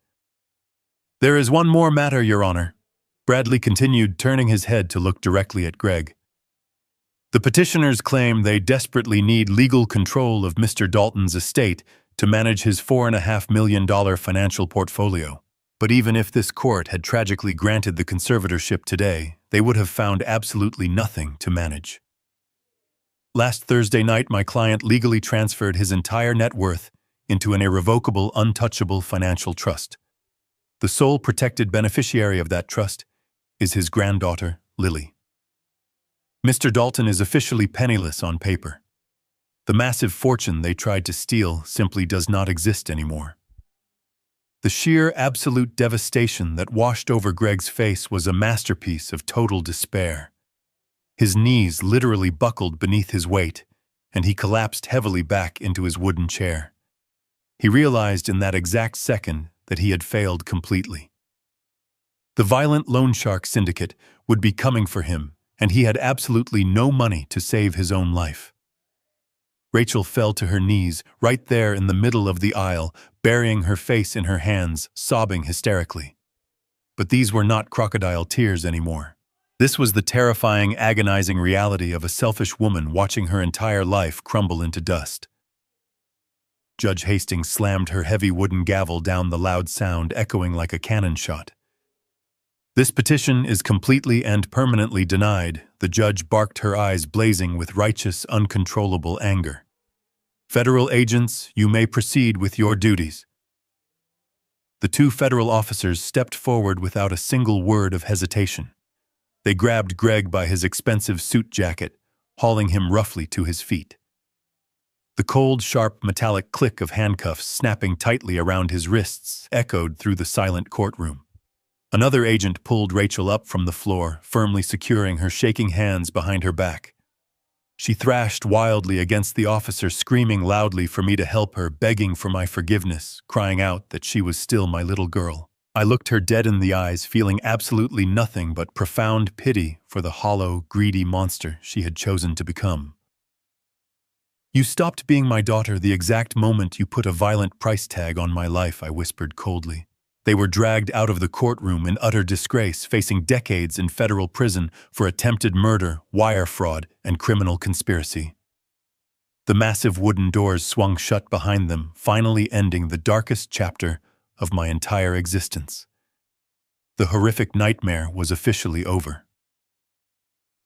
"There is one more matter, Your Honor," Bradley continued, turning his head to look directly at Greg. "The petitioners claim they desperately need legal control of Mr. Dalton's estate to manage his $4.5 million financial portfolio. But even if this court had tragically granted the conservatorship today, they would have found absolutely nothing to manage. Last Thursday night, my client legally transferred his entire net worth into an irrevocable, untouchable financial trust. The sole protected beneficiary of that trust is his granddaughter, Lily. Mr. Dalton is officially penniless on paper. The massive fortune they tried to steal simply does not exist anymore." The sheer, absolute devastation that washed over Greg's face was a masterpiece of total despair. His knees literally buckled beneath his weight, and he collapsed heavily back into his wooden chair. He realized in that exact second that he had failed completely. The violent loan shark syndicate would be coming for him, and he had absolutely no money to save his own life. Rachel fell to her knees, right there in the middle of the aisle, burying her face in her hands, sobbing hysterically. But these were not crocodile tears anymore. This was the terrifying, agonizing reality of a selfish woman watching her entire life crumble into dust. Judge Hastings slammed her heavy wooden gavel down, the loud sound echoing like a cannon shot. "This petition is completely and permanently denied," the judge barked, her eyes blazing with righteous, uncontrollable anger. "Federal agents, you may proceed with your duties." The two federal officers stepped forward without a single word of hesitation. They grabbed Greg by his expensive suit jacket, hauling him roughly to his feet. The cold, sharp, metallic click of handcuffs snapping tightly around his wrists echoed through the silent courtroom. Another agent pulled Rachel up from the floor, firmly securing her shaking hands behind her back. She thrashed wildly against the officer, screaming loudly for me to help her, begging for my forgiveness, crying out that she was still my little girl. I looked her dead in the eyes, feeling absolutely nothing but profound pity for the hollow, greedy monster she had chosen to become. "You stopped being my daughter the exact moment you put a violent price tag on my life," I whispered coldly. They were dragged out of the courtroom in utter disgrace, facing decades in federal prison for attempted murder, wire fraud, and criminal conspiracy. The massive wooden doors swung shut behind them, finally ending the darkest chapter of my entire existence. The horrific nightmare was officially over.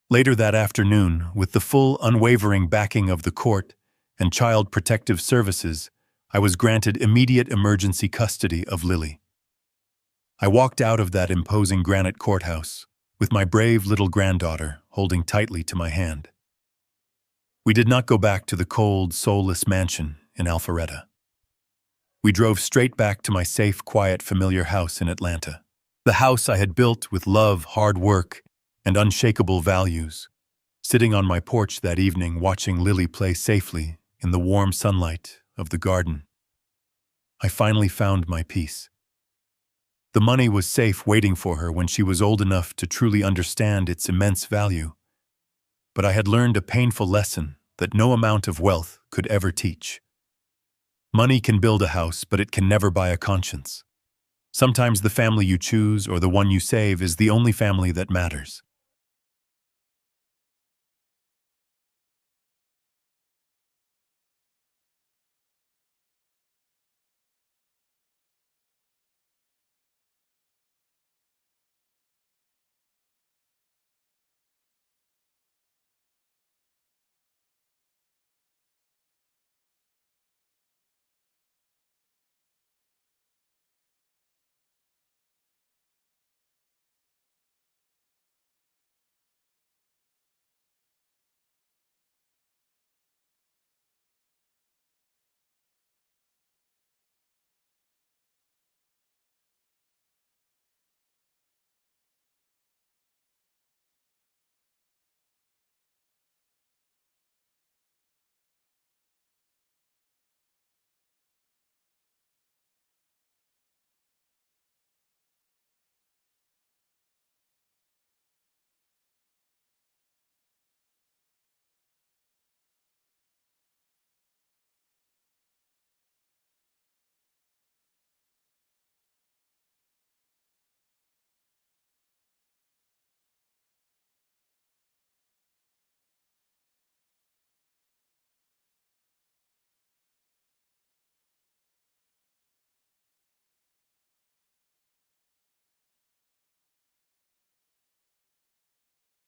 Later that afternoon, with the full, unwavering backing of the court and Child Protective Services, I was granted immediate emergency custody of Lily. I walked out of that imposing granite courthouse, with my brave little granddaughter holding tightly to my hand. We did not go back to the cold, soulless mansion in Alpharetta. We drove straight back to my safe, quiet, familiar house in Atlanta. The house I had built with love, hard work, and unshakable values. Sitting on my porch that evening, watching Lily play safely in the warm sunlight of the garden, I finally found my peace. The money was safe, waiting for her when she was old enough to truly understand its immense value. But I had learned a painful lesson that no amount of wealth could ever teach. Money can build a house, but it can never buy a conscience. Sometimes the family you choose or the one you save is the only family that matters.